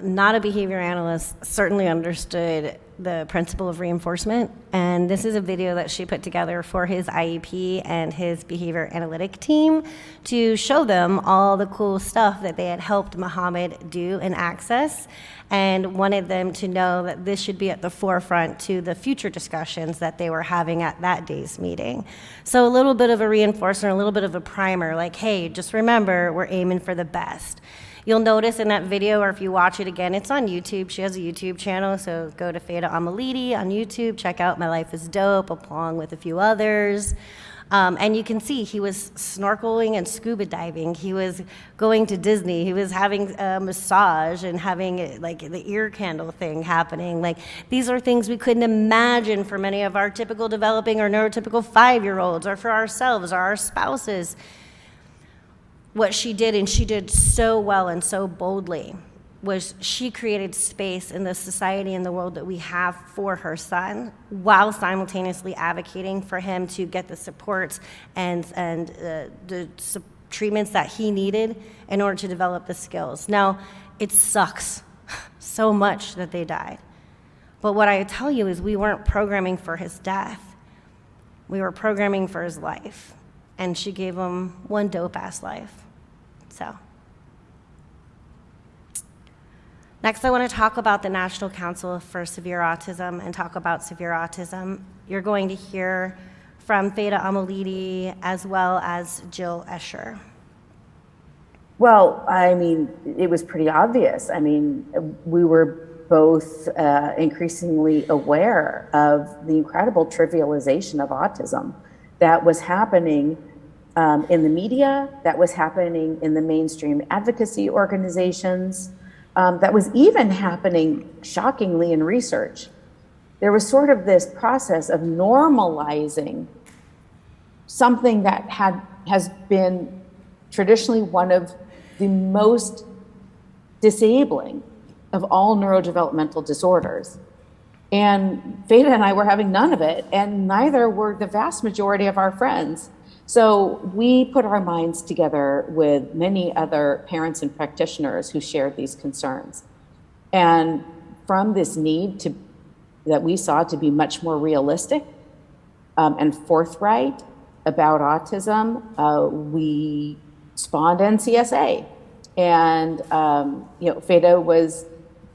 not a behavior analyst, certainly understood the principle of reinforcement. And this is a video that she put together for his IEP and his behavior analytic team to show them all the cool stuff that they had helped Muhammed do and access, and wanted them to know that this should be at the forefront to the future discussions that they were having at that day's meeting. So a little bit of a reinforcer, a little bit of a primer, like, hey, just remember, we're aiming for the best. You'll notice in that video, or if you watch it again, it's on YouTube. She has a YouTube channel, so go to Feda Almaliti on YouTube, check out My Life is Dope, along with a few others. And you can see he was snorkeling and scuba diving. He was going to Disney. He was having a massage and having like the ear candle thing happening. Like, these are things we couldn't imagine for many of our typical developing or neurotypical 5-year-olds, or for ourselves or our spouses. What she did, and she did so well and so boldly, was she created space in the society and the world that we have for her son, while simultaneously advocating for him to get the supports and the treatments that he needed in order to develop the skills. Now, it sucks so much that they died. But what I tell you is we weren't programming for his death. We were programming for his life. And she gave him one dope-ass life. So. Next, I want to talk about the National Council for Severe Autism and talk about severe autism. You're going to hear from Feda Almaliti as well as Jill Escher. Well, I mean, it was pretty obvious. I mean, we were both increasingly aware of the incredible trivialization of autism that was happening in the media, that was happening in the mainstream advocacy organizations, that was even happening, shockingly, in research. There was sort of this process of normalizing something that has been traditionally one of the most disabling of all neurodevelopmental disorders. And Feda and I were having none of it, and neither were the vast majority of our friends. So we put our minds together with many other parents and practitioners who shared these concerns. And from this need that we saw to be much more realistic and forthright about autism, we spawned NCSA. And Feda was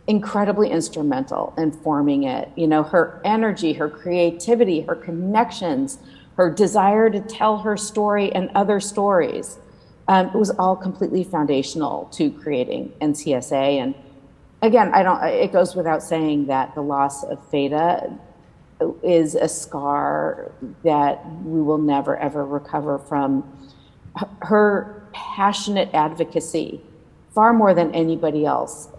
incredibly instrumental in forming it. You know, her energy, her creativity, her connections, her desire to tell her story and other stories. It was all completely foundational to creating NCSA. And again, it goes without saying that the loss of Feda is a scar that we will never, ever recover from. Her passionate advocacy, far more than anybody else.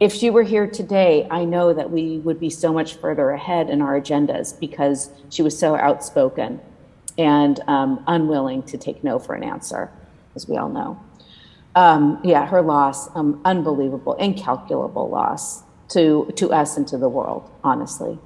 If she were here today, I know that we would be so much further ahead in our agendas because she was so outspoken and unwilling to take no for an answer, as we all know. Her loss, unbelievable, incalculable loss to us and to the world, honestly.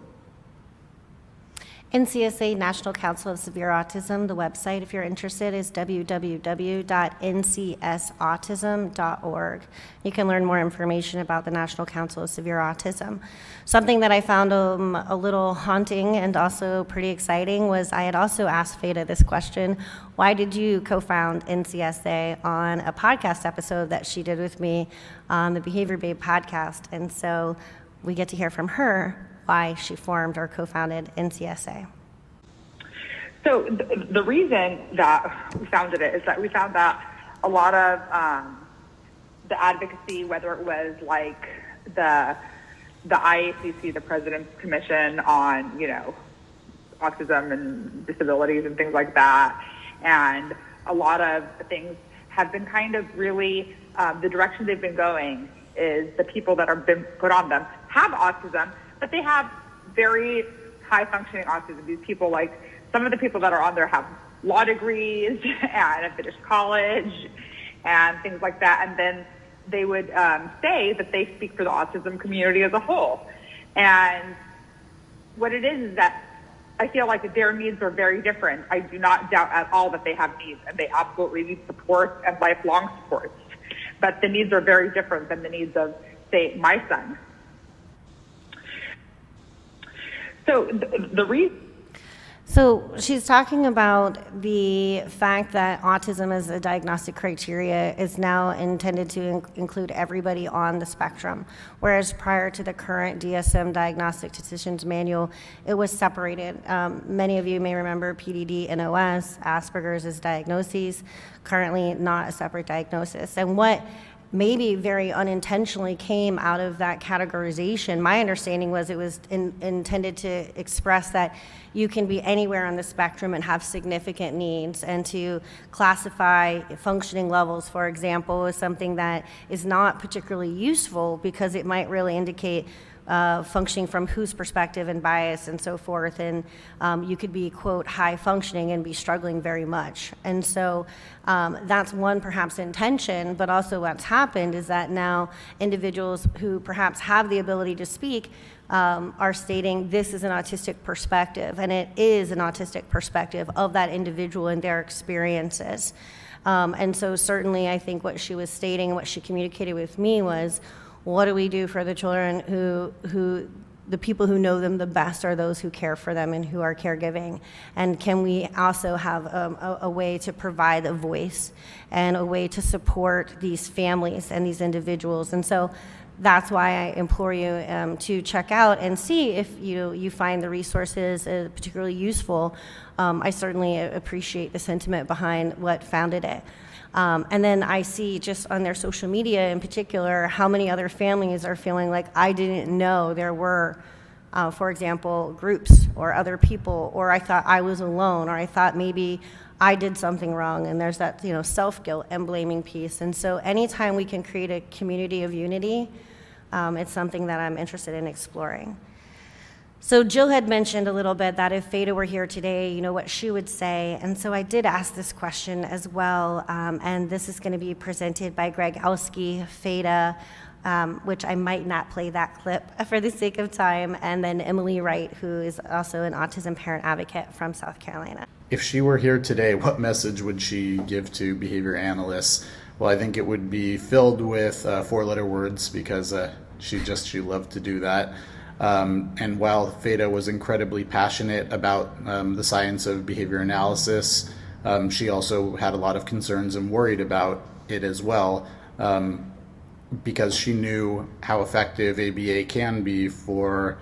NCSA, National Council of Severe Autism, the website, if you're interested, is www.ncsautism.org. You can learn more information about the National Council of Severe Autism. Something that I found a little haunting and also pretty exciting was I had also asked Feda this question: why did you co-found NCSA on a podcast episode that she did with me on the Behavior Babe podcast? And so we get to hear from her why she formed or co-founded NCSA. So the reason that we founded it is that we found that a lot of the advocacy, whether it was like the IACC, the President's Commission on, autism and disabilities and things like that, and a lot of things have been kind of really, the direction they've been going is the people that have been put on them have autism, but they have very high functioning autism. These people, like some of the people that are on there, have law degrees and have finished college and things like that. And then they would say that they speak for the autism community as a whole. And what it is that I feel like their needs are very different. I do not doubt at all that they have needs, and they absolutely need support and lifelong support. But the needs are very different than the needs of, say, my son. So the reason. So she's talking about the fact that autism as a diagnostic criteria is now intended to include everybody on the spectrum, whereas prior to the current DSM Diagnostic Decisions Manual, it was separated. Many of you may remember PDD and OS, Asperger's as diagnoses, currently not a separate diagnosis. And what maybe very unintentionally came out of that categorization, my understanding was it was intended to express that you can be anywhere on the spectrum and have significant needs, and to classify functioning levels, for example, is something that is not particularly useful because it might really indicate functioning from whose perspective and bias and so forth, and you could be, quote, high functioning and be struggling very much. And so that's one perhaps intention, but also what's happened is that now individuals who perhaps have the ability to speak are stating this is an autistic perspective, and it is an autistic perspective of that individual and their experiences. And so certainly I think what she was stating and what she communicated with me was, what do we do for the children who the people who know them the best are those who care for them and who are caregiving? And can we also have a way to provide a voice and a way to support these families and these individuals? And so that's why I implore you to check out and see if you find the resources particularly useful. I certainly appreciate the sentiment behind what founded it. And then I see just on their social media in particular how many other families are feeling like, I didn't know there were, for example, groups or other people, or I thought I was alone, or I thought maybe I did something wrong, and there's that self-guilt and blaming piece. And so anytime we can create a community of unity, it's something that I'm interested in exploring. So Jill had mentioned a little bit that if Feda were here today, what she would say. And so I did ask this question as well, and this is going to be presented by Greg Elski, Feda, which I might not play that clip for the sake of time, and then Emily Wright, who is also an autism parent advocate from South Carolina. If she were here today, what message would she give to behavior analysts? Well, I think it would be filled with four-letter words, because she loved to do that. And while Feda was incredibly passionate about the science of behavior analysis, she also had a lot of concerns and worried about it as well, because she knew how effective ABA can be for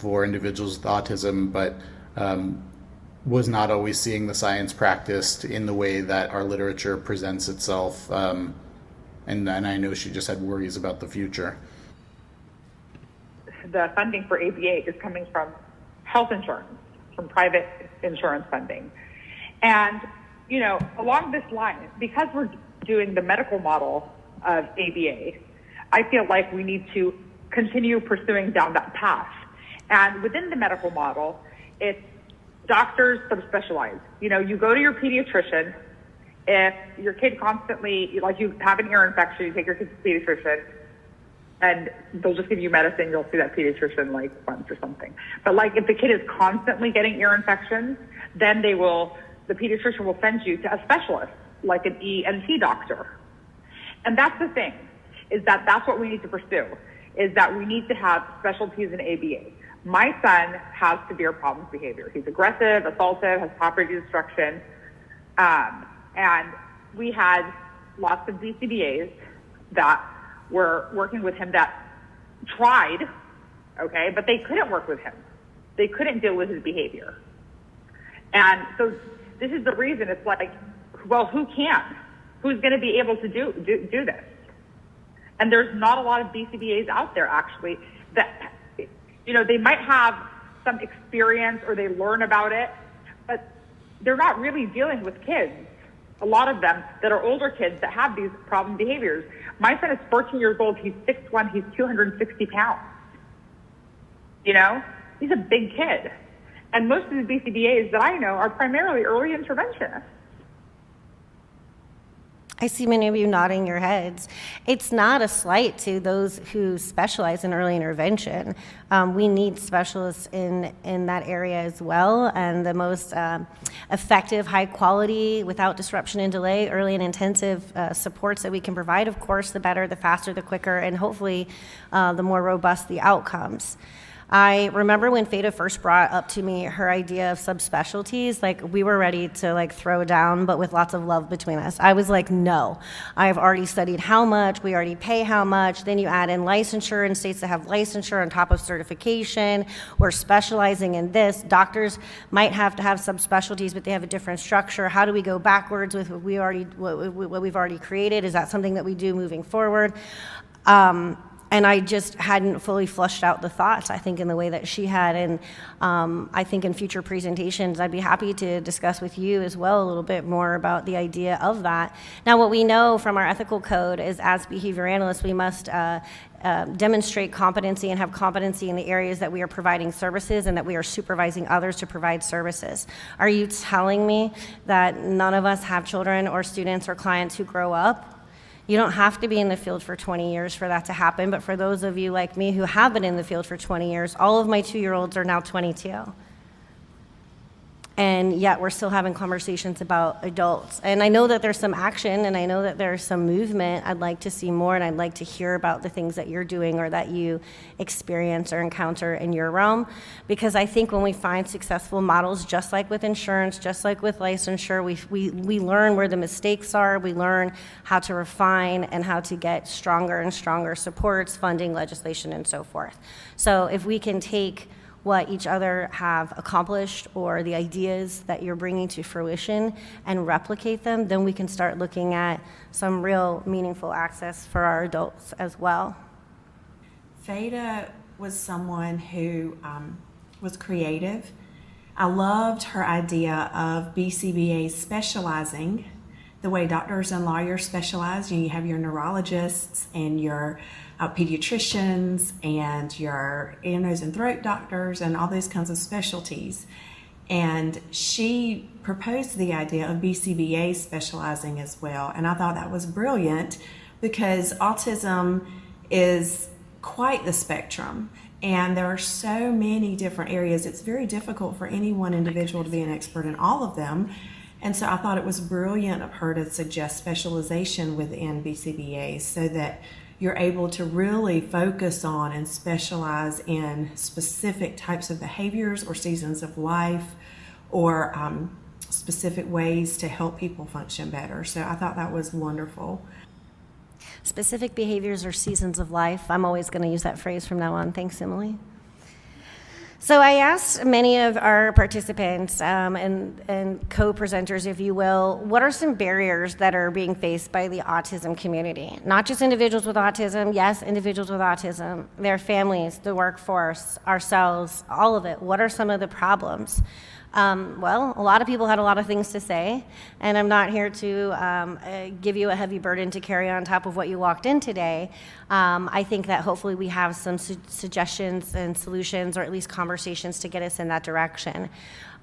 individuals with autism, but was not always seeing the science practiced in the way that our literature presents itself. And I know she just had worries about the future. The funding for ABA is coming from health insurance, from private insurance funding. And, along this line, because we're doing the medical model of ABA, I feel like we need to continue pursuing down that path. And within the medical model, it's doctors subspecialize. You go to your pediatrician. If your kid constantly, like you have an ear infection, you take your kid to the pediatrician, and they'll just give you medicine. You'll see that pediatrician like once or something. But like if the kid is constantly getting ear infections, then the pediatrician will send you to a specialist, like an ENT doctor. And that's the thing, is that that's what we need to pursue, is that we need to have specialties in ABA. My son has severe problems behavior. He's aggressive, assaultive, has property destruction. And we had lots of BCBAs that were working with him that tried, okay, but they couldn't work with him. They couldn't deal with his behavior. And so this is the reason it's like, well, who can? Who's going to be able to do this? And there's not a lot of BCBAs out there, actually, that, they might have some experience or they learn about it, but they're not really dealing with kids. A lot of them that are older kids that have these problem behaviors. My son is 14 years old. He's 6'1". He's 260 pounds. He's a big kid. And most of the BCBAs that I know are primarily early interventionists. I see many of you nodding your heads. It's not a slight to those who specialize in early intervention. We need specialists in that area as well, and the most effective, high quality, without disruption and delay, early and intensive supports that we can provide, of course, the better, the faster, the quicker, and hopefully the more robust the outcomes. I remember when Feda first brought up to me her idea of subspecialties, like we were ready to like throw down, but with lots of love between us. I was like, no, I've already studied how much, we already pay how much, then you add in licensure in states that have licensure on top of certification. We're specializing in this. Doctors might have to have subspecialties, but they have a different structure. How do we go backwards with what we've already created? Is that something that we do moving forward? And I just hadn't fully flushed out the thoughts, I think, in the way that she had. And I think in future presentations, I'd be happy to discuss with you as well a little bit more about the idea of that. Now, what we know from our ethical code is as behavior analysts, we must demonstrate competency and have competency in the areas that we are providing services and that we are supervising others to provide services. Are you telling me that none of us have children or students or clients who grow up? You don't have to be in the field for 20 years for that to happen, but for those of you like me who have been in the field for 20 years, all of my 2-year-olds are now 22. And yet we're still having conversations about adults. And I know that there's some action, and I know that there's some movement. I'd like to see more, and I'd like to hear about the things that you're doing or that you experience or encounter in your realm. Because I think when we find successful models, just like with insurance, just like with licensure, we learn where the mistakes are, we learn how to refine and how to get stronger and stronger supports, funding, legislation, and so forth. So if we can take what each other have accomplished or the ideas that you're bringing to fruition and replicate them, then we can start looking at some real meaningful access for our adults as well. Feda was someone who was creative. I loved her idea of BCBA specializing the way doctors and lawyers specialize. You have your neurologists and your pediatricians and your ear, nose, and throat doctors and all those kinds of specialties. And she proposed the idea of BCBA specializing as well. And I thought that was brilliant because autism is quite the spectrum. And there are so many different areas. It's very difficult for any one individual to be an expert in all of them. And so I thought it was brilliant of her to suggest specialization within BCBA so that you're able to really focus on and specialize in specific types of behaviors or seasons of life or specific ways to help people function better. So I thought that was wonderful. Specific behaviors or seasons of life. I'm always going to use that phrase from now on. Thanks, Emily. So I asked many of our participants and co-presenters, if you will, what are some barriers that are being faced by the autism community? Not just individuals with autism, yes, individuals with autism, their families, the workforce, ourselves, all of it. What are some of the problems? Well, a lot of people had a lot of things to say, and I'm not here to give you a heavy burden to carry on top of what you walked in today. I think that hopefully we have some suggestions and solutions, or at least conversations to get us in that direction.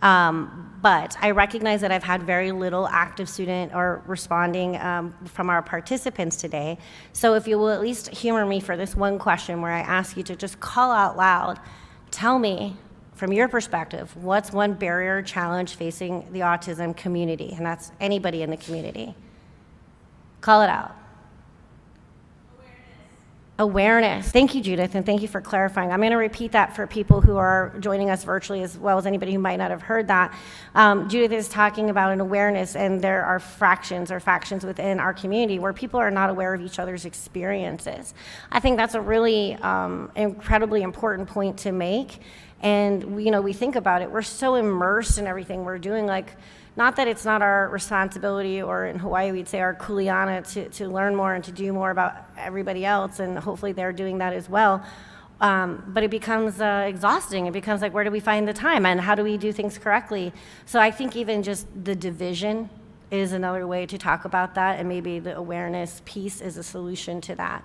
But I recognize that I've had very little active student or responding from our participants today. So if you will at least humor me for this one question where I ask you to just call out loud, tell me, from your perspective, what's one barrier or challenge facing the autism community? And that's anybody in the community. Call it out. Awareness. Thank you, Judith, and thank you for clarifying. I'm going to repeat that for people who are joining us virtually as well as anybody who might not have heard that. Judith is talking about an awareness, and there are fractions or factions within our community where people are not aware of each other's experiences. I think that's a really incredibly important point to make. And we think about it, we're so immersed in everything we're doing, like, not that it's not our responsibility, or in Hawaii we'd say our kuleana, to learn more and to do more about everybody else, and hopefully they're doing that as well. But it becomes exhausting. It becomes like, where do we find the time, and how do we do things correctly? So I think even just the division is another way to talk about that, and maybe the awareness piece is a solution to that.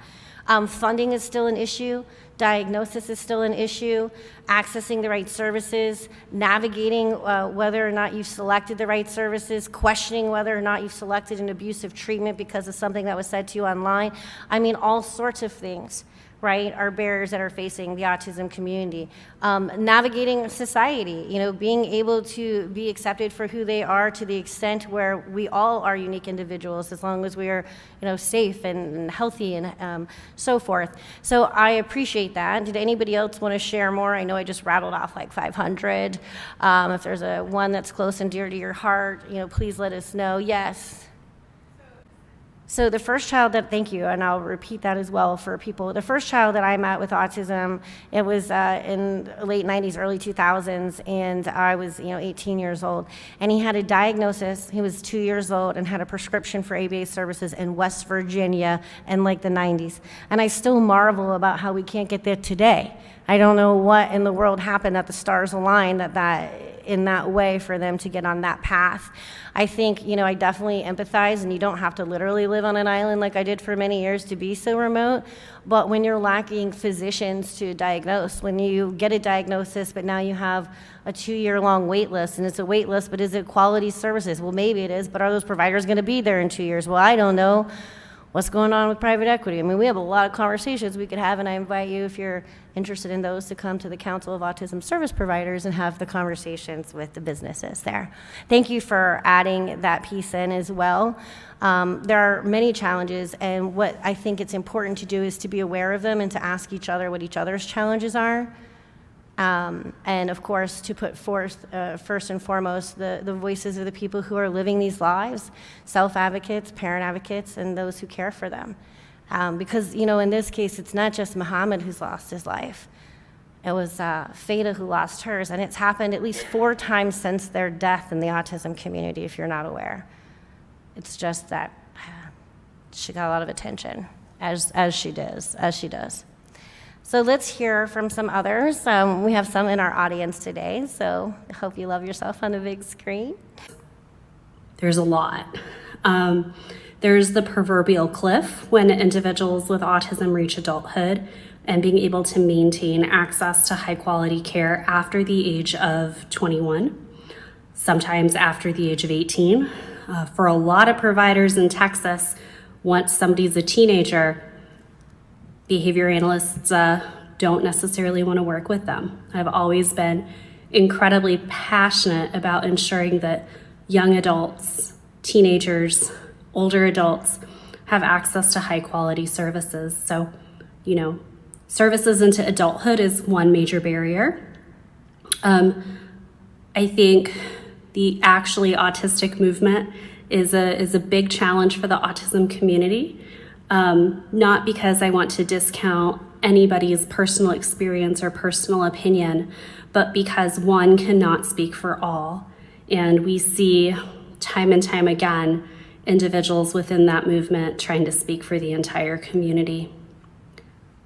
Funding is still an issue. Diagnosis is still an issue. Accessing the right services, navigating whether or not you've selected the right services, questioning whether or not you've selected an abusive treatment because of something that was said to you online. I mean, all sorts of things, right, are barriers that are facing the autism community. Navigating society, you know, being able to be accepted for who they are to the extent where we all are unique individuals as long as we are, you know, safe and healthy and so forth. So I appreciate that. Did anybody else want to share more? I know I just rattled off like 500. If there's one that's close and dear to your heart, you know, please let us know. Yes. So the first child that, thank you, and I'll repeat that as well for people. The first child that I met with autism, it was in late 90s, early 2000s, and I was, 18 years old. And he had a diagnosis, he was 2 years old, and had a prescription for ABA services in West Virginia in like the 90s. And I still marvel about how we can't get there today. I don't know what in the world happened that the stars aligned in that way for them to get on that path. I think, I definitely empathize, and you don't have to literally live on an island like I did for many years to be so remote, but when you're lacking physicians to diagnose, when you get a diagnosis, but now you have a 2-year-long wait list, and it's a wait list, but is it quality services? Well, maybe it is, but are those providers gonna be there in 2 years? Well, I don't know. What's going on with private equity? I mean, we have a lot of conversations we could have, and I invite you, if you're interested in those, to come to the Council of Autism Service Providers and have the conversations with the businesses there. Thank you for adding that piece in as well. There are many challenges, and what I think it's important to do is to be aware of them and to ask each other what each other's challenges are. And of course, to put forth, first and foremost, the voices of the people who are living these lives, self-advocates, parent advocates, and those who care for them. Because, in this case, it's not just Muhammed who's lost his life. It was Feda who lost hers, and it's happened at least 4 times since their death in the autism community, if you're not aware. It's just that she got a lot of attention, as she does. So let's hear from some others. We have some in our audience today, so I hope you love yourself on the big screen. There's a lot. There's the proverbial cliff when individuals with autism reach adulthood and being able to maintain access to high quality care after the age of 21, sometimes after the age of 18. For a lot of providers in Texas, once somebody's a teenager, behavior analysts don't necessarily want to work with them. I've always been incredibly passionate about ensuring that young adults, teenagers, older adults have access to high quality services. So, services into adulthood is one major barrier. I think the actually autistic movement is a big challenge for the autism community. Not because I want to discount anybody's personal experience or personal opinion, but because one cannot speak for all. And we see time and time again individuals within that movement trying to speak for the entire community.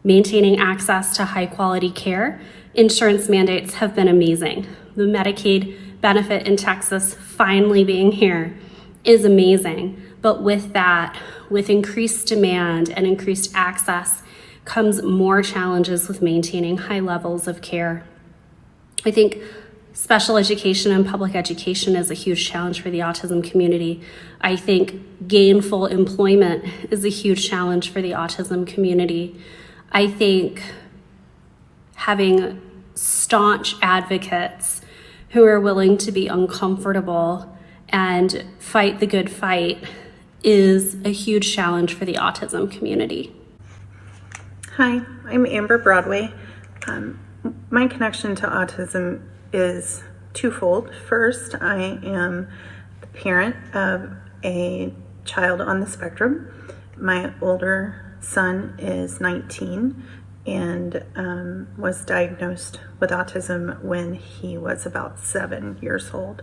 Maintaining access to high quality care, insurance mandates have been amazing. The Medicaid benefit in Texas finally being here is amazing. But with that, with increased demand and increased access comes more challenges with maintaining high levels of care. I think special education and public education is a huge challenge for the autism community. I think gainful employment is a huge challenge for the autism community. I think having staunch advocates who are willing to be uncomfortable and fight the good fight is a huge challenge for the autism community. Hi, I'm Amber Broadway. My connection to autism is twofold. First, I am the parent of a child on the spectrum. My older son is 19 and was diagnosed with autism when he was about 7 years old.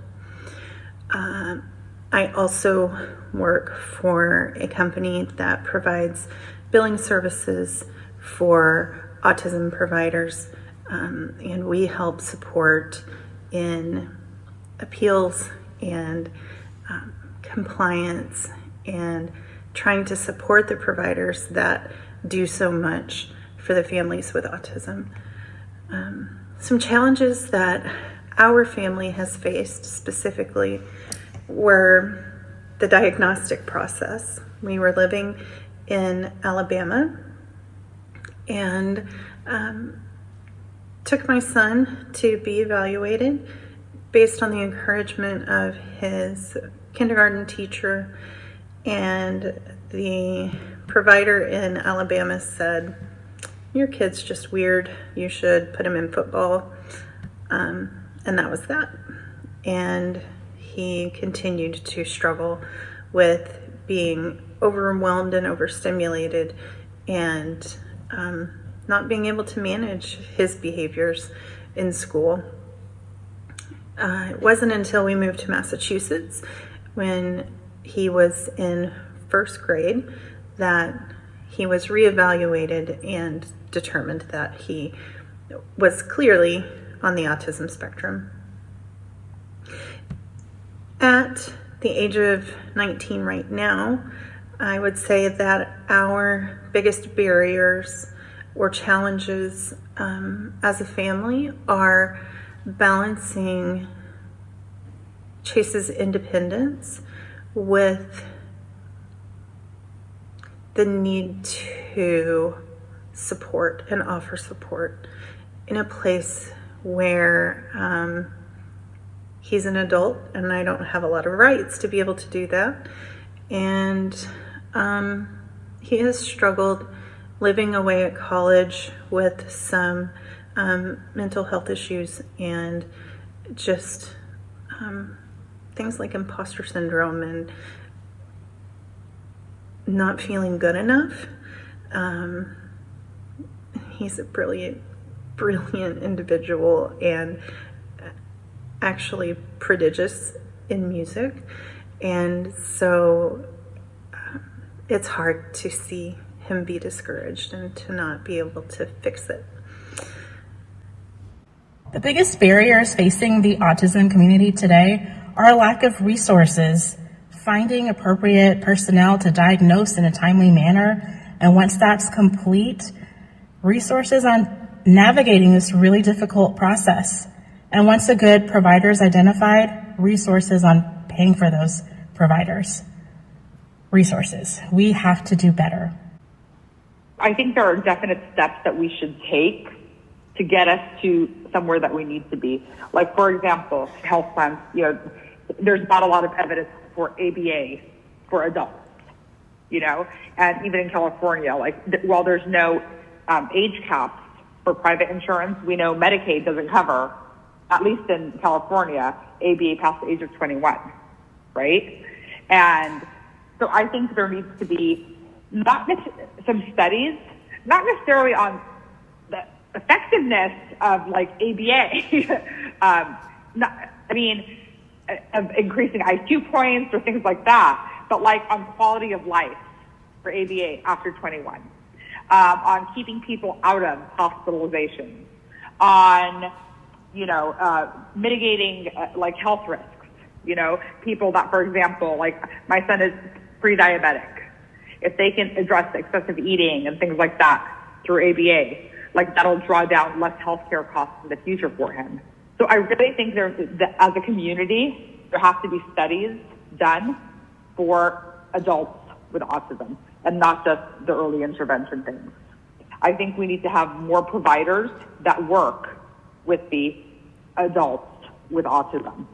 I also work for a company that provides billing services for autism providers, and we help support in appeals and compliance, and trying to support the providers that do so much for the families with autism. Some challenges that our family has faced specifically were the diagnostic process. We were living in Alabama and took my son to be evaluated based on the encouragement of his kindergarten teacher, and the provider in Alabama said, "Your kid's just weird, you should put him in football," and that was that. And he continued to struggle with being overwhelmed and overstimulated and not being able to manage his behaviors in school. It wasn't until we moved to Massachusetts when he was in first grade that he was reevaluated and determined that he was clearly on the autism spectrum. At the age of 19 right now, I would say that our biggest barriers or challenges as a family are balancing Chase's independence with the need to support and offer support in a place where he's an adult and I don't have a lot of rights to be able to do that. And he has struggled living away at college with some mental health issues and just things like imposter syndrome and not feeling good enough. He's a brilliant individual and actually prodigious in music. And so it's hard to see him be discouraged and to not be able to fix it. The biggest barriers facing the autism community today are a lack of resources, finding appropriate personnel to diagnose in a timely manner, and once that's complete, resources on navigating this really difficult process. And once a good provider is identified, resources on paying for those providers. Resources. We have to do better. I think there are definite steps that we should take to get us to somewhere that we need to be. Like, for example, health plans, there's not a lot of evidence for ABA for adults, and even in California, while there's no age caps for private insurance, we know Medicaid doesn't cover, at least in California, ABA past the age of 21, right? And so I think there needs to be some studies, not necessarily on the effectiveness of ABA, of increasing IQ points or things like that, but on quality of life for ABA after 21, on keeping people out of hospitalizations, on mitigating health risks. People that, for example, my son is pre-diabetic. If they can address excessive eating and things like that through ABA, that'll draw down less healthcare costs in the future for him. So I really think as a community, there have to be studies done for adults with autism and not just the early intervention things. I think we need to have more providers that work with the adults with autism.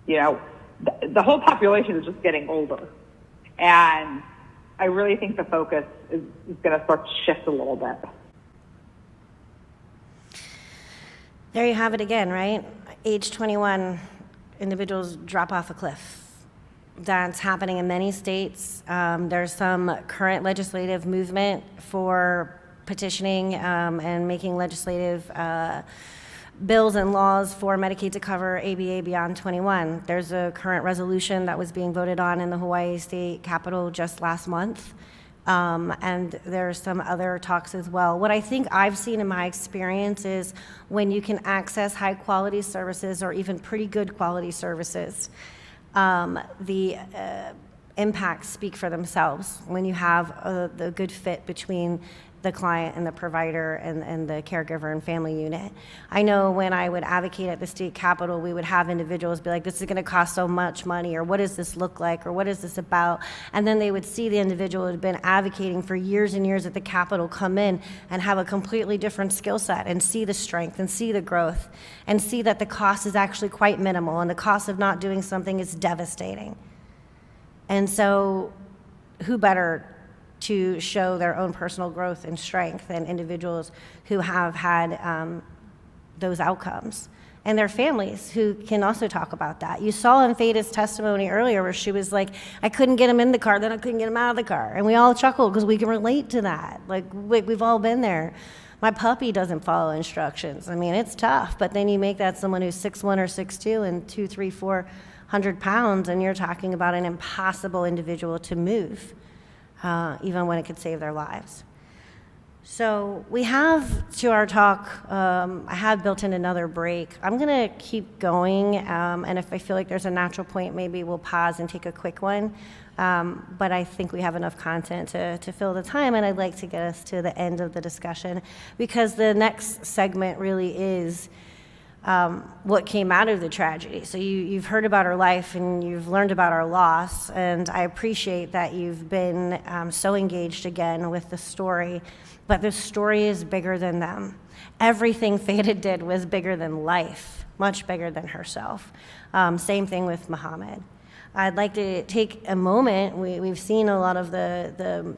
The whole population is just getting older. And I really think the focus is going to start to shift a little bit. There you have it again, right? Age 21, individuals drop off a cliff. That's happening in many states. There's some current legislative movement for petitioning and making legislative bills and laws for Medicaid to cover ABA beyond 21. There's a current resolution that was being voted on in the Hawaii State Capitol just last month. And there's some other talks as well. What I think I've seen in my experience is when you can access high quality services or even pretty good quality services, the impacts speak for themselves when you have the good fit between the client and the provider and the caregiver and family unit. I know when I would advocate at the state capitol, we would have individuals be like, this is going to cost so much money, or what does this look like, or what is this about? And then they would see the individual who had been advocating for years and years at the capitol come in and have a completely different skill set and see the strength and see the growth and see that the cost is actually quite minimal and the cost of not doing something is devastating. And so who better to show their own personal growth and strength than individuals who have had those outcomes, and their families who can also talk about that. You saw in Feda's testimony earlier where she was like, I couldn't get him in the car, then I couldn't get him out of the car. And we all chuckled because we can relate to that. Like, we've all been there. My puppy doesn't follow instructions. I mean, it's tough, but then you make that someone who's 6'1" or 6'2" and 200, 300, 400 pounds, and you're talking about an impossible individual to move. Even when it could save their lives. So we have, to our talk, I have built in another break. I'm gonna keep going, and if I feel like there's a natural point, maybe we'll pause and take a quick one. But I think we have enough content to fill the time, and I'd like to get us to the end of the discussion, because the next segment really is what came out of the tragedy. So you've heard about our life and you've learned about our loss, and I appreciate that you've been so engaged again with the story, but the story is bigger than them. Everything Feda did was bigger than life, much bigger than herself. Same thing with Muhammed. I'd like to take a moment. We've seen a lot of the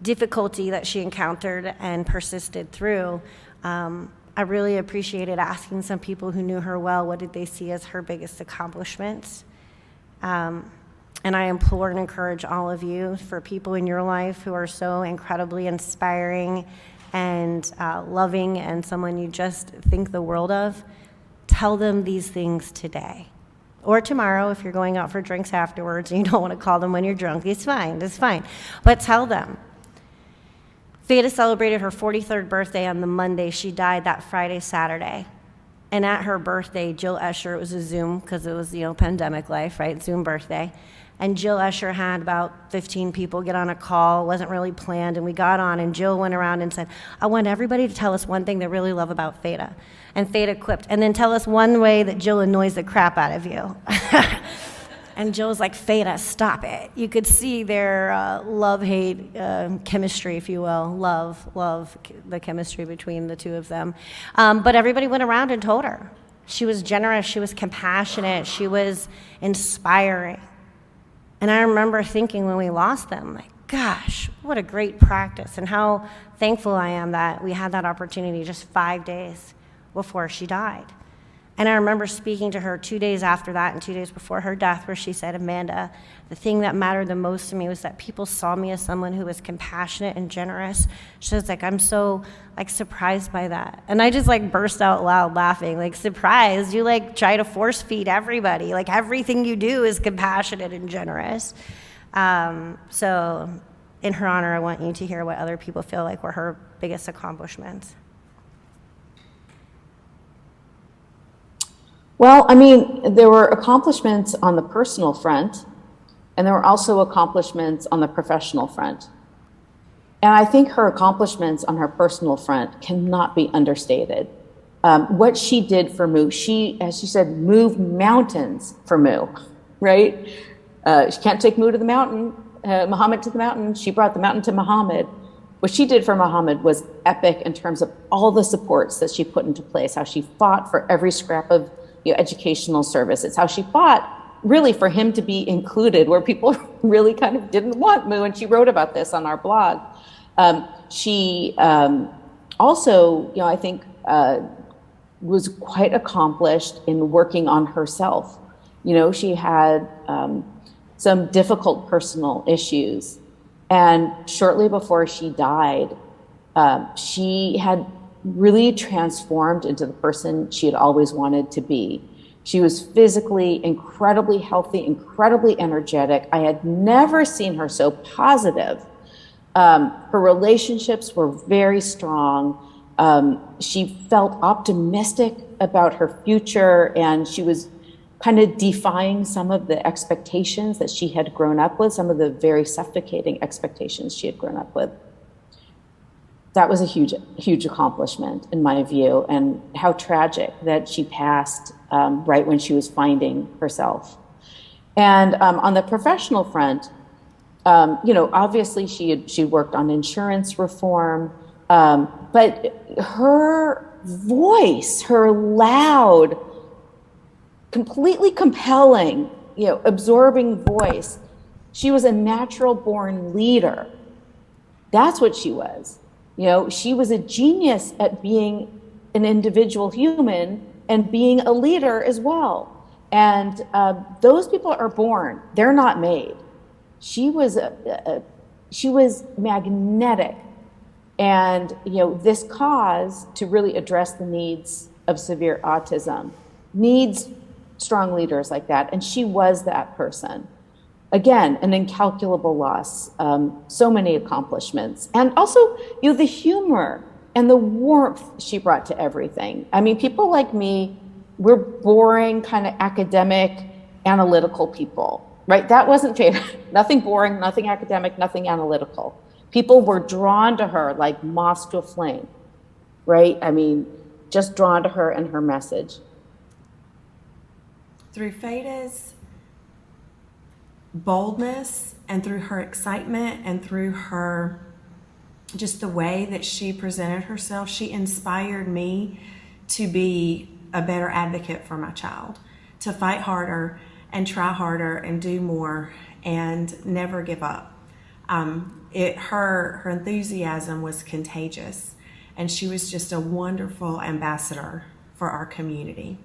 difficulty that she encountered and persisted through. I really appreciated asking some people who knew her well, what did they see as her biggest accomplishments? And I implore and encourage all of you, for people in your life who are so incredibly inspiring and loving and someone you just think the world of, tell them these things today. Or tomorrow, if you're going out for drinks afterwards and you don't want to call them when you're drunk, it's fine. But tell them. Feda celebrated her 43rd birthday on the Monday. She died that Friday, Saturday. And at her birthday, Jill Escher, it was a Zoom, because it was, pandemic life, right? Zoom birthday. And Jill Escher had about 15 people get on a call. It wasn't really planned. And we got on, and Jill went around and said, I want everybody to tell us one thing they really love about Feda. And Feda quipped, and then tell us one way that Jill annoys the crap out of you. And Jill was like, Feda, stop it. You could see their love-hate chemistry, if you will. Love the chemistry between the two of them. But everybody went around and told her. She was generous, she was compassionate, she was inspiring. And I remember thinking when we lost them, like, gosh, what a great practice, and how thankful I am that we had that opportunity just 5 days before she died. And I remember speaking to her 2 days after that and 2 days before her death, where she said, Amanda, the thing that mattered the most to me was that people saw me as someone who was compassionate and generous. She was like, I'm so surprised by that. And I just burst out loud laughing, surprised? You try to force feed everybody. Everything you do is compassionate and generous. So in her honor, I want you to hear what other people feel like were her biggest accomplishments. Well, there were accomplishments on the personal front, and there were also accomplishments on the professional front. And I think her accomplishments on her personal front cannot be understated. What she did for Mu, she, as she said, moved mountains for Mu, right? She can't take Mu to the mountain, Muhammad to the mountain. She brought the mountain to Muhammad. What she did for Muhammad was epic in terms of all the supports that she put into place, how she fought for every scrap of educational services, how she fought really for him to be included where people really kind of didn't want Mu, and she wrote about this on our blog. She also, I think, was quite accomplished in working on herself. She had some difficult personal issues, and shortly before she died, she had really transformed into the person she had always wanted to be. She was physically incredibly healthy, incredibly energetic. I had never seen her so positive. Her relationships were very strong. She felt optimistic about her future, and she was kind of defying some of the expectations that she had grown up with, some of the very suffocating expectations she had grown up with. That was a huge, huge accomplishment in my view, and how tragic that she passed right when she was finding herself. And on the professional front, obviously she worked on insurance reform, but her voice, her loud, completely compelling, absorbing voice, she was a natural born leader. That's what she was. She was a genius at being an individual human and being a leader as well. And those people are born, they're not made. She was magnetic. And this cause to really address the needs of severe autism needs strong leaders like that, and she was that person. Again, an incalculable loss, so many accomplishments, and also the humor and the warmth she brought to everything. I mean, people like me, we're boring, kind of academic, analytical people, right? That wasn't Feda. Nothing boring, nothing academic, nothing analytical. People were drawn to her like moths to a flame, right? I mean, just drawn to her and her message. Through Feda's boldness and through her excitement and through her, just the way that she presented herself, she inspired me to be a better advocate for my child, to fight harder and try harder and do more and never give up. Her enthusiasm was contagious, and she was just a wonderful ambassador for our community.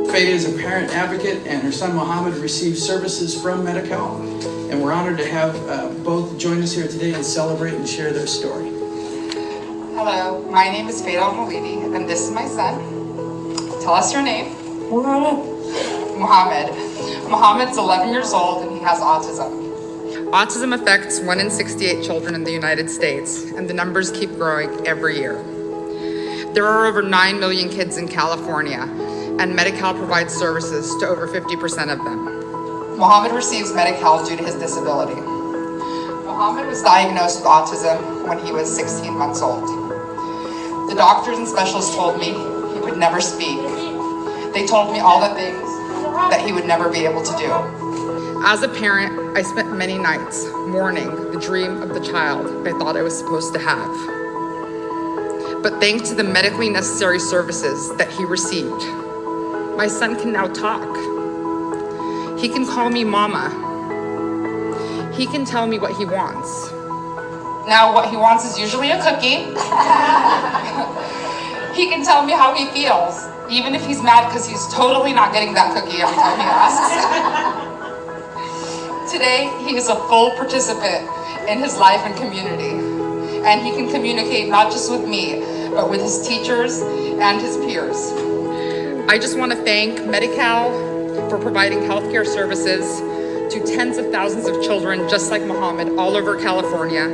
Feda is a parent advocate, and her son Muhammed receives services from Medi-Cal, and we're honored to have both join us here today and celebrate and share their story. Hello, my name is Feda Almaliti, and this is my son. Tell us your name. Muhammed. Muhammad's 11 years old and he has autism. Autism affects 1 in 68 children in the United States, and the numbers keep growing every year. There are over 9 million kids in California, and Medi-Cal provides services to over 50% of them. Muhammad receives Medi-Cal due to his disability. Muhammad was diagnosed with autism when he was 16 months old. The doctors and specialists told me he would never speak. They told me all the things that he would never be able to do. As a parent, I spent many nights mourning the dream of the child I thought I was supposed to have. But thanks to the medically necessary services that he received, my son can now talk. He can call me mama. He can tell me what he wants. Now, what he wants is usually a cookie. He can tell me how he feels, even if he's mad because he's totally not getting that cookie every time he asks. Today, he is a full participant in his life and community, and he can communicate not just with me, but with his teachers and his peers. I just want to thank Medi-Cal for providing healthcare services to tens of thousands of children just like Muhammad all over California,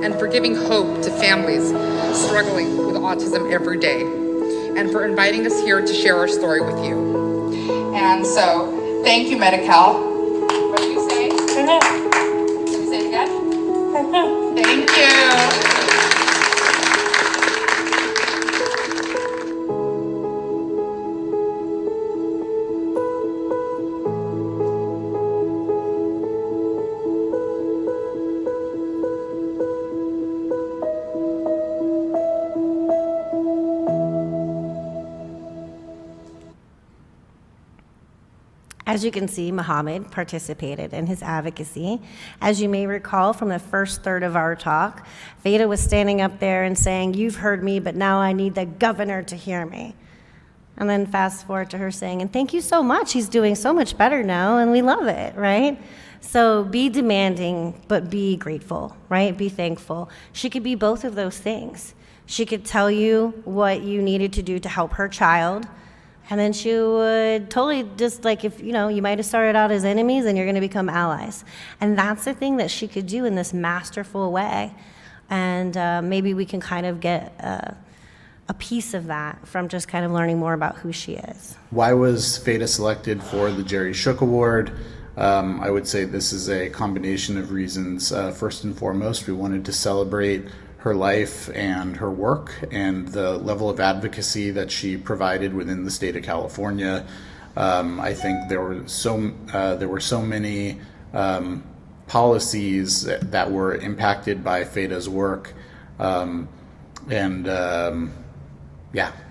and for giving hope to families struggling with autism every day, and for inviting us here to share our story with you. And so, thank you, Medi-Cal. What do you say? Can you say it again? Thank you. As you can see, Muhammad participated in his advocacy. As you may recall from the first third of our talk, Feda was standing up there and saying, "You've heard me, but now I need the governor to hear me." And then fast forward to her saying, "And thank you so much, he's doing so much better now, and we love it," right? So be demanding, but be grateful, right? Be thankful. She could be both of those things. She could tell you what you needed to do to help her child, and then she would totally just like, if you might have started out as enemies and you're going to become allies. And that's the thing that she could do in this masterful way. And maybe we can kind of get a piece of that from just kind of learning more about who she is. Why was Feda selected for the Jerry Shook Award? I would say this is a combination of reasons. First and foremost, we wanted to celebrate her life and her work and the level of advocacy that she provided within the state of California. I think there were so many policies that were impacted by Feda's work,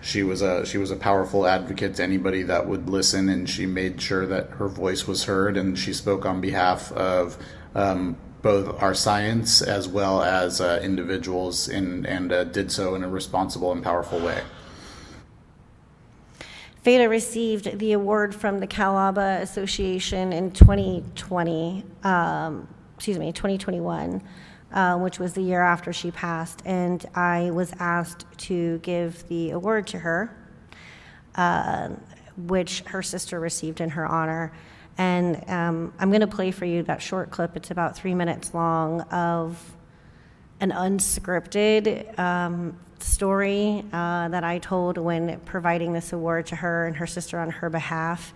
she was a powerful advocate to anybody that would listen, and she made sure that her voice was heard, and she spoke on behalf of both our science as well as individuals, and did so in a responsible and powerful way. Feda received the award from the CalABA Association in 2021, which was the year after she passed, and I was asked to give the award to her, which her sister received in her honor. And I'm going to play for you that short clip. It's about 3 minutes long of an unscripted story that I told when providing this award to her and her sister on her behalf.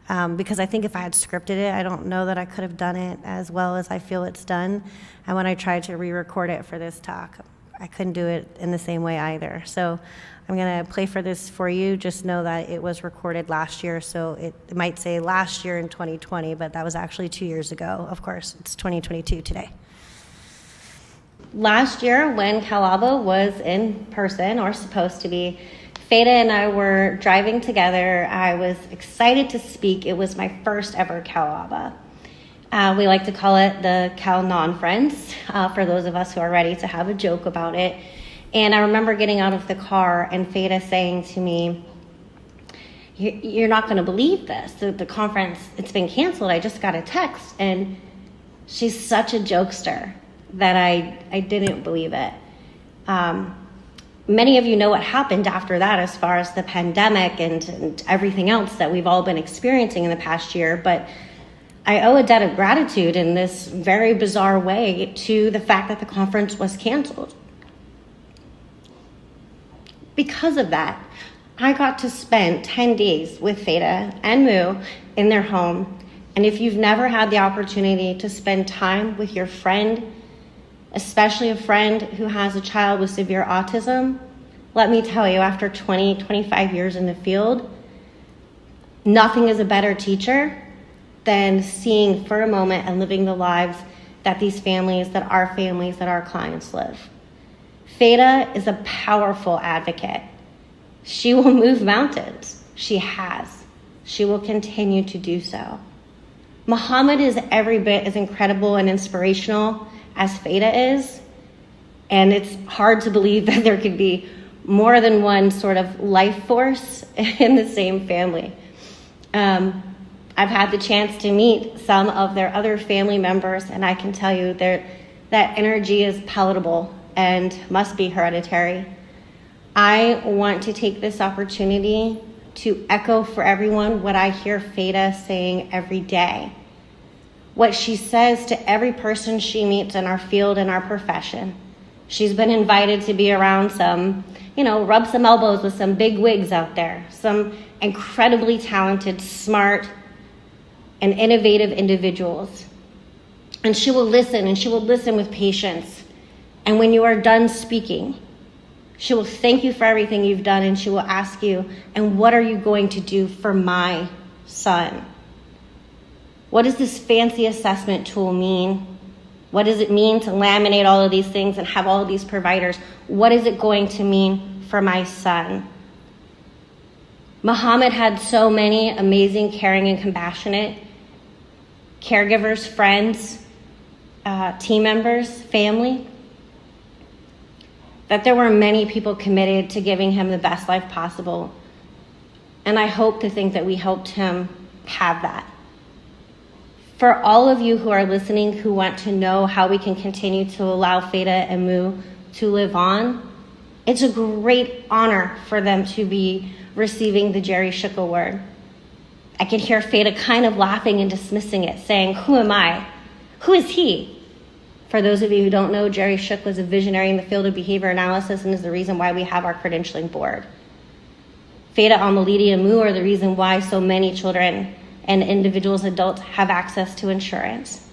Because I think if I had scripted it, I don't know that I could have done it as well as I feel it's done. And when I tried to re-record it for this talk, I couldn't do it in the same way either. So I'm going to play for this for you. Just know that it was recorded last year, so it might say last year in 2020, but that was actually 2 years ago. Of course, it's 2022 today. Last year, when CalABA was in person, or supposed to be, Feda and I were driving together. I was excited to speak. It was my first ever CalABA. We like to call it the Cal Non-Friends, for those of us who are ready to have a joke about it. And I remember getting out of the car and Feda saying to me, "You're not going to believe this. The conference, it's been canceled. I just got a text." And she's such a jokester that I didn't believe it. Many of you know what happened after that as far as the pandemic and everything else that we've all been experiencing in the past year. But I owe a debt of gratitude in this very bizarre way to the fact that the conference was canceled. Because of that, I got to spend 10 days with Feda and Mu in their home. And if you've never had the opportunity to spend time with your friend, especially a friend who has a child with severe autism, let me tell you, after 25 years in the field, nothing is a better teacher than seeing for a moment and living the lives that these families, that our clients live. Feda is a powerful advocate. She will move mountains. She has. She will continue to do so. Muhammed is every bit as incredible and inspirational as Feda is, and it's hard to believe that there could be more than one sort of life force in the same family. I've had the chance to meet some of their other family members, and I can tell you that energy is palatable and must be hereditary. I want to take this opportunity to echo for everyone what I hear Feda saying every day. What she says to every person she meets in our field and our profession. She's been invited to be around some, rub some elbows with some big wigs out there, some incredibly talented, smart, and innovative individuals. And she will listen, and she will listen with patience. And when you are done speaking, she will thank you for everything you've done, and she will ask you, "And what are you going to do for my son? What does this fancy assessment tool mean? What does it mean to laminate all of these things and have all of these providers? What is it going to mean for my son?" Muhammad had so many amazing, caring, and compassionate caregivers, friends, team members, family, that there were many people committed to giving him the best life possible. And I hope to think that we helped him have that. For all of you who are listening who want to know how we can continue to allow Feda and Mu to live on, it's a great honor for them to be receiving the Jerry Shook Award. I can hear Feda kind of laughing and dismissing it, saying, "Who am I? Who is he?" For those of you who don't know, Jerry Shook was a visionary in the field of behavior analysis and is the reason why we have our credentialing board. Feda, Almaliti, and Mu are the reason why so many children and individuals, adults, have access to insurance.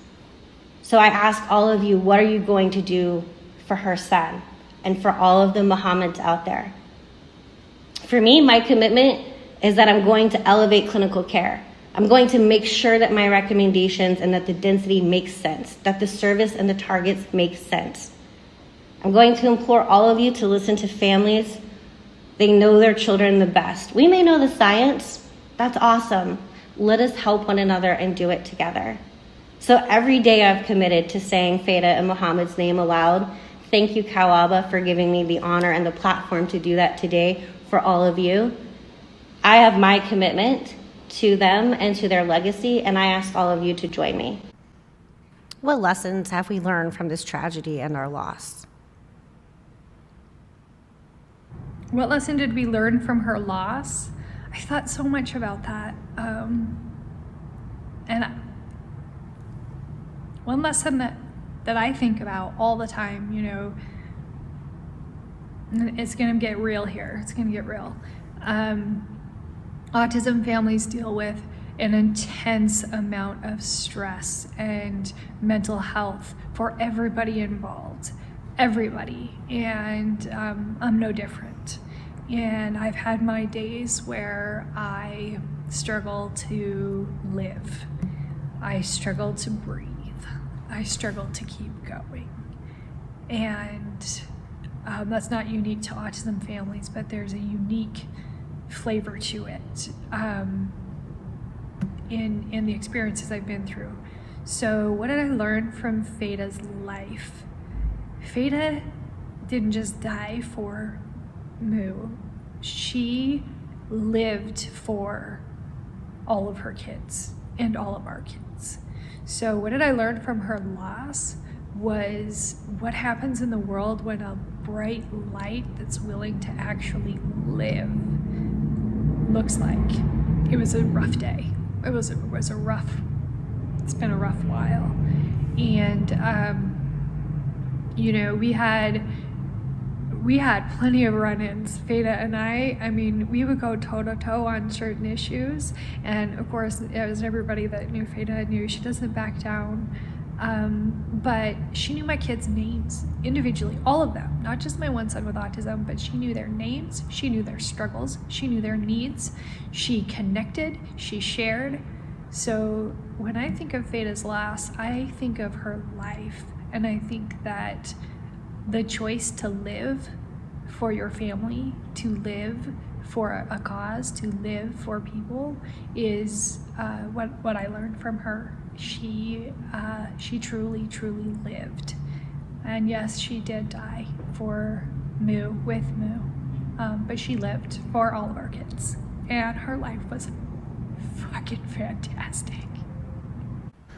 So I ask all of you, what are you going to do for her son and for all of the Muhammads out there? For me, my commitment is that I'm going to elevate clinical care. I'm going to make sure that my recommendations and that the density makes sense, that the service and the targets make sense. I'm going to implore all of you to listen to families. They know their children the best. We may know the science. That's awesome. Let us help one another and do it together. So every day I've committed to saying Feda and Muhammad's name aloud. Thank you, Kawaba, for giving me the honor and the platform to do that today for all of you. I have my commitment to them and to their legacy, and I ask all of you to join me. What lessons have we learned from this tragedy and our loss? What lesson did we learn from her loss? I thought so much about that. And one lesson that I think about all the time, you know, it's gonna get real here. It's gonna get real. Autism families deal with an intense amount of stress and mental health for everybody involved, everybody. And I'm no different. And I've had my days where I struggle to live. I struggle to breathe. I struggle to keep going. And that's not unique to autism families, but there's a unique flavor to it in the experiences I've been through. So what did I learn from Feda's life? Feda didn't just die for Mu. She lived for all of her kids and all of our kids. So what did I learn from her loss was what happens in the world when a bright light that's willing to actually live looks like. It was a rough day. It's been a rough while. And, you know, we had plenty of run-ins, Feda and I mean, we would go toe-to-toe on certain issues. And of course, as everybody that knew Feda knew, she doesn't back down. But she knew my kids' names individually, all of them, not just my one son with autism, but she knew their names, she knew their struggles, she knew their needs, she connected, she shared. So when I think of Feda's loss, I think of her life, and I think that the choice to live for your family, to live for a cause, to live for people is what I learned from her. She truly, truly lived. And yes, she did die for Mu, with Mu, but she lived for all of our kids. And her life was fucking fantastic.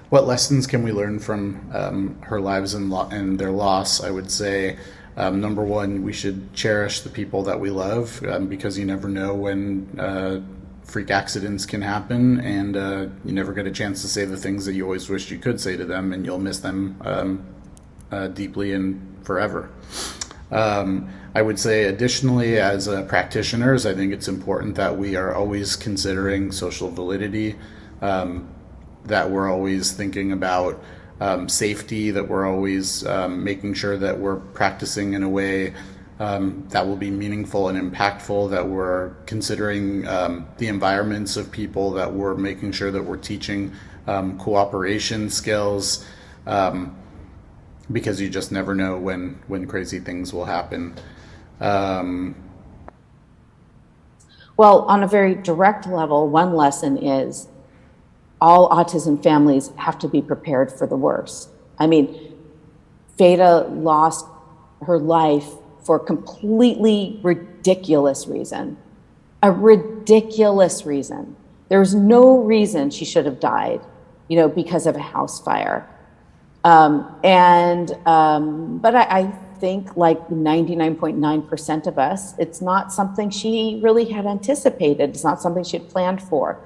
What lessons can we learn from her lives and their loss? I would say, number one, we should cherish the people that we love because you never know when freak accidents can happen, and you never get a chance to say the things that you always wished you could say to them, and you'll miss them deeply and forever. I would say additionally, as practitioners, I think it's important that we are always considering social validity, that we're always thinking about safety, that we're always making sure that we're practicing in a way that will be meaningful and impactful, that we're considering the environments of people, that we're making sure that we're teaching cooperation skills, because you just never know when crazy things will happen. Well, on a very direct level, one lesson is all autism families have to be prepared for the worst. I mean, Feda lost her life for a completely ridiculous reason. A ridiculous reason. There was no reason she should have died. because of a house fire. But I think like 99.9% of us, it's not something she really had anticipated. It's not something she had planned for.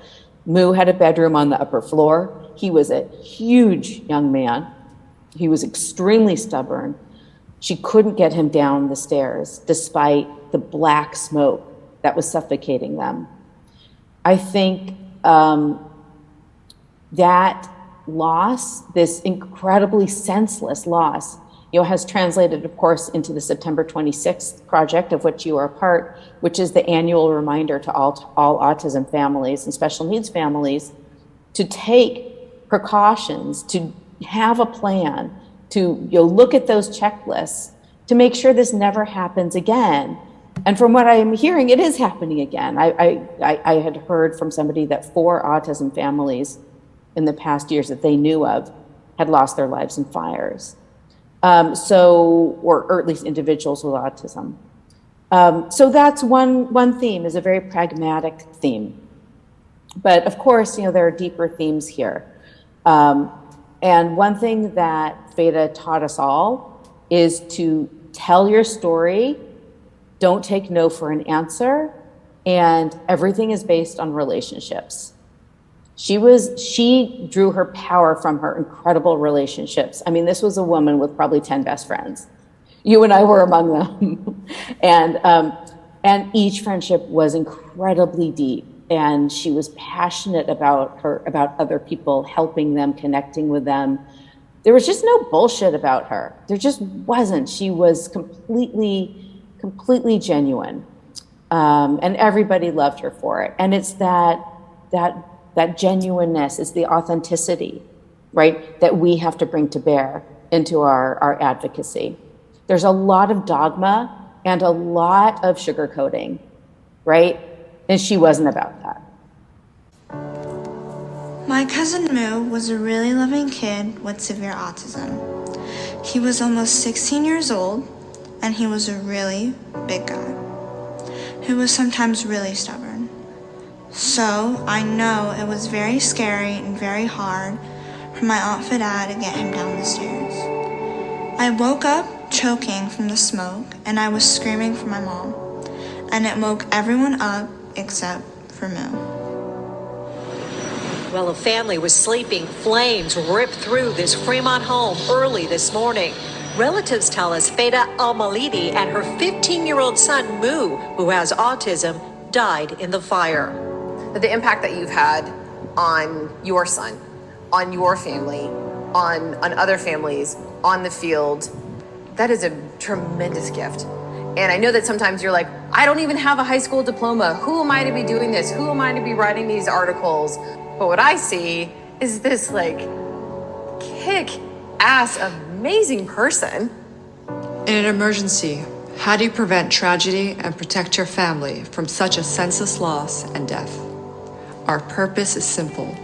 Mu had a bedroom on the upper floor. He was a huge young man. He was extremely stubborn. She couldn't get him down the stairs despite the black smoke that was suffocating them. I think that loss, this incredibly senseless loss, has translated, of course, into the September 26th project, of which you are a part, which is the annual reminder to all autism families and special needs families to take precautions, to have a plan, to look at those checklists to make sure this never happens again. And from what I am hearing, it is happening again. I had heard from somebody that 4 autism families in the past years that they knew of had lost their lives in fires. Or at least individuals with autism. So that's one theme, is a very pragmatic theme. But of course, there are deeper themes here. And one thing that Feda taught us all is to tell your story, don't take no for an answer, and everything is based on relationships. She drew her power from her incredible relationships. I mean, this was a woman with probably 10 best friends. You and I were among them. And each friendship was incredibly deep. And she was passionate about other people, helping them, connecting with them. There was just no bullshit about her. There just wasn't. She was completely genuine. And everybody loved her for it. And it's that genuineness, is the authenticity, right, that we have to bring to bear into our advocacy. There's a lot of dogma and a lot of sugarcoating, right? And she wasn't about that. My cousin Mu was a really loving kid with severe autism. He was almost 16 years old, and he was a really big guy who was sometimes really stubborn. So I know it was very scary and very hard for my Aunt Feda to get him down the stairs. I woke up choking from the smoke, and I was screaming for my mom, and it woke everyone up except for Mu. Well, a family was sleeping. Flames ripped through this Fremont home early this morning. Relatives tell us Feda Almaliti and her 15-year-old son, Mu, who has autism, died in the fire. The impact that you've had on your son, on your family, on other families, on the field, that is a tremendous gift. And I know that sometimes you're like, I don't even have a high school diploma. Who am I to be doing this? Who am I to be writing these articles? But what I see is this kick-ass, amazing person. In an emergency, how do you prevent tragedy and protect your family from such a senseless loss and death? Our purpose is simple.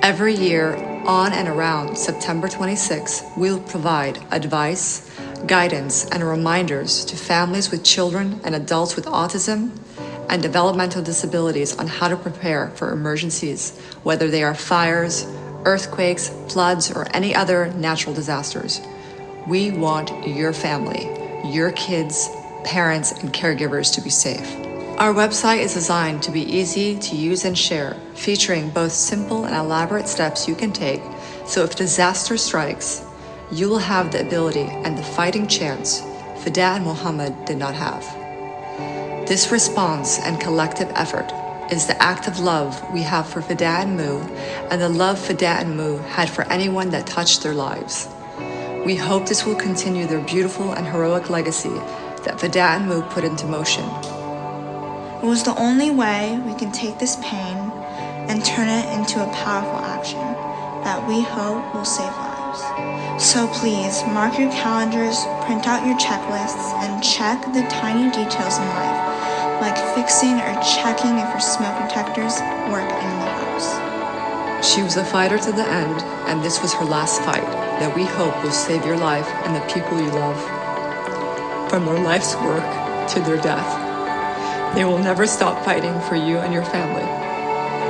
Every year, on and around September 26, we'll provide advice, guidance, and reminders to families with children and adults with autism and developmental disabilities on how to prepare for emergencies, whether they are fires, earthquakes, floods, or any other natural disasters. We want your family, your kids, parents, and caregivers to be safe. Our website is designed to be easy to use and share, featuring both simple and elaborate steps you can take, so if disaster strikes, you will have the ability and the fighting chance Feda and Muhammed did not have. This response and collective effort is the act of love we have for Feda and Mu, and the love Feda and Mu had for anyone that touched their lives. We hope this will continue their beautiful and heroic legacy that Feda and Mu put into motion. It was the only way we can take this pain and turn it into a powerful action that we hope will save lives. So please mark your calendars, print out your checklists, and check the tiny details in life, like fixing or checking if your smoke detectors work in the house. She was a fighter to the end, and this was her last fight that we hope will save your life and the people you love. From their life's work to their death, they will never stop fighting for you and your family.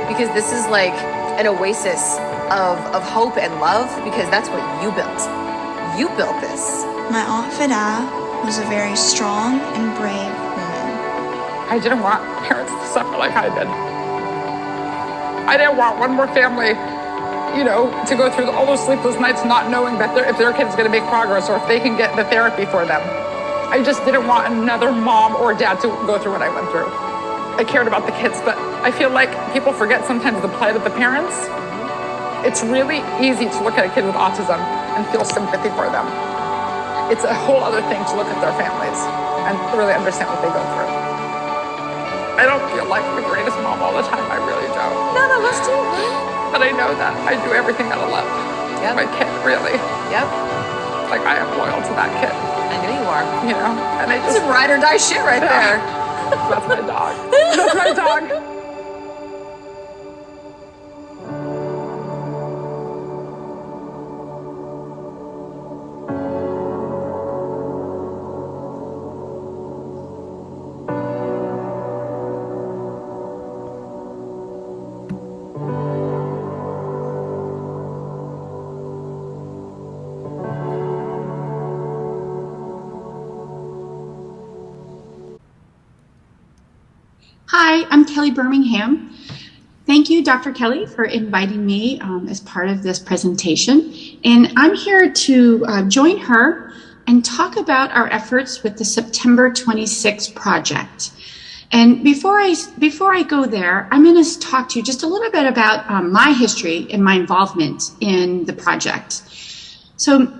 Because this is like an oasis of hope and love, because that's what you built. You built this. My Aunt Feda was a very strong and brave woman. I didn't want parents to suffer like I did. I didn't want one more family, to go through all those sleepless nights not knowing that if their kid's going to make progress or if they can get the therapy for them. I just didn't want another mom or dad to go through what I went through. I cared about the kids, but I feel like people forget sometimes the plight of the parents. It's really easy to look at a kid with autism and feel sympathy for them. It's a whole other thing to look at their families and really understand what they go through. I don't feel like the greatest mom all the time, I really don't. None of us do. But I know that I do everything out of love. Yep. My kid, really. Yep. Like, I am loyal to that kid. I know you are. And I just... This is ride or die shit right there. That's my dog. That's my dog. Hi, I'm Kelly Birmingham. Thank you, Dr. Kelly, for inviting me as part of this presentation. And I'm here to join her and talk about our efforts with the September 26 project. And before I go there, I'm going to talk to you just a little bit about my history and my involvement in the project. So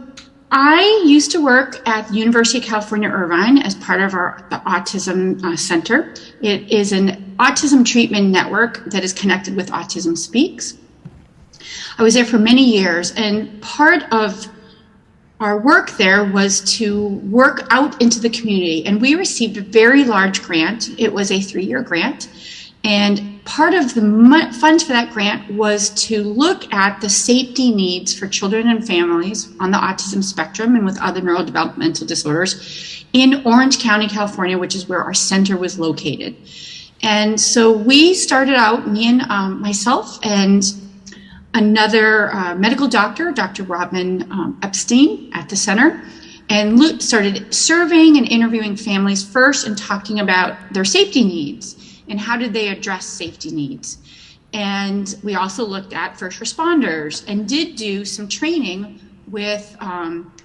I used to work at the University of California, Irvine as part of the Autism Center. It is an autism treatment network that is connected with Autism Speaks. I was there for many years, and part of our work there was to work out into the community, and we received a very large grant. It was a 3-year grant, and part of the funds for that grant was to look at the safety needs for children and families on the autism spectrum and with other neurodevelopmental disorders in Orange County, California, which is where our center was located. And so we started out, me and myself and another medical doctor, Dr. Robin Epstein at the center, and started surveying and interviewing families first and talking about their safety needs and how did they address safety needs. And we also looked at first responders and did do some training with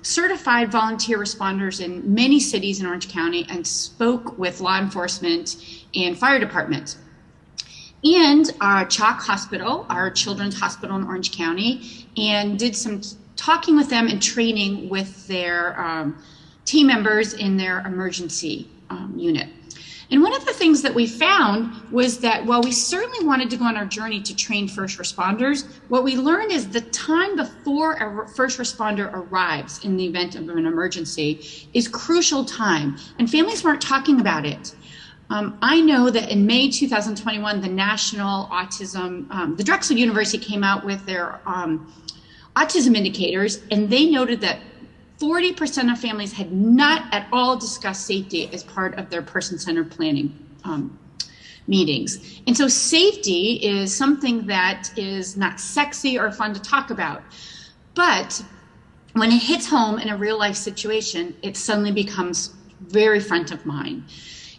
certified volunteer responders in many cities in Orange County and spoke with law enforcement and fire departments. And our Chalk Hospital, our children's hospital in Orange County, and did some talking with them and training with their team members in their emergency unit. And one of the things that we found was that while we certainly wanted to go on our journey to train first responders, what we learned is the time before a first responder arrives in the event of an emergency is crucial time, and families weren't talking about it. I know that in May 2021, the National Autism, the Drexel University came out with their autism indicators, and they noted that 40% of families had not at all discussed safety as part of their person-centered planning meetings. And so safety is something that is not sexy or fun to talk about. But when it hits home in a real-life situation, it suddenly becomes very front of mind.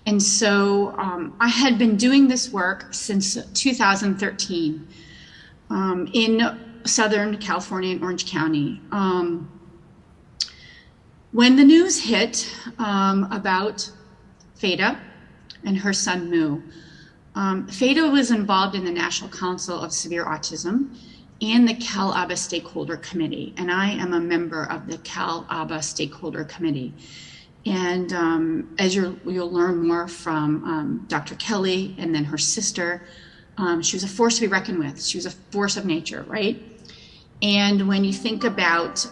And so I had been doing this work since 2013 in Southern California and Orange County. When the news hit about Feda and her son Mu, Feda was involved in the National Council of Severe Autism and the Cal-ABA Stakeholder Committee, and I am a member of the Cal-ABA Stakeholder Committee. And as you'll learn more from Dr. Kelly and then her sister, she was a force to be reckoned with. She was a force of nature, right? And when you think about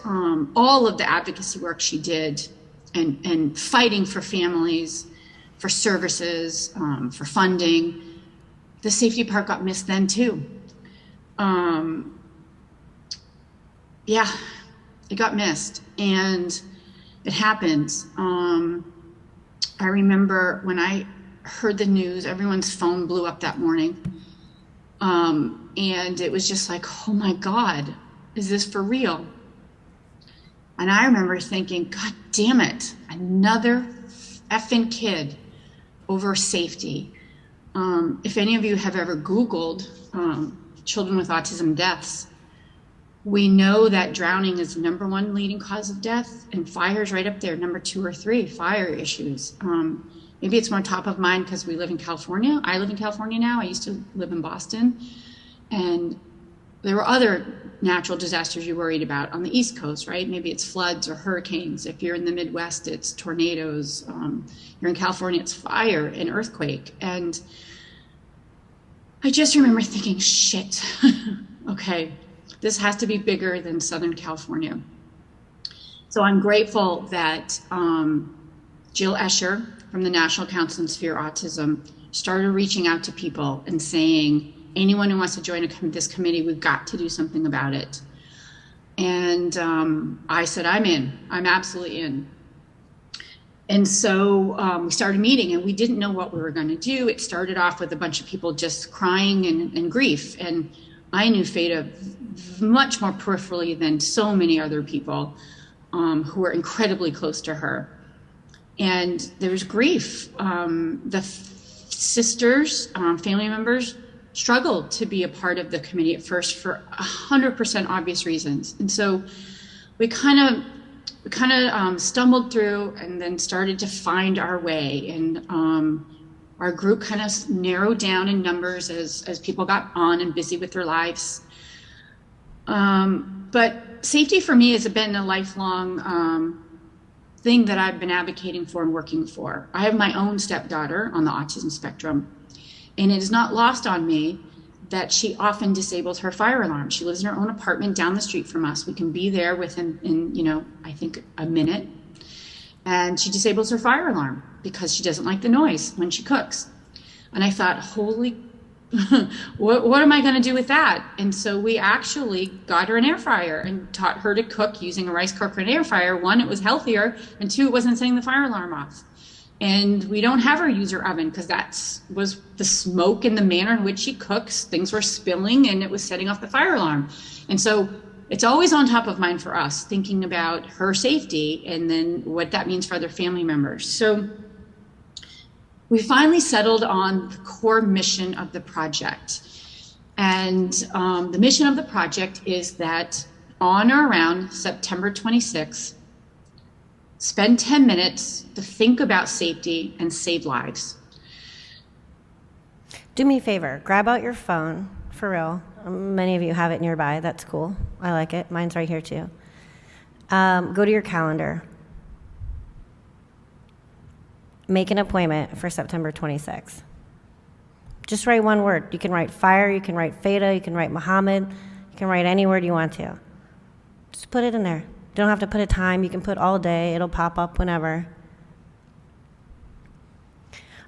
all of the advocacy work she did and fighting for families, for services, for funding, the safety part got missed then too. Yeah, it got missed, and it happens. I remember when I heard the news, everyone's phone blew up that morning. And it was just like, oh my God, is this for real? And I remember thinking, God damn it, another effing kid over safety. If any of you have ever Googled children with autism deaths, we know that drowning is the #1 leading cause of death, and fire's right up there, number 2 or 3, fire issues. Maybe it's more top of mind because we live in California. I live in California now. I used to live in Boston. And there were other natural disasters you're worried about on the East Coast, right? Maybe it's floods or hurricanes. If you're in the Midwest, it's tornadoes. You're in California, it's fire and earthquake. And I just remember thinking, shit, okay, this has to be bigger than Southern California. So I'm grateful that Jill Escher from the National Council on Severe Autism started reaching out to people and saying, anyone who wants to join this committee, we've got to do something about it. And I said, I'm in. I'm absolutely in. And so we started meeting, and we didn't know what we were going to do. It started off with a bunch of people just crying and grief. And I knew Feda much more peripherally than so many other people who were incredibly close to her. And there was grief. The sisters, family members, struggled to be a part of the committee at first for 100% obvious reasons. And so we kind of stumbled through and then started to find our way. And our group kind of narrowed down in numbers as people got on and busy with their lives. But safety for me has been a lifelong thing that I've been advocating for and working for. I have my own stepdaughter on the autism spectrum. And it is not lost on me that she often disables her fire alarm. She lives in her own apartment down the street from us. We can be there within, I think a minute. And she disables her fire alarm because she doesn't like the noise when she cooks. And I thought, holy, what am I going to do with that? And so we actually got her an air fryer and taught her to cook using a rice cooker and air fryer. 1, it was healthier, and 2, it wasn't setting the fire alarm off. And we don't have her use her oven because that was the smoke and the manner in which she cooks. Things were spilling and it was setting off the fire alarm. And so it's always on top of mind for us, thinking about her safety and then what that means for other family members. So we finally settled on the core mission of the project. And the mission of the project is that on or around September 26th, spend 10 minutes to think about safety and save lives. Do me a favor, grab out your phone, for real. Many of you have it nearby, that's cool. I like it, mine's right here too. Go to your calendar. Make an appointment for September 26th. Just write one word. You can write fire, you can write Feda, you can write Muhammed, you can write any word you want to. Just put it in there. You don't have to put a time, you can put all day, it'll pop up whenever.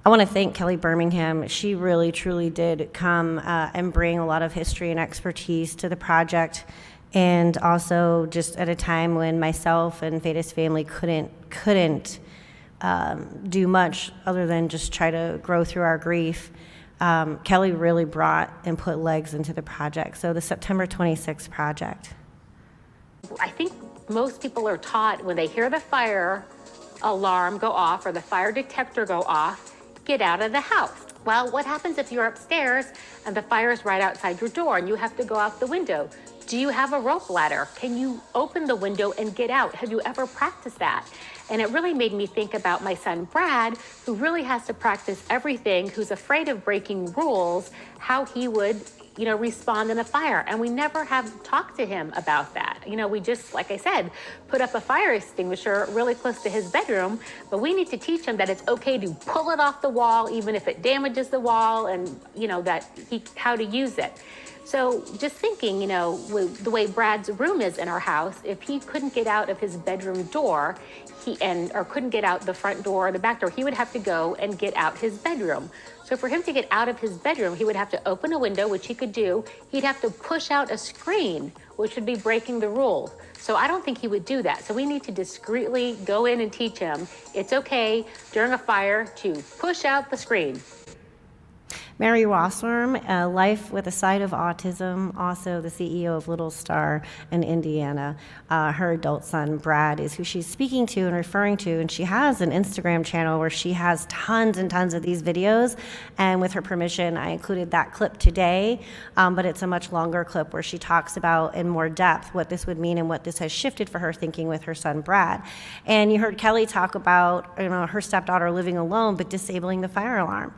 I want to thank Kelly Birmingham. She really, truly did come and bring a lot of history and expertise to the project, and also just at a time when myself and Feda's family couldn't do much other than just try to grow through our grief. Kelly really brought and put legs into the project. So the September 26th project. I think most people are taught when they hear the fire alarm go off or the fire detector go off, get out of the house. Well, what happens if you're upstairs and the fire is right outside your door and you have to go out the window? Do you have a rope ladder? Can you open the window and get out? Have you ever practiced that? And it really made me think about my son, Brad, who really has to practice everything, who's afraid of breaking rules, how he would, respond in a fire. And we never have talked to him about that. We just, like I said, put up a fire extinguisher really close to his bedroom, but we need to teach him that it's okay to pull it off the wall, even if it damages the wall, and, how to use it. So just thinking, with the way Brad's room is in our house, if he couldn't get out of his bedroom door, or couldn't get out the front door or the back door, he would have to go and get out his bedroom. So for him to get out of his bedroom, he would have to open a window, which he could do. He'd have to push out a screen, which would be breaking the rules. So I don't think he would do that. So we need to discreetly go in and teach him it's okay during a fire to push out the screen. Mary Rossworm, Life with a Side of Autism, also the CEO of Little Star in Indiana. Her adult son, Brad, is who she's speaking to and referring to, and she has an Instagram channel where she has tons and tons of these videos, and with her permission, I included that clip today, but it's a much longer clip where she talks about in more depth what this would mean and what this has shifted for her thinking with her son, Brad. And you heard Kelly talk about her stepdaughter living alone but disabling the fire alarm.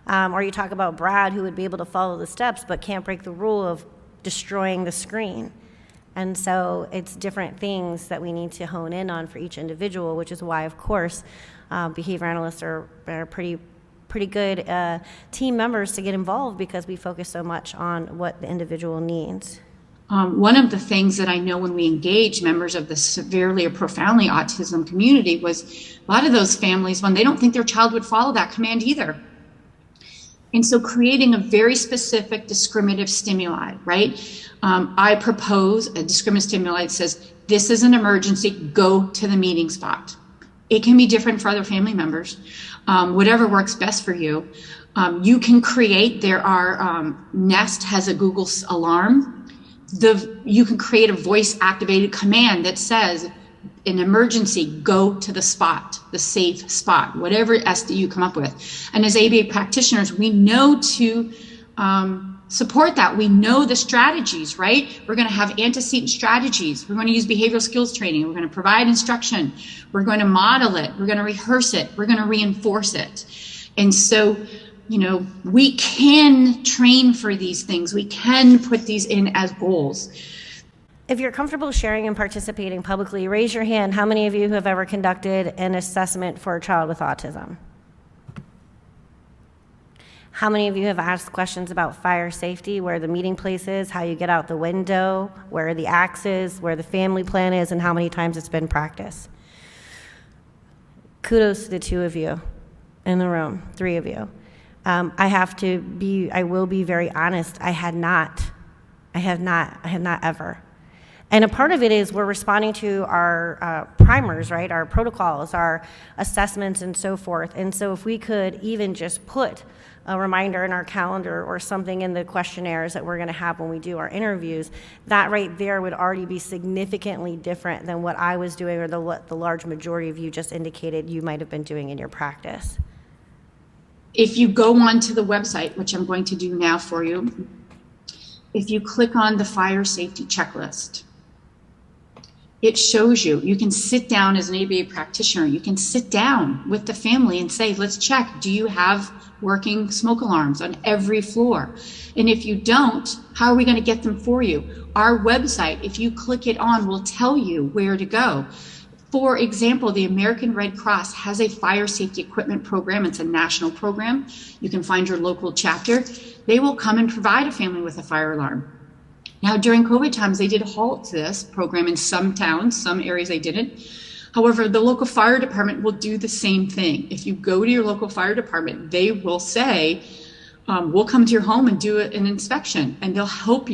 Or you talk about Brad, who would be able to follow the steps but can't break the rule of destroying the screen. And so it's different things that we need to hone in on for each individual, which is why, of course, behavior analysts are pretty good team members to get involved, because we focus so much on what the individual needs. One of the things that I know when we engage members of the severely or profoundly autism community was a lot of those families, when they don't think their child would follow that command either. And so creating a very specific discriminative stimuli, right? I propose a discriminative stimuli that says, this is an emergency, go to the meeting spot. It can be different for other family members, whatever works best for you. You can create, Nest has a Google alarm. You can create a voice activated command that says, an emergency, go to the spot, the safe spot, whatever SD you come up with. And as ABA practitioners, we know to support that. We know the strategies, right? We're going to have antecedent strategies. We're going to use behavioral skills training. We're going to provide instruction. We're going to model it. We're going to rehearse it. We're going to reinforce it. And so, we can train for these things. We can put these in as goals. If you're comfortable sharing and participating publicly, raise your hand. How many of you have ever conducted an assessment for a child with autism? How many of you have asked questions about fire safety, where the meeting place is, how you get out the window, where the axe is, where the family plan is, and how many times it's been practiced? Kudos to the 2 of you in the room, 3 of you. I will be very honest, I have not ever. And a part of it is we're responding to our primers, right? Our protocols, our assessments, and so forth. And so if we could even just put a reminder in our calendar or something in the questionnaires that we're going to have when we do our interviews, that right there would already be significantly different than what I was doing, or what the large majority of you just indicated you might have been doing in your practice. If you go onto the website, which I'm going to do now for you, if you click on the fire safety checklist, it shows you can sit down as an ABA practitioner, you can sit down with the family and say, let's check, do you have working smoke alarms on every floor? And if you don't, how are we going to get them for you? Our website, if you click it on, will tell you where to go. For example, the American Red Cross has a fire safety equipment program. It's a national program. You can find your local chapter. They will come and provide a family with a fire alarm. Now, during COVID times, they did halt this program in some towns, some areas they didn't. However, the local fire department will do the same thing. If you go to your local fire department, they will say, we'll come to your home and do an inspection, and they'll help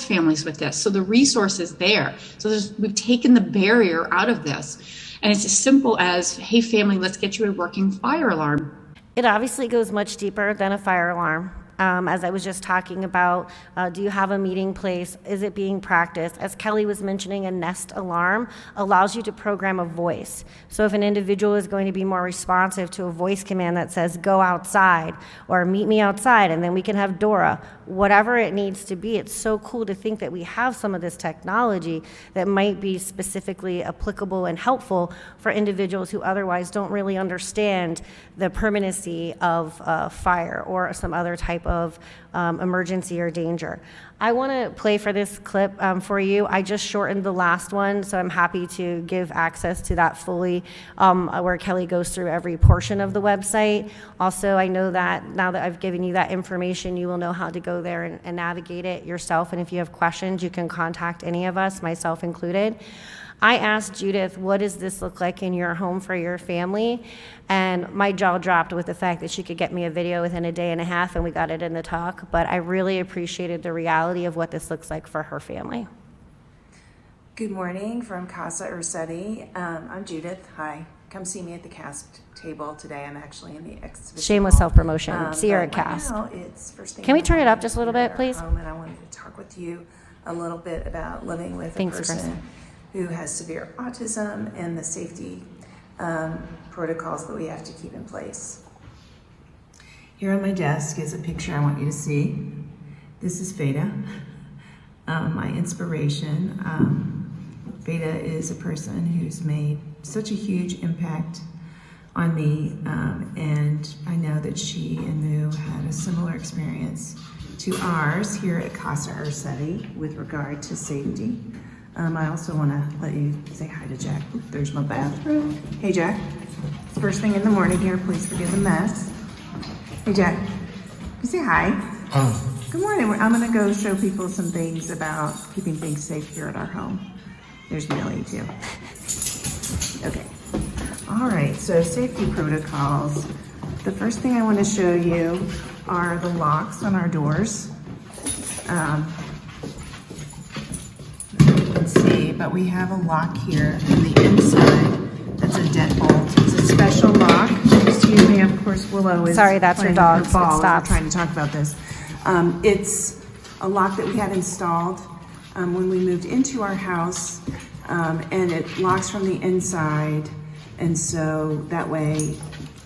families with this. So the resource is there. So we've taken the barrier out of this. And it's as simple as, hey, family, let's get you a working fire alarm. It obviously goes much deeper than a fire alarm. As I was just talking about, do you have a meeting place? Is it being practiced? As Kelly was mentioning, a Nest alarm allows you to program a voice. So if an individual is going to be more responsive to a voice command that says, go outside, or meet me outside, and then we can have Dora, whatever it needs to be. It's so cool to think that we have some of this technology that might be specifically applicable and helpful for individuals who otherwise don't really understand the permanency of fire or some other type of emergency or danger. I want to play for this clip for you. I just shortened the last one, so I'm happy to give access to that fully, where Kelly goes through every portion of the website. Also, I know that now that I've given you that information, you will know how to go there and navigate it yourself. And if you have questions, you can contact any of us, myself included. I asked Judith, what does this look like in your home for your family? And my jaw dropped with the fact that she could get me a video within a day and a half, and we got it in the talk. But I really appreciated the reality of what this looks like for her family. Good morning from Casa Ursetti. I'm Judith. Hi. Come see me at the cast table today. I'm actually in the exhibition. Shameless self-promotion. See her at Right cast. now, it's first thing Can we in the turn it up morning just a little here bit, at please? home, and I wanted to talk with you a little bit about living with Thanks, a person Kristen. who has severe autism and the safety protocols that we have to keep in place. Here on my desk is a picture I want you to see. This is Feda, my inspiration. Feda is a person who's made such a huge impact on me, and I know that she and Moo had a similar experience to ours here at Casa Ursetti with regard to safety. I also want to let you say hi to Jack. There's my bathroom. Hey Jack, it's first thing in the morning here. Please forgive the mess. Hey Jack, you say hi. Good morning. I'm going to go show people some things about keeping things safe here at our home. There's Millie too. Okay. All right, so safety protocols. The first thing I want to show you are the locks on our doors. You can see, but we have a lock here on the inside. That's a deadbolt. It's a special lock. Excuse me, of course, Willow is Sorry, that's your playing dog. with her ball It as we're stops. trying to talk about this. It's a lock that we had installed when we moved into our house, and it locks from the inside, and so that way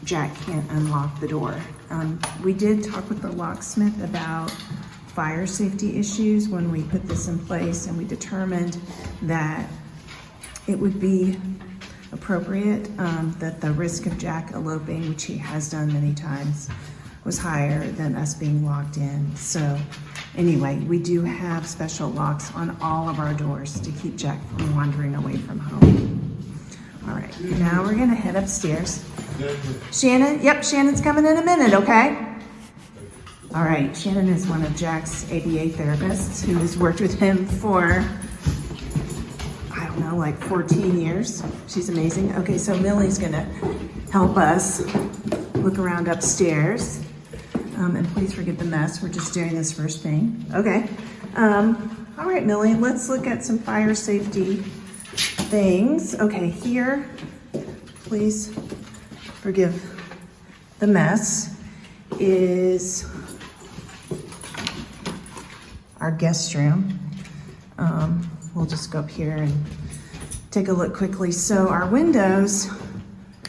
Jack can't unlock the door. We did talk with the locksmith about fire safety issues when we put this in place, and we determined that it would be appropriate that the risk of Jack eloping, which he has done many times, was higher than us being locked in. So anyway, we do have special locks on all of our doors to keep Jack from wandering away from home. All right, now we're gonna head upstairs. Shannon, yep, Shannon's coming in a minute, okay? All right, Shannon is one of Jack's ABA therapists who has worked with him for, I don't know, like 14 years. She's amazing. Okay, so Millie's gonna help us look around upstairs. And please forgive the mess. We're just doing this first thing. Okay. All right, Millie, let's look at some fire safety things. Okay, here, please forgive the mess, is our guest room. We'll just go up here and take a look quickly. So our windows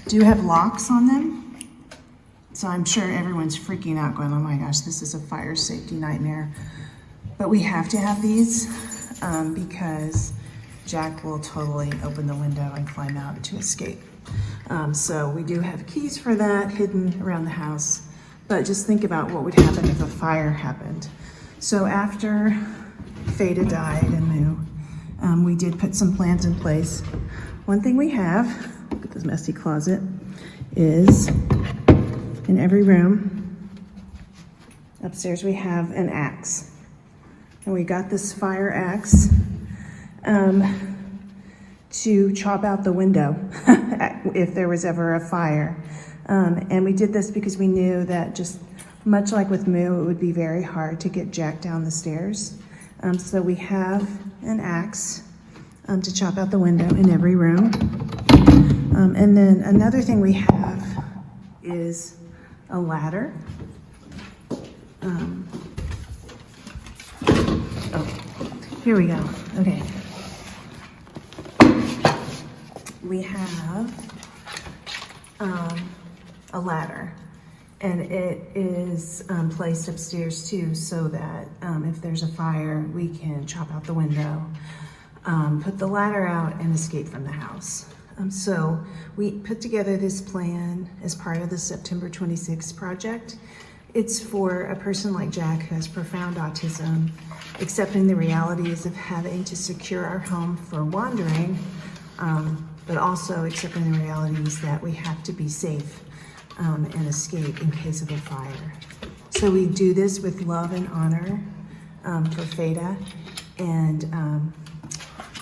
do have locks on them. So I'm sure everyone's freaking out going, oh my gosh, this is a fire safety nightmare. But we have to have these because Jack will totally open the window and climb out to escape. So we do have keys for that hidden around the house. But just think about what would happen if a fire happened. So after Feda died and Moo, we did put some plans in place. One thing we have, look at this messy closet, is in every room upstairs we have an axe. And we got this fire axe to chop out the window if there was ever a fire. And we did this because we knew that just much like with Moo, it would be very hard to get Jack down the stairs. So we have an axe to chop out the window in every room. And then another thing we have is a ladder. Here we go. Okay. We have a ladder, and it is placed upstairs too, so that if there's a fire, we can chop out the window, put the ladder out, and escape from the house. So we put together this plan as part of the September 26th project. It's for a person like Jack who has profound autism, accepting the realities of having to secure our home for wandering, but also accepting the realities that we have to be safe and escape in case of a fire. So we do this with love and honor for Feda, and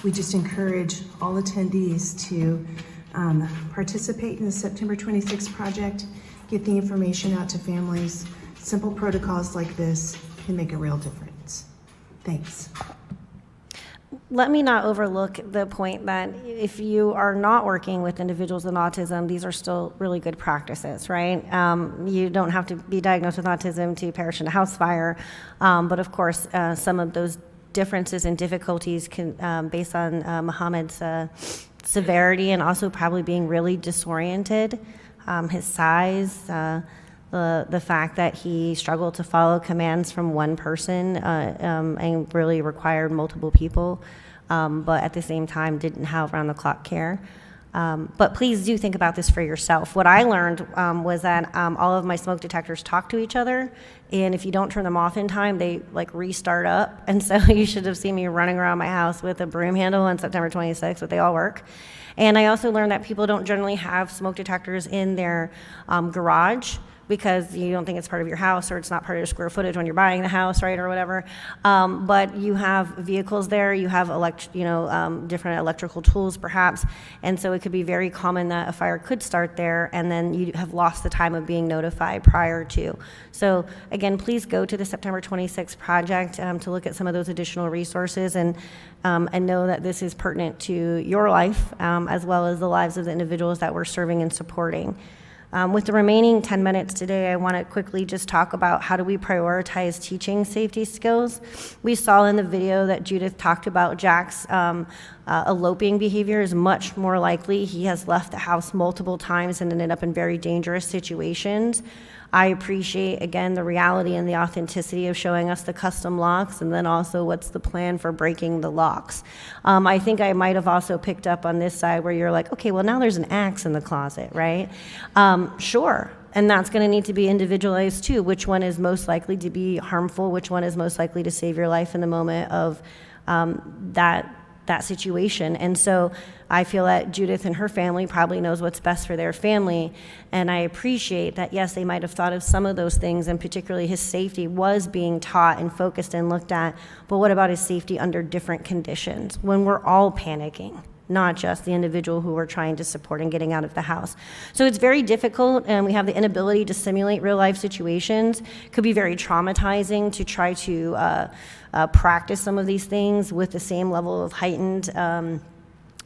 we just encourage all attendees to participate in the September 26th project, get the information out to families. Simple protocols like this can make a real difference. Thanks. let me not overlook the point that if you are not working with individuals with autism, these are still really good practices, right? You don't have to be diagnosed with autism to perish in a house fire, but of course, some of those differences and difficulties can, based on Muhammed's severity and also probably being really disoriented, his size, the fact that he struggled to follow commands from one person and really required multiple people, but at the same time didn't have round-the-clock care. But please do think about this for yourself. What I learned was that all of my smoke detectors talk to each other, and if you don't turn them off in time, they like restart up. And so you should have seen me running around my house with a broom handle on September 26th, but they all work. And I also learned that people don't generally have smoke detectors in their garage, because you don't think it's part of your house or it's not part of your square footage when you're buying the house, right, or whatever. But you have vehicles there, you have different electrical tools perhaps, and so it could be very common that a fire could start there and then you have lost the time of being notified prior to. So again, please go to the September 26th project to look at some of those additional resources and know that this is pertinent to your life as well as the lives of the individuals that we're serving and supporting. With the remaining 10 minutes today, I want to quickly just talk about how do we prioritize teaching safety skills. We saw in the video that Judith talked about Jack's eloping behavior is much more likely. He has left the house multiple times and ended up in very dangerous situations. I appreciate, again, the reality and the authenticity of showing us the custom locks and then also what's the plan for breaking the locks. I think I might have also picked up on this side where you're like, okay, well now there's an axe in the closet, right? Sure, and that's gonna need to be individualized too. Which one is most likely to be harmful? Which one is most likely to save your life in the moment of that situation? And so I feel that Judith and her family probably knows what's best for their family, and I appreciate that, yes, they might have thought of some of those things, and particularly his safety was being taught and focused and looked at, but what about his safety under different conditions when we're all panicking, not just the individual who we're trying to support and getting out of the house. So it's very difficult, and we have the inability to simulate real life situations. It could be very traumatizing to try to practice some of these things with the same level of heightened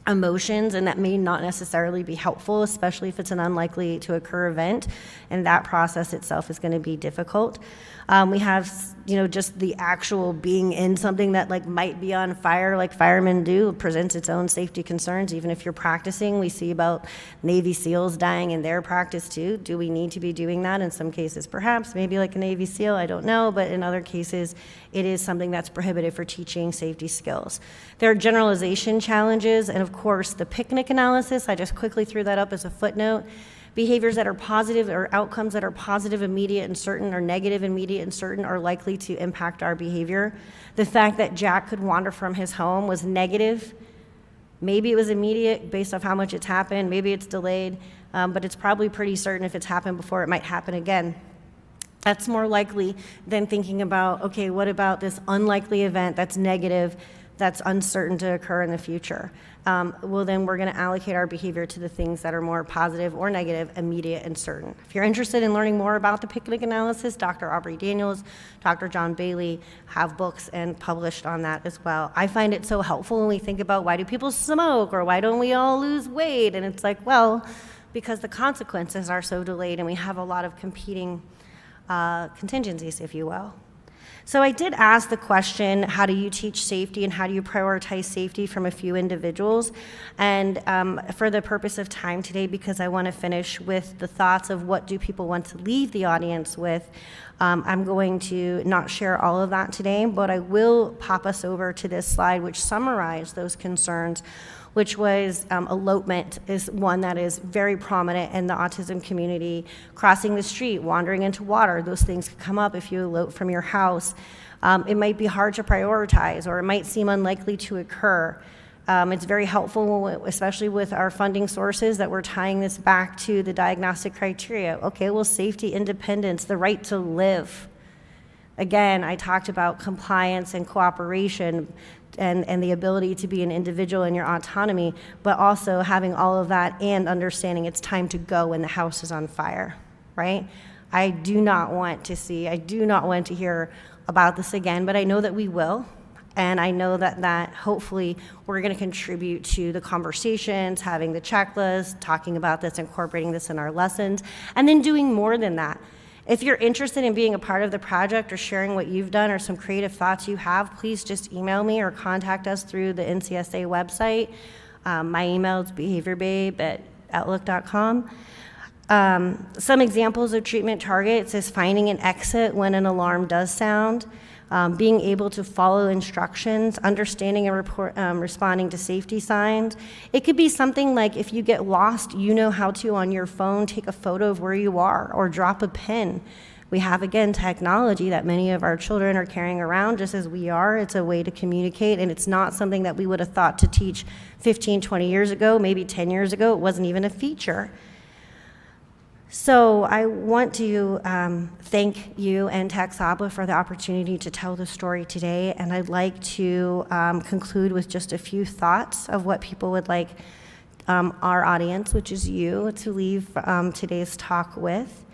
emotions, and that may not necessarily be helpful, especially if it's an unlikely to occur event, and that process itself is going to be difficult. We have, just the actual being in something that like might be on fire, like firemen do, presents its own safety concerns. Even if you're practicing, we see about Navy SEALs dying in their practice too. Do we need to be doing that? In some cases, perhaps, maybe like a Navy SEAL, I don't know, but in other cases, it is something that's prohibited for teaching safety skills. There are generalization challenges, and of course, the picnic analysis, I just quickly threw that up as a footnote. Behaviors that are positive or outcomes that are positive, immediate, and certain, or negative, immediate, and certain are likely to impact our behavior. The fact that Jack could wander from his home was negative. Maybe it was immediate based off how much it's happened. Maybe it's delayed, but it's probably pretty certain if it's happened before, it might happen again. That's more likely than thinking about, okay, what about this unlikely event that's negative, that's uncertain to occur in the future? Well, then we're going to allocate our behavior to the things that are more positive or negative, immediate, and certain. If you're interested in learning more about the picnic analysis, Dr. Aubrey Daniels, Dr. John Bailey have books and published on that as well. I find it so helpful when we think about why do people smoke or why don't we all lose weight? And it's like, well, because the consequences are so delayed and we have a lot of competing contingencies, if you will. So I did ask the question, how do you teach safety and how do you prioritize safety from a few individuals? And for the purpose of time today, because I want to finish with the thoughts of what do people want to leave the audience with, I'm going to not share all of that today, but I will pop us over to this slide which summarized those concerns, which was elopement is one that is very prominent in the autism community. Crossing the street, wandering into water, those things could come up if you elope from your house. It might be hard to prioritize, or it might seem unlikely to occur. It's very helpful, especially with our funding sources, that we're tying this back to the diagnostic criteria. Okay, well, safety, independence, the right to live. Again, I talked about compliance and cooperation, and the ability to be an individual in your autonomy, but also having all of that and understanding it's time to go when the house is on fire, right? I do not want to hear about this again, but I know that we will. And I know that hopefully we're going to contribute to the conversations, having the checklist, talking about this, incorporating this in our lessons, and then doing more than that. If you're interested in being a part of the project or sharing what you've done or some creative thoughts you have, please just email me or contact us through the NCSA website. My email is behaviorbabe@outlook.com. Some examples of treatment targets is finding an exit when an alarm does sound, being able to follow instructions, understanding and responding to safety signs. It could be something like if you get lost, you know how to, on your phone, take a photo of where you are or drop a pin. We have, again, technology that many of our children are carrying around just as we are. It's a way to communicate, and it's not something that we would have thought to teach 15, 20 years ago, maybe 10 years ago. It wasn't even a feature. So I want to thank you and Tech Sabla for the opportunity to tell the story today, and I'd like to conclude with just a few thoughts of what people would like our audience, which is you, to leave today's talk with.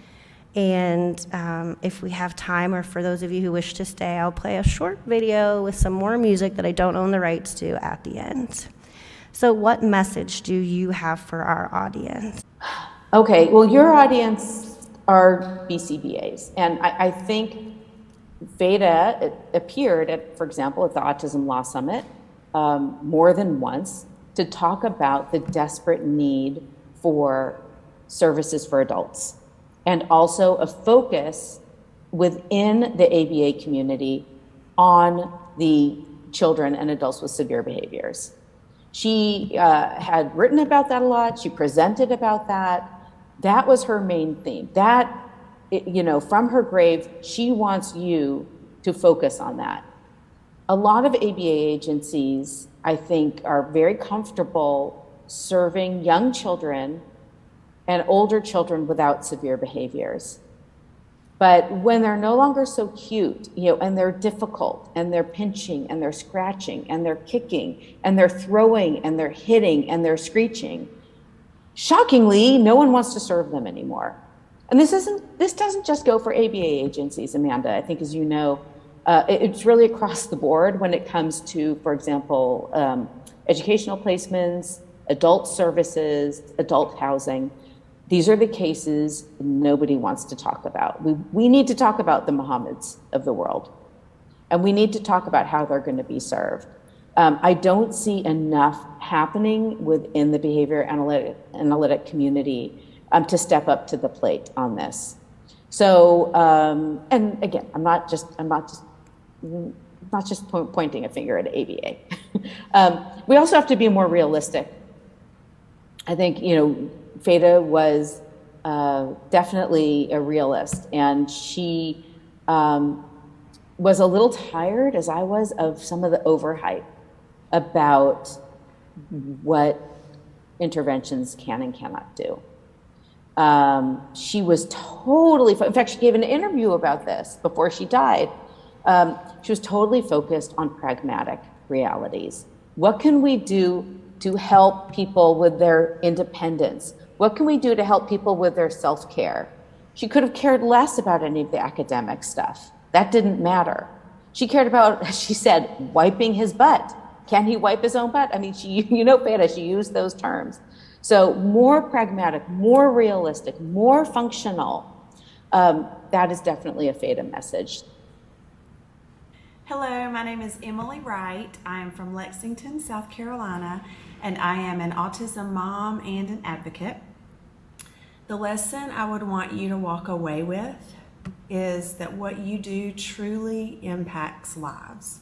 And if we have time, or for those of you who wish to stay, I'll play a short video with some more music that I don't own the rights to at the end. So what message do you have for our audience? Okay, well, your audience are BCBAs, and I think Feda appeared at, for example, at the Autism Law Summit more than once to talk about the desperate need for services for adults, and also a focus within the ABA community on the children and adults with severe behaviors. She had written about that a lot. She presented about that. That was her main theme. That, you know, from her grave, she wants you to focus on that. A lot of ABA agencies, I think, are very comfortable serving young children and older children without severe behaviors. But when they're no longer so cute, you know, and they're difficult, and they're pinching, and they're scratching, and they're kicking, and they're throwing, and they're hitting, and they're screeching, shockingly, no one wants to serve them anymore. And this doesn't just go for ABA agencies, Amanda. I think, as you know, it's really across the board when it comes to, for example, educational placements, adult services, adult housing. These are the cases nobody wants to talk about. We need to talk about the Muhammeds of the world, and we need to talk about how they're going to be served. I don't see enough happening within the behavior analytic community to step up to the plate on this. So, and again, I'm not just pointing a finger at ABA. We also have to be more realistic. I think, you know, Feda was definitely a realist, and she was a little tired, as I was, of some of the overhype about what interventions can and cannot do. She was totally, in fact, she gave an interview about this before she died. She was totally focused on pragmatic realities. What can we do to help people with their independence? What can we do to help people with their self-care? She could have cared less about any of the academic stuff. That didn't matter. She cared about, she said, wiping his butt. Can he wipe his own butt? I mean, you know, Feda, she used those terms. So more pragmatic, more realistic, more functional. That is definitely a Feda message. Hello, my name is Emily Wright. I am from Lexington, South Carolina, and I am an autism mom and an advocate. The lesson I would want you to walk away with is that what you do truly impacts lives.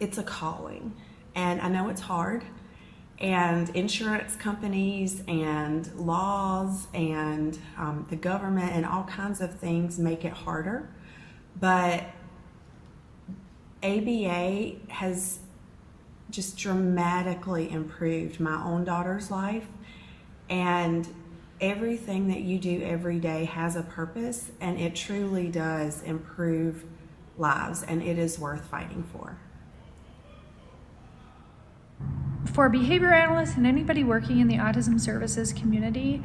It's a calling, and I know it's hard, and insurance companies and laws and the government and all kinds of things make it harder, but ABA has just dramatically improved my own daughter's life, and everything that you do every day has a purpose, and it truly does improve lives, and it is worth fighting for. For behavior analysts and anybody working in the autism services community,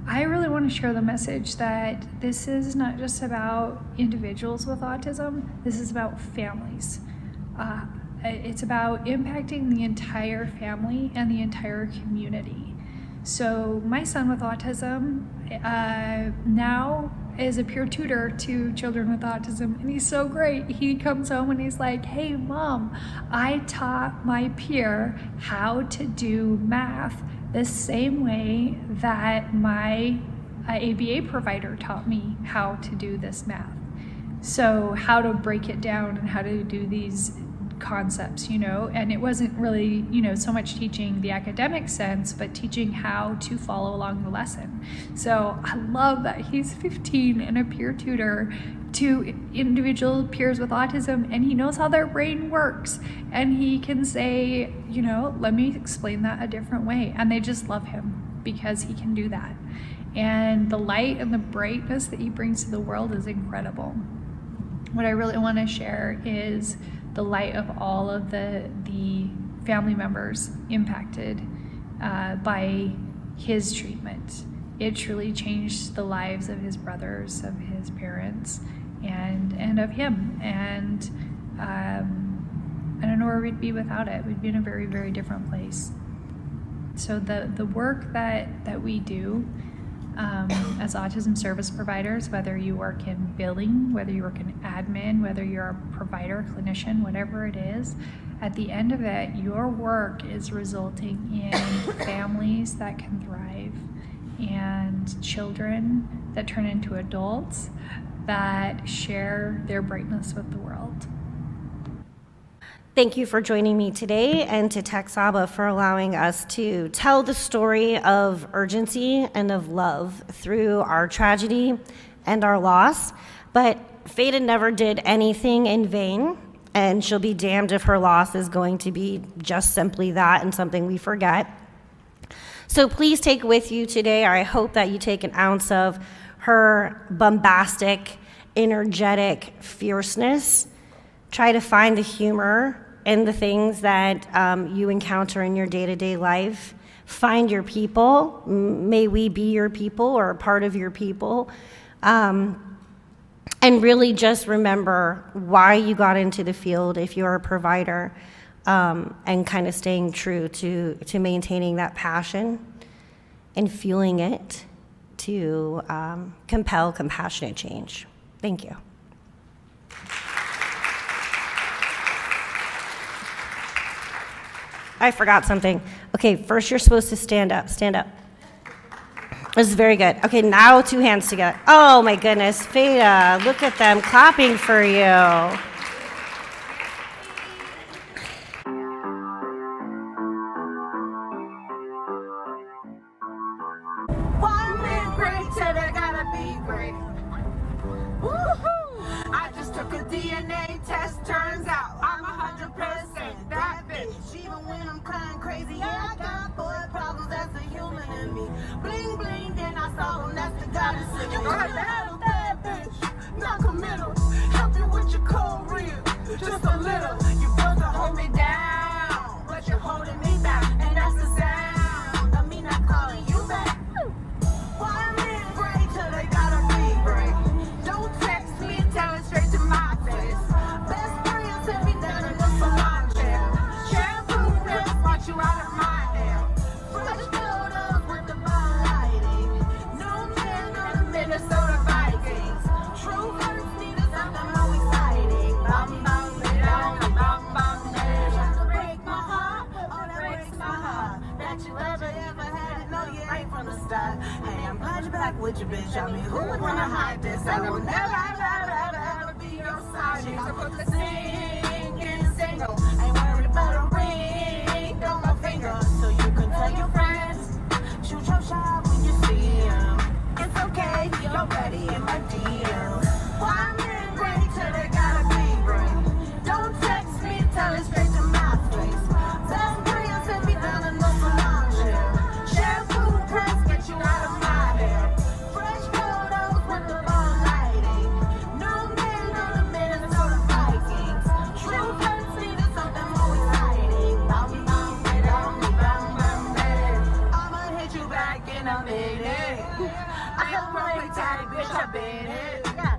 I really want to share the message that this is not just about individuals with autism, this is about families. It's about impacting the entire family and the entire community. So my son with autism now is a peer tutor to children with autism, and he's so great. He comes home and he's like, hey mom, I taught my peer how to do math the same way that my ABA provider taught me how to do this math. So how to break it down and how to do these concepts, and it wasn't really, so much teaching the academic sense, but teaching how to follow along the lesson. So I love that he's 15 and a peer tutor to individual peers with autism, and he knows how their brain works, and he can say, let me explain that a different way, and they just love him because he can do that. And the light and the brightness that he brings to the world is incredible. What I really want to share is the light of all of the family members impacted by his treatment. It truly changed the lives of his brothers, of his parents, and of him. And I don't know where we'd be without it. We'd be in a very, very different place. So the work that we do as autism service providers, whether you work in billing, whether you work in admin, whether you're a provider, clinician, whatever it is, at the end of it, your work is resulting in families that can thrive and children that turn into adults that share their brightness with the world. Thank you for joining me today, and to Tech Saba for allowing us to tell the story of urgency and of love through our tragedy and our loss. But Feda never did anything in vain, and she'll be damned if her loss is going to be just simply that and something we forget. So please take with you today, or I hope that you take an ounce of her bombastic, energetic fierceness. Try to find the humor in the things that you encounter in your day-to-day life. Find your people. May we be your people or a part of your people. And really just remember why you got into the field if you're a provider, and kind of staying true to maintaining that passion and fueling it to compel compassionate change. Thank you. I forgot something. Okay, first you're supposed to stand up. Stand up. This is very good. Okay, now two hands together. Oh my goodness, Feda, look at them clapping for you. One man great till they gotta be great. Woohoo! I just took a DNA test, turns out I'm 100% that bitch. Even when I'm crying crazy, yeah, I got boy problems, that's a human in me. Bling bling, then I saw him, that's the goddess in me. You got to have a bad bitch, not committal. Help you with your cold real, just a little. You supposed to hold me down, but you're holding me back, and that's the sound of me not calling you back. Why men break till they gotta be break? Don't text me, tell it straight to my face. Best friends send me down in the salon chair. Shampoo press, watch you out of my hair. Fresh photos with the ball lighting. No man on the Minnesota Vikings. True hurts need is something more exciting. Bum bum down, bum bum down. Trying to break my heart, oh that breaks my heart. That you ever had it, no you ain't from the start. Hey, I'm glad you're back with your bitch. I mean, who would wanna hide this? I will never, ever be your side. She can put the sing in single. Ain't worried about a ring on my finger. So you can tell your friends, shoot your shot when you see him. It's okay, he already in my DM. Why men break till they gotta be break? Don't text me, tell it straight to my face. Best friends send me down in the salon chair. Shampoo press, get you out of my hair. Fresh photos with the ball lighting. No man on the Minnesota Vikings. I am a pathetic bitch, I've been it. Yeah.